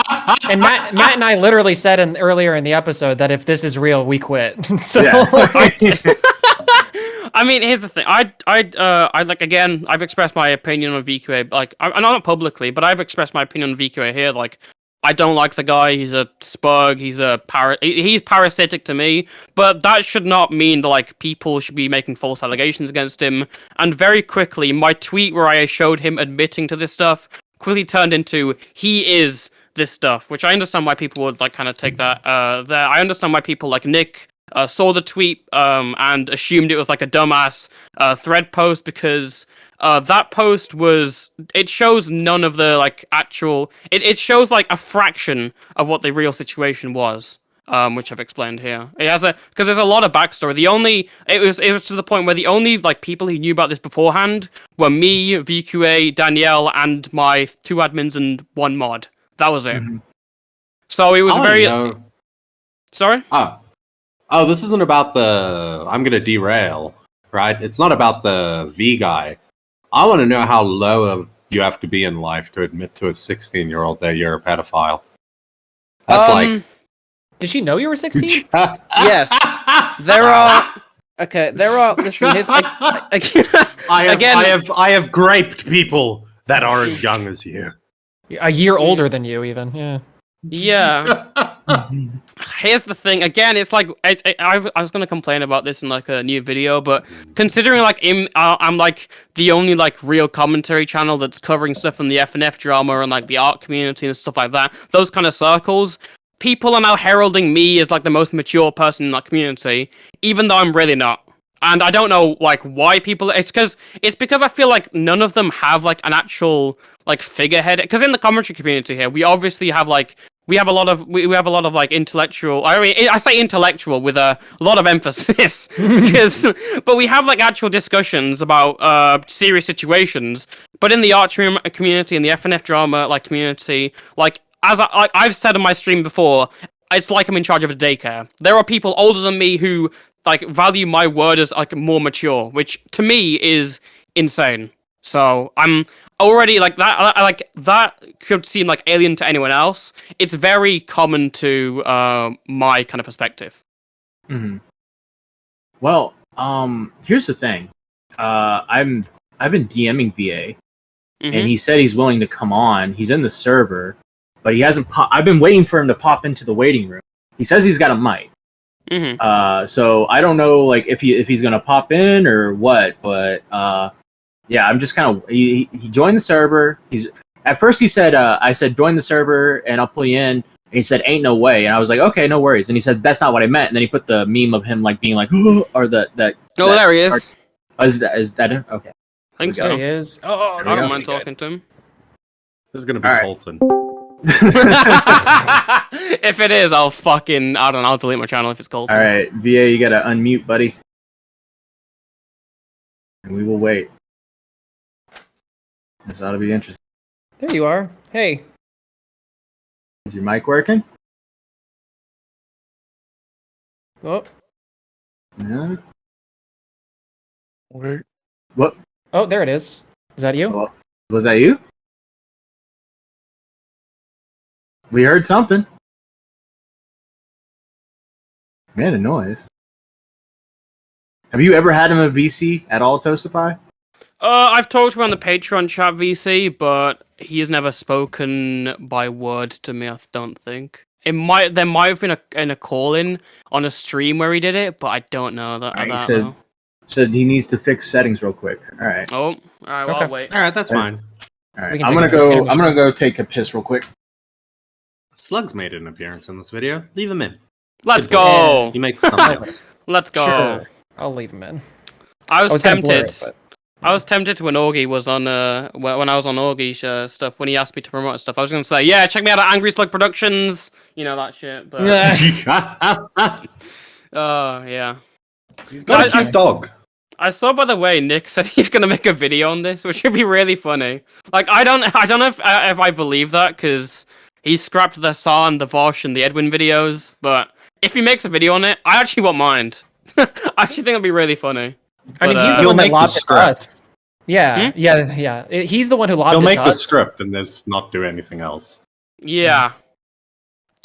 And Matt and I literally said earlier in the episode that if this is real, we quit. So. Yeah. I mean, here's the thing. I like again. I've expressed my opinion on VQA. Like, I'm not publicly, but I've expressed my opinion on VQA here. Like, I don't like the guy. He's a spug. He's parasitic to me. But that should not mean that like people should be making false allegations against him. And very quickly, my tweet where I showed him admitting to this stuff quickly turned into he is this stuff, which I understand why people would like kind of take that there. I understand why people like Nick saw the tweet and assumed it was like a dumbass thread post because that post it shows none of the like actual it shows like a fraction of what the real situation was, which I've explained here. It has because there's a lot of backstory. It was to the point where the only like people who knew about this beforehand were me, VQA, Danielle, and my 2 admins and 1 mod. That was it. Mhm. So it was very sorry. Oh, this isn't about the. I'm gonna derail, right? It's not about the V guy. I want to know how low you have to be in life to admit to a 16-year-old that you're a pedophile. That's like. Did she know you were 16? Yes. There are. Okay, there are. Listen, I have graped people that are as young as you. A year older than you, even. Yeah. Yeah. Here's the thing. Again, it's like I was gonna complain about this in like a new video, but considering like I'm like the only like real commentary channel that's covering stuff from the FNF drama and like the art community and stuff like that, those kind of circles, people are now heralding me as like the most mature person in that community, even though I'm really not. And I don't know like why people. It's because I feel like none of them have like an actual like figurehead. Because in the commentary community here, we obviously have like. We have a lot of like intellectual. I mean, I say intellectual with a lot of emphasis but we have like actual discussions about serious situations. But in the art community, in the FNF drama like community, like as I've said on my stream before, it's like I'm in charge of a daycare. There are people older than me who like value my word as like more mature, which to me is insane. So I'm already like that. Like that could seem like alien to anyone else. It's very common to my kind of perspective. Mm-hmm. Well, here's the thing. I've been DMing VA, and he said he's willing to come on. He's in the server, but he hasn't. I've been waiting for him to pop into the waiting room. He says he's got a mic. So I don't know, like if he's gonna pop in or what, but yeah, I'm just kind of. He joined the server. At first he said, I said join the server and I'll pull you in. And he said ain't no way, and I was like okay, no worries. And he said that's not what I meant. And then he put the meme of him like being like or that. Oh, there he is. Is that him? Okay. I think so. There he is. Oh, I don't mind talking to him. This is gonna be Colton. If it is, I'll fucking I don't know. I'll delete my channel if it's Colton. All right, VA, you gotta unmute, buddy, and we will wait. This ought to be interesting. there you are. Hey. Is your mic working? Oh. Yeah. Where? What? Oh, there it is. Is that you? Well, was that you? We heard something. Made a noise. Have you ever had him a VC at all, Toastify? I've talked to him on the Patreon chat VC, but he has never spoken by word to me. I don't think there might have been a call in on a stream where he did it, but I don't know that. He said he needs to fix settings real quick. All right. Oh, all right. Well, Okay. I'll wait. All right, that's fine. All right. I'm gonna go take a piss real quick. Slug's made an appearance in this video. Leave him in. Let's Good boy. go. He makes thumbnails. Let's go. Sure. I'll leave him in. I was gonna blur tempted. it, but- I was tempted when Augie was on when I was on Augie stuff when he asked me to promote stuff. I was gonna say, yeah, check me out at Angry Slug Productions, you know that shit. But yeah. He's got a cute dog. I saw, by the way, Nick said he's gonna make a video on this, which would be really funny. Like, I don't know if I believe that because he scrapped the San, the Vosh, and the Edwin videos. But if he makes a video on it, I actually won't mind. I actually think it'd be really funny. I mean, But, he's the He'll one that make the lobbed it to script. us. Yeah, yeah. He's the one who lobbed He'll it make to the us. script and just not do anything else. Yeah.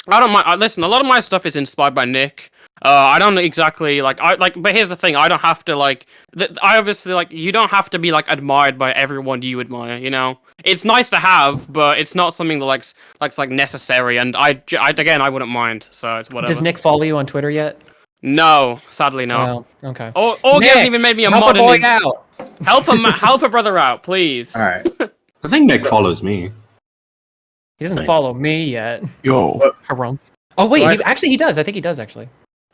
I don't mind. Listen, a lot of my stuff is inspired by Nick. I don't exactly but here's the thing: I don't have to I obviously you don't have to be like admired by everyone you admire. You know, it's nice to have, but it's not something that like necessary. And again, I wouldn't mind. So it's whatever. Does Nick follow you on Twitter yet? No, sadly not. Oh, okay. Org hasn't even made me a help mod a in boy his. out. Help a brother out, please. All right. I think Nick follows me. He doesn't follow me yet. Yo, Haram. Oh wait, Right. he does. I think he does actually.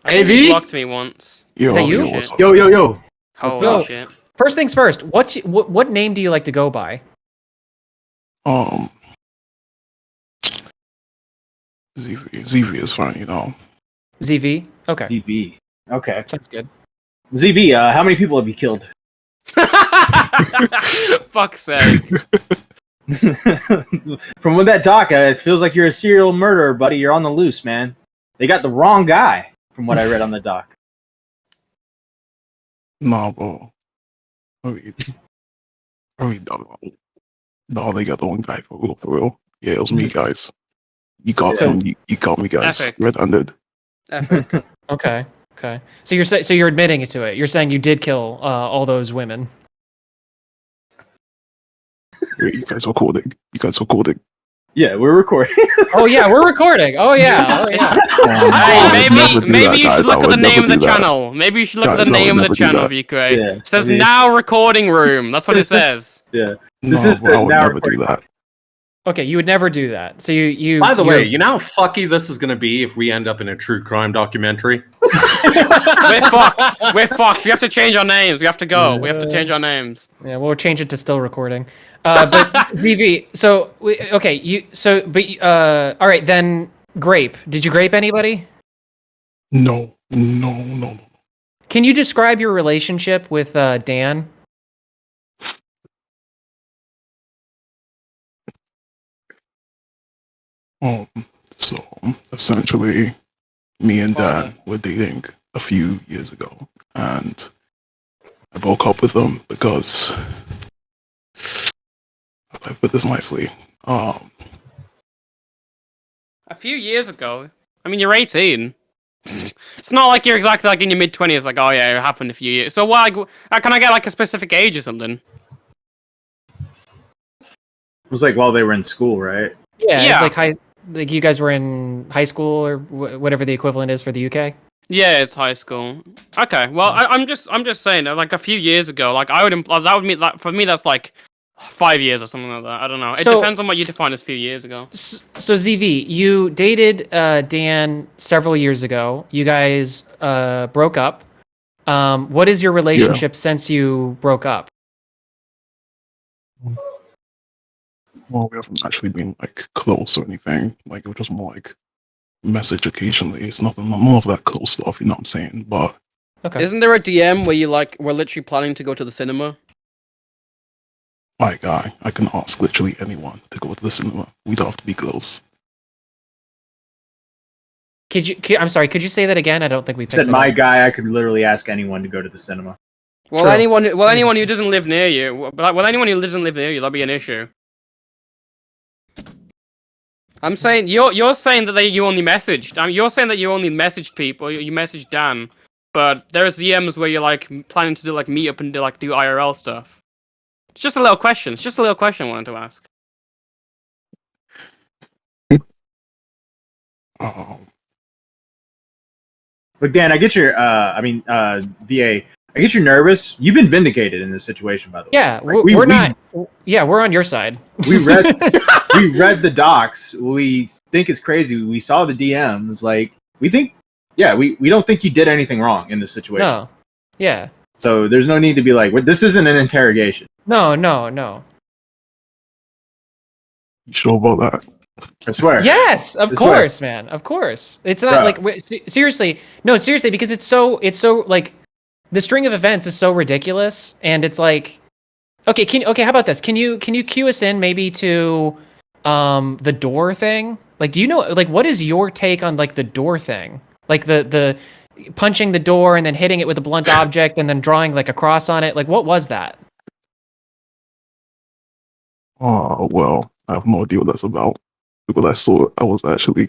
I think he blocked me once. yo, Is that you? yo, what's up? Yo. Holy up? shit. First things first. What name do you like to go by? ZV is fine, you know. ZV. Okay, ZV. Okay. sounds good. ZV. How many people have you killed? Fuck's sake. From with that doc, it feels like you're a serial murderer, buddy. You're on the loose, man. They got the wrong guy, from what I read on the doc. Nah, bro. I mean, no, they got the one guy for real, for real. Yeah, it was me, guys. You got you got me, guys. Epic. Red-handed. Epic. Okay. So you're admitting to it. You're saying you did kill all those women. Wait, you guys recording? Yeah, we're recording. Oh yeah, we're recording. Oh yeah. Hey, maybe you should look at the name of the channel. channel. Maybe you should look at Guys, the I would name of the never do channel, that. VK. Yeah, It says I mean- now recording room. That's what it says. Yeah. No, This is bro, the I would now never do that. Okay, you would never do that. So you. By the way, you're- you know how fucky this is going to be if we end up in a true crime documentary? We're fucked. We're fucked. We have to change our names. We have to go. We have to change our names. Yeah, we'll change it to still recording. But ZV. All right then. Grape. Did you grape anybody? No. Can you describe your relationship with Dan? So essentially, me and Dan were dating a few years ago, and I broke up with him because, how do I put this nicely? A few years ago. I mean, you're 18. It's not like you're exactly like in your mid 20s. Like, oh yeah, it happened a few years. So why? Can I get like a specific age or something? It was like while they were in school, right? Yeah, Yeah. it's like you guys were in high school or whatever the equivalent is for the UK. Yeah, it's high school. Okay, well, I'm just saying, like a few years ago, like I would imply that would mean that for me that's like 5 years or something like that. I don't know. It So- depends on what you define as few years ago. So ZV, you dated Dan several years ago. You guys broke up. What is your relationship since you broke up? Well, we haven't actually been like close or anything. Like it was just more like message occasionally. It's nothing, none of that close stuff. You know what I'm saying? But Okay. Isn't there a DM where you like were literally planning to go to the cinema? my guy, I can ask literally anyone to go to the cinema. We don't have to be close. I'm sorry. Could you say that again? I don't think we picked Said it my up. guy, I could literally ask anyone to go to the cinema. Well, True. anyone who doesn't live near you, anyone who doesn't live near you, that'll be an issue. I'm saying you're saying that you only messaged. You're saying that you only messaged people. You messaged Dan, but there's DMs where you're like planning to do like meet up and do IRL stuff. It's just a little question. It's just a little question I wanted to ask. But Dan, I get your VA. I get you're nervous. You've been vindicated in this situation, by the way. Yeah, Like, we're not. Yeah, we're on your side. We read the docs. We think it's crazy. We saw the DMs. Like we think, yeah, we don't think you did anything wrong in this situation. No. Yeah. So there's no need to be like, this isn't an interrogation. No. You sure about that? I swear. Yes, of I course, man. Of course. It's not Bruh. like seriously. No, seriously, because it's so like the string of events is so ridiculous, and it's like, okay, how about this? Can you cue us in maybe to the door thing? Like, do you know like what is your take on like the door thing? Like the punching the door and then hitting it with a blunt object and then drawing like a cross on it. Like, what was that? Oh, well, I have no idea what that's about. Because I saw it, I was actually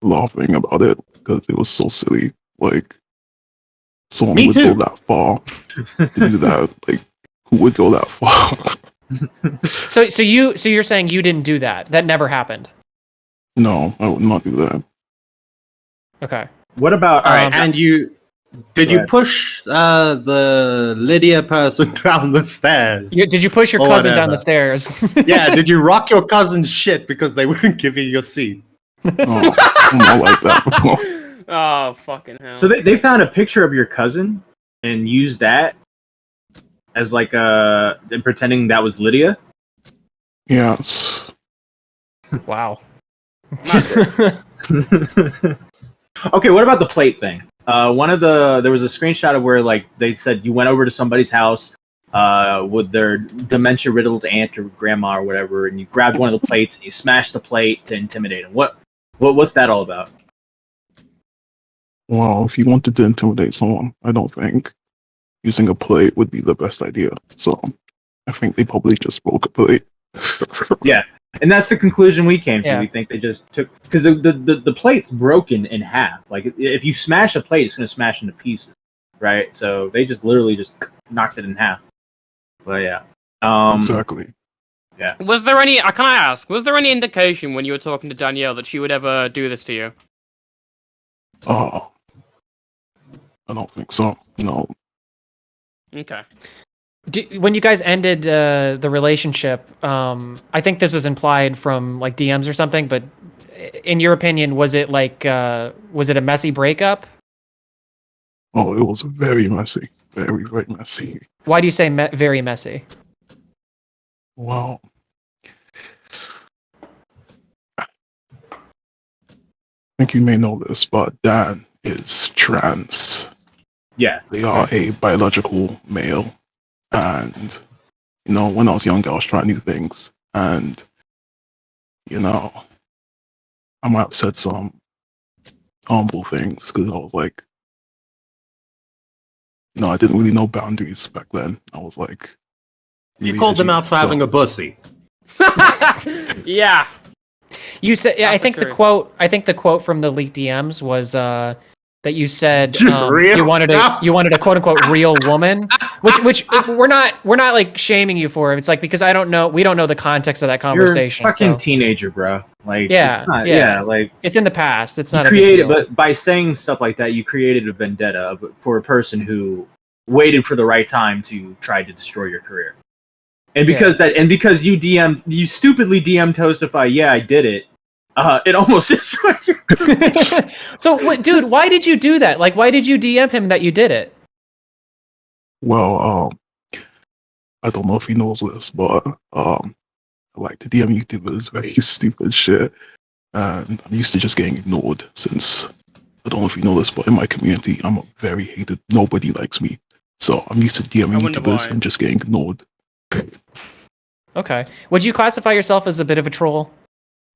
laughing about it because it was so silly. Like, someone Me would too. go that far to do that. Like, who would go that far? So you're saying you didn't do that? That never happened. No, I would not do that. Okay. What about All right, Um, and did Go you ahead. push the Lydia person down the stairs? Did you push your Or cousin down the whatever. stairs? Yeah, did you rock your cousin's shit because they wouldn't give you your seat? Oh, I'm not like that. Oh, fucking hell. So they found a picture of your cousin and used that as like and pretending that was Lydia. Yes. Wow. Okay, what about the plate thing? There was a screenshot of where like they said you went over to somebody's house with their dementia riddled aunt or grandma or whatever, and you grabbed one of the plates and you smashed the plate to intimidate them. What's that all about? Well, if you wanted to intimidate someone, I don't think using a plate would be the best idea. So I think they probably just broke a plate. Yeah, and that's the conclusion we came to. Yeah. We think they just took because the plate's broken in half. Like if you smash a plate, it's going to smash into pieces, right? So they just literally just knocked it in half. But yeah, Exactly. Was there any? Can I ask? Was there any indication when you were talking to Danielle that she would ever do this to you? Oh, I don't think so. No. Okay. When you guys ended the relationship, I think this was implied from like DMs or something. But in your opinion, was it a messy breakup? Oh, it was very messy. Very, very messy. Why do you say very messy? Well, I think you may know this, but Dan is trans. yeah. They are a biological male. And, when I was younger, I was trying new things. And, I might have said some harmful things because I was like, I didn't really know boundaries back then. I was like, You really called them edgy. out for having a bussy. Yeah. You said, yeah. Not I for think sure. the quote from the leaked DMs was that you said Real? you wanted a quote unquote real woman, which we're not like shaming you for. It's like because we don't know the context of that conversation. You're a fucking so- teenager, bro. Like Yeah, it's not, yeah. like It's in the past. It's you not a big created, deal. but by saying stuff like that, you created a vendetta for a person who waited for the right time to try to destroy your career. And because you stupidly DM'd Toastify, yeah, I did it. It almost destroyed your career. So, dude, why did you do that? Like, why did you DM him that you did it? Well, I don't know if he knows this, but I like to DM YouTubers very stupid shit. And I'm used to just getting ignored since, I don't know if you know this, but in my community, I'm very hated. Nobody likes me. So I'm used to DMing I wonder YouTubers why. and just getting ignored. Okay. Would you classify yourself as a bit of a troll?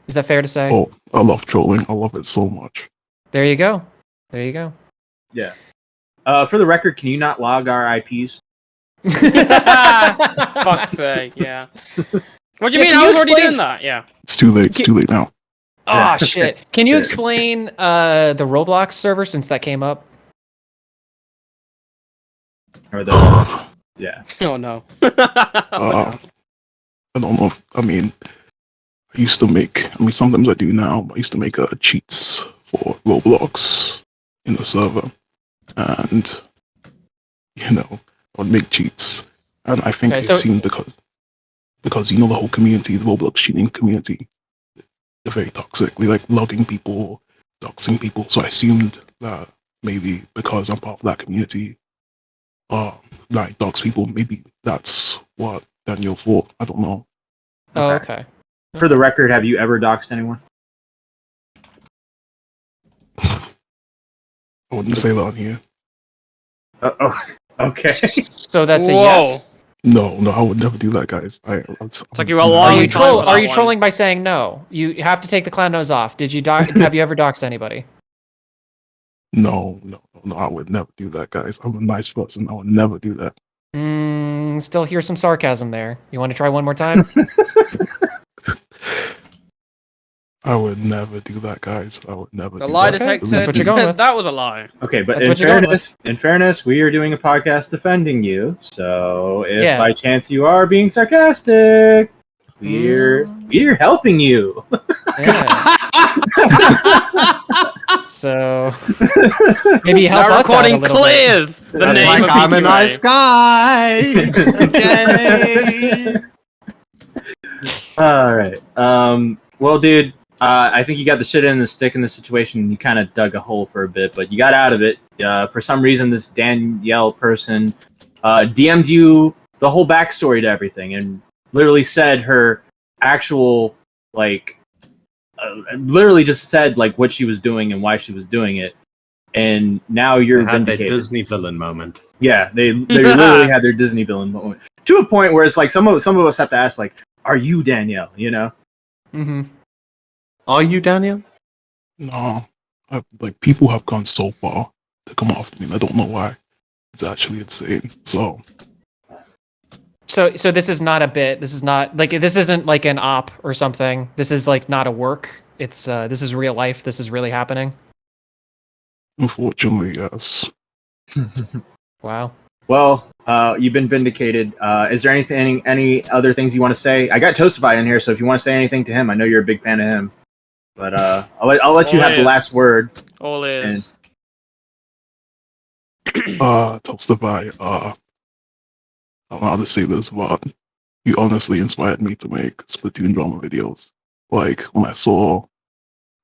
Is that fair to say? Oh, I love trolling. I love it so much. There you go. There you go. Yeah. For the record, can you not log our IPs? Fuck's sake, yeah. What do you mean? can I you was already explain- doing that, yeah. It's too late. It's too late now. Oh shit! Can you Yeah. explain the Roblox server since that came up? Or the yeah. Oh no. I don't know. I used to make. Sometimes I do now. But I used to make cheats for Roblox in the server, and I would make cheats, and I think Okay, it so- seemed because the whole community, the Roblox cheating community, they're very toxic. They like logging people, doxing people. So I assumed that maybe because I'm part of that community, like dox people, maybe that's what Daniel thought. I don't know. Oh, Okay. okay. For the record, have you ever doxed anyone? I wouldn't say that on here. Oh, okay. So that's a Whoa. yes. No, I would never do that, guys. Took you a Are long you time troll? with Are that you one. trolling by saying no? You have to take the clown nose off. Did you have you ever doxed anybody? No, I would never do that, guys. I'm a nice person. I would never do that. Still hear some sarcasm there. You want to try one more time? I would never do that, guys. I would never The do lie that. detector that's what you're going with. that was a lie. Okay, but That's what you're going with. in fairness, we are doing a podcast defending you. So if Yeah. by chance you are being sarcastic, we're helping you. Yeah. So maybe help That us out a recording little bit. clears the That's name like of I'm a VQA. nice guy. Yay. All right. Well, dude, I think you got the shit in the stick in this situation. And you kind of dug a hole for a bit, but you got out of it. For some reason, this Danielle person DM'd you the whole backstory to everything, and literally said her actual literally just said what she was doing and why she was doing it. And now you're Had their vindicated. Disney villain moment. Yeah, they literally had their Disney villain moment to a point where it's like some of us have to ask, are you Danielle? You know? Mm-hmm. Are you, Daniel? No, people have gone so far to come after me, and I don't know why. It's actually insane. So So this is not a bit. This is not this isn't like an op or something. This is not a work. It's this is real life. This is really happening. unfortunately, yes. Wow. Well, you've been vindicated. Is there any other things you want to say? I got Toastify in here, so if you want to say anything to him, I know you're a big fan of him. But I'll let you have the last word. All is. Toastify, I don't know how to say this, but you honestly inspired me to make Splatoon drama videos. Like, when I saw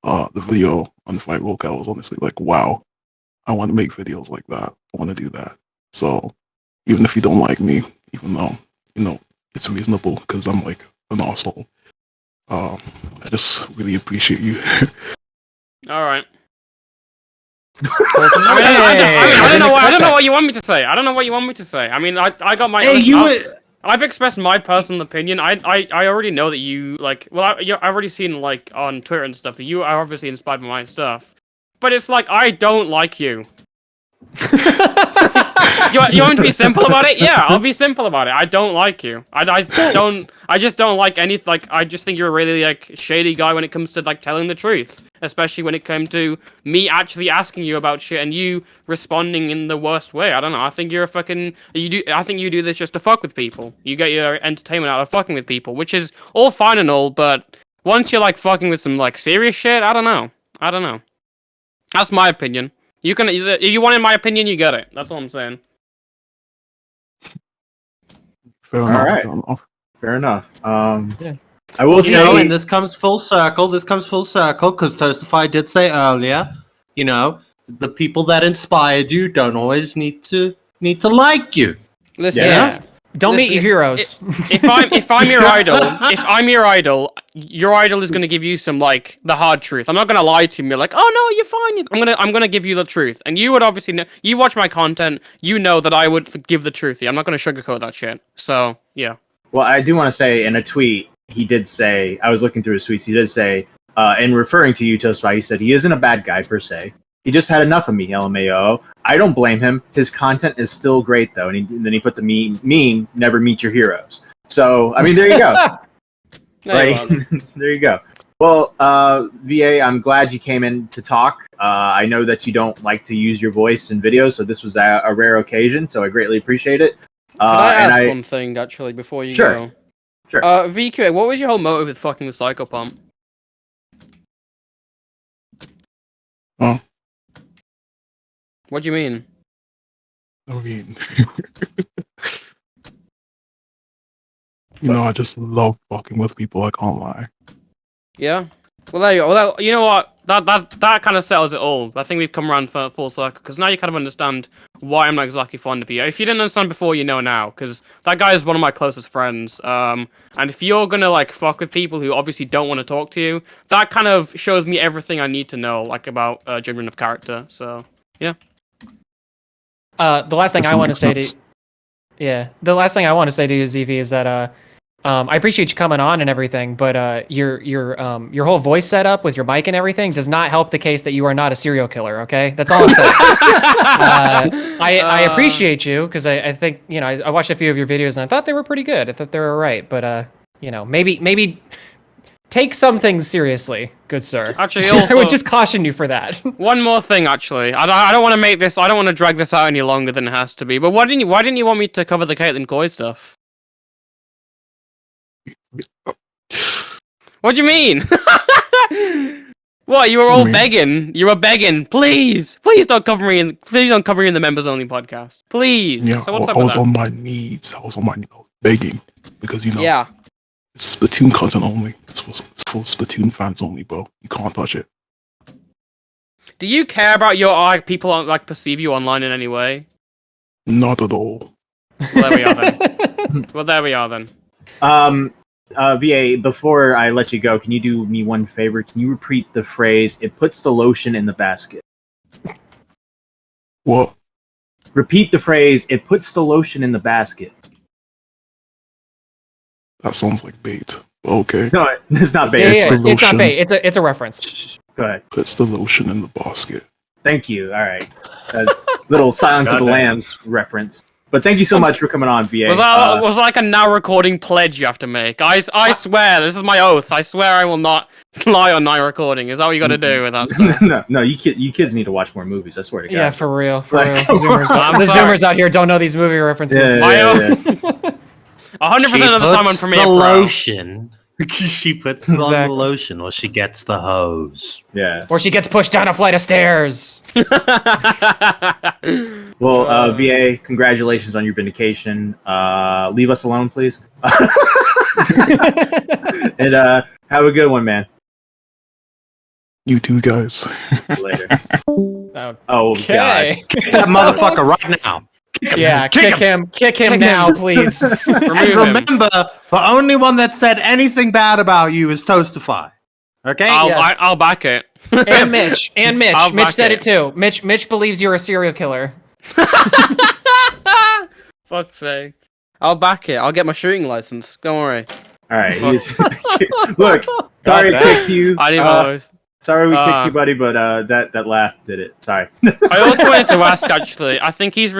the video on Provoke, I was honestly like, wow, I want to make videos like that. I want to do that. So, even if you don't like me, even though, it's reasonable because I'm like an asshole, I just really appreciate you. All right. Awesome. I don't know what you want me to say. I don't know what you want me to say. I mean, I got my. I've expressed my personal opinion. I already know that you I've already seen on Twitter and stuff that you are obviously inspired by my stuff. But it's I don't like you. You want me to be simple about it? Yeah, I'll be simple about it. I don't like you. I just don't like any. I just think you're a really shady guy when it comes to telling the truth, especially when it came to me actually asking you about shit and you responding in the worst way. I don't know. I think you're a fucking. I think you do this just to fuck with people. You get your entertainment out of fucking with people, which is all fine and all, but once you're fucking with some serious shit, I don't know. That's my opinion. You can, if you wanted my opinion, you get it. That's all I'm saying. Fair enough. All right. Fair enough. Yeah. I will say, and this comes full circle. Because Toastify did say earlier, the people that inspired you don't always need to like you. Listen, Yeah. Don't meet your heroes. If I'm your idol, your idol is gonna give you some the hard truth. I'm not gonna lie to you. Oh no, you're fine. I'm gonna give you the truth, and you would obviously know. You watch my content, you know that I would give the truth. I'm not gonna sugarcoat that shit. So yeah. well, I do want to say in a tweet, he did say, I was looking through his tweets, he did say, in referring to you, Toastify, he said he isn't a bad guy per se. He just had enough of me, LMAO. I don't blame him. His content is still great, though. And then he put the meme, never meet your heroes. So, I mean, there you go. There you go. Well, VA, I'm glad you came in to talk. I know that you don't like to use your voice in videos, so this was a rare occasion, so I greatly appreciate it. Can I ask one thing, actually, before you go? Sure. VQA, what was your whole motive with fucking with Psychopomp? Huh? What do you mean? I mean, I just love fucking with people online. Yeah. Well, there you go. Well, you know what? That kind of settles it all. I think we've come around for full circle because now you kind of understand why I'm not exactly fond of you. If you didn't understand before, you know now because that guy is one of my closest friends. And if you're gonna fuck with people who obviously don't want to talk to you, that kind of shows me everything I need to know about judgment of character. So yeah. The last thing I want to say to you, ZV, is that I appreciate you coming on and everything, but your whole voice setup with your mic and everything does not help the case that you are not a serial killer. Okay, that's all I'm saying. I appreciate you because I think I watched a few of your videos and I thought they were pretty good. I thought they were alright, but maybe take some things seriously, good sir. Actually, I also, would just caution you for that. one more thing. Actually, I don't want to make this. I don't want to drag this out any longer than it has to be. But why didn't you want me to cover the Caitlin Coy stuff? What do you mean? What, you were all begging? You were begging, please don't cover me in the members only podcast, please. Yeah, So what's I up with was that? on my knees. I was begging because Yeah. it's Splatoon content only. It's for Splatoon fans only, bro. You can't touch it. Do you care about your people like perceive you online in any way? Not at all. Well, there we are then. VA, before I let you go, can you do me one favor? Can you repeat the phrase, "It puts the lotion in the basket"? What? Repeat the phrase, "It puts the lotion in the basket." That sounds like bait. Okay. No, it's not bait. Yeah, It's the it's not lotion. bait. It's a reference. Shh. Go ahead. Puts the lotion in the basket. Thank you. All right. Little Silence of the Goddamn. Lambs reference. But thank you so much for coming on, VA. Was that like a now recording pledge you have to make? I swear, this is my oath. I swear I will not lie on now recording. Is that what you got to do with that stuff? no, you kids need to watch more movies. I swear to God. Yeah, for real. Like, Zoomers, I'm the sorry. Zoomers out here don't know these movie references. Yeah. 100% of the time I'm Premiere the Pro. lotion. She puts it on the Exactly. lotion, or she gets the hose. Yeah. Or she gets pushed down a flight of stairs. Well, VA, congratulations on your vindication. Leave us alone, please. And have a good one, man. You two guys. See you later. Okay. Oh, God. Kick that motherfucker right now. Yeah, kick him now, please. And Remove him. remember, the only one that said anything bad about you is Toastify. Okay? Yes. I'll back it. And Mitch. I'll Mitch back said it. it too. Mitch believes you're a serial killer. Fuck's sake. I'll back it. I'll get my shooting license. Don't worry. All right. Look, sorry I kicked you. I didn't Sorry we kicked you, buddy, but that laugh did it. Sorry. I also wanted to ask, actually. I think he's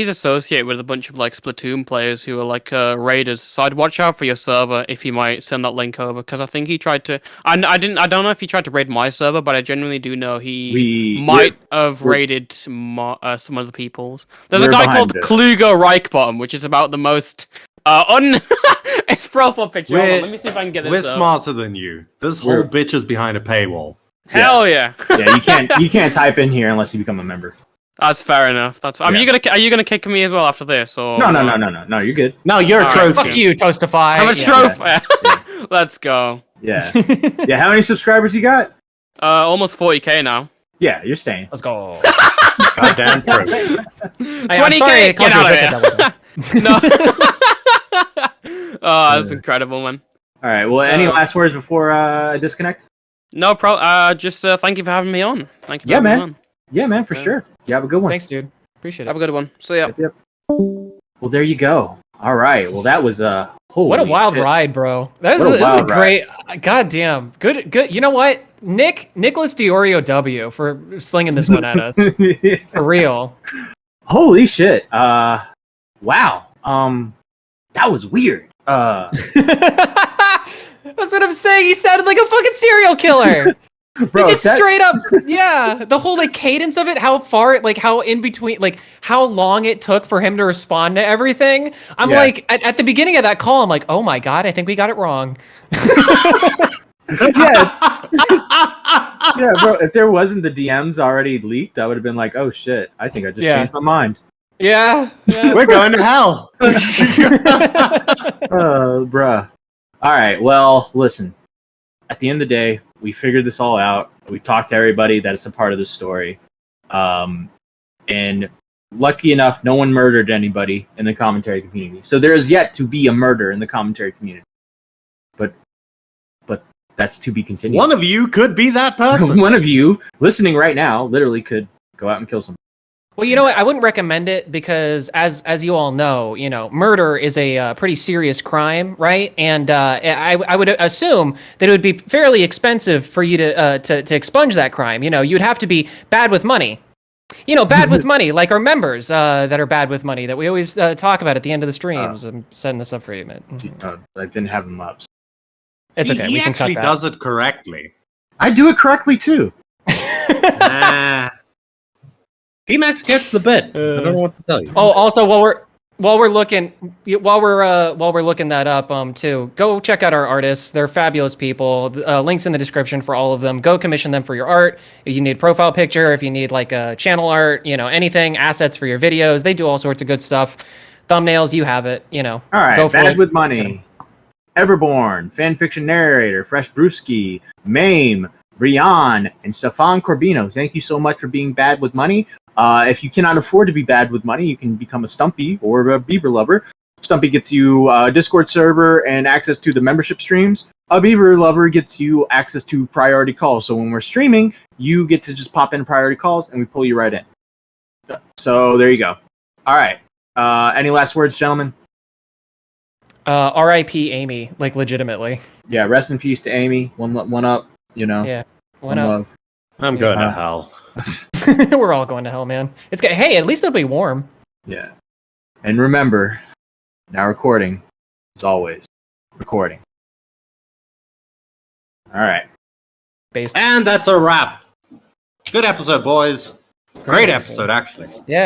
associated with a bunch of like Splatoon players who are like raiders. So I'd watch out for your server if he might send that link over, because I think he tried to. I don't know if he tried to raid my server, but I genuinely do know he might have raided some other people's. There's a we're guy behind called it. Kluger Reichbottom, which is about the most It's profile picture. Hold on, let me see if I can get this. We're up. smarter than you. This whole bitch is behind a paywall. Hell yeah. Yeah, you can't type in here unless you become a member. That's fair enough. That's. Are you gonna kick me as well after this, or No, you're good. No, you're a All right, trophy. Fuck you, Toastify. I'm a Yeah. trophy. Let's go. Yeah. Yeah, how many subscribers you got? Almost 40k now. Yeah, you're staying. Let's go. Goddamn trophy. Hey, I'm 20K, sorry I get called you out a of dickhead here. that way. No. Oh, that's incredible, man. All right. Well, any last words before I disconnect? No, just thank you for having me on. Thank you for Yeah, having man. me on. Yeah, man, for sure. You have a good one. Thanks, dude. Appreciate Have it. a good one. See ya. Yep. Well, there you go. All right. Well, that was What a holy wild shit. ride, bro. This What a is a wild great. Goddamn. Good. You know what? Nicholas Diorio W for slinging this one at us. For real. Holy shit. Wow. That was weird. That's what I'm saying. He sounded like a fucking serial killer. Bro, He just straight up, yeah. The whole like cadence of it, how far, like how in between, like how long it took for him to respond to everything. I'm Yeah. like, at the beginning of that call, I'm like, oh my god, I think we got it wrong. yeah. Yeah, bro. If there wasn't the DMs already leaked, I would have been like, oh shit, I think I just Yeah. changed my mind. Yeah. We're going to hell. Bruh. All right. Well, listen. At the end of the day, we figured this all out. We talked to everybody that is a part of the story. And lucky enough, no one murdered anybody in the commentary community. So there is yet to be a murder in the commentary community. But that's to be continued. One of you could be that person. One of you listening right now literally could go out and kill someone. Well, you know what? I wouldn't recommend it because, as you all know, murder is a pretty serious crime, right? And I would assume that it would be fairly expensive for you to expunge that crime. You'd have to be bad with money. Bad with money, like our members that are bad with money that we always talk about at the end of the streams. I'm setting this up for you, man. I didn't have them up. It's See, okay. He We can cut actually that. does it correctly. I do it correctly too. Nah. T-Max gets the bit. I don't know what to tell you. Oh, also while we're looking that up too, go check out our artists. They're fabulous people. Links in the description for all of them. Go commission them for your art. If you need profile picture, if you need like a channel art, anything, assets for your videos, they do all sorts of good stuff. Thumbnails, you have it. All right, go for Bad it. with Money, Everborn, Fanfiction Narrator, Fresh Brewski, Mame, Brian, and Stefan Corbino. Thank you so much for being bad with money. If you cannot afford to be bad with money, you can become a Stumpy or a Bieber lover. Stumpy gets you a Discord server and access to the membership streams. A Bieber lover gets you access to priority calls. So when we're streaming, you get to just pop in priority calls and we pull you right in. So there you go. All right. Any last words, gentlemen? R.I.P. Amy, like legitimately. Yeah, rest in peace to Amy. One up, Yeah. One love. I'm going to hell. We're all going to hell, man. Hey, at least it'll be warm. Yeah. And remember, now recording is always recording. All right. Based. And that's a wrap. Good episode, boys. Great episode, actually. Yeah.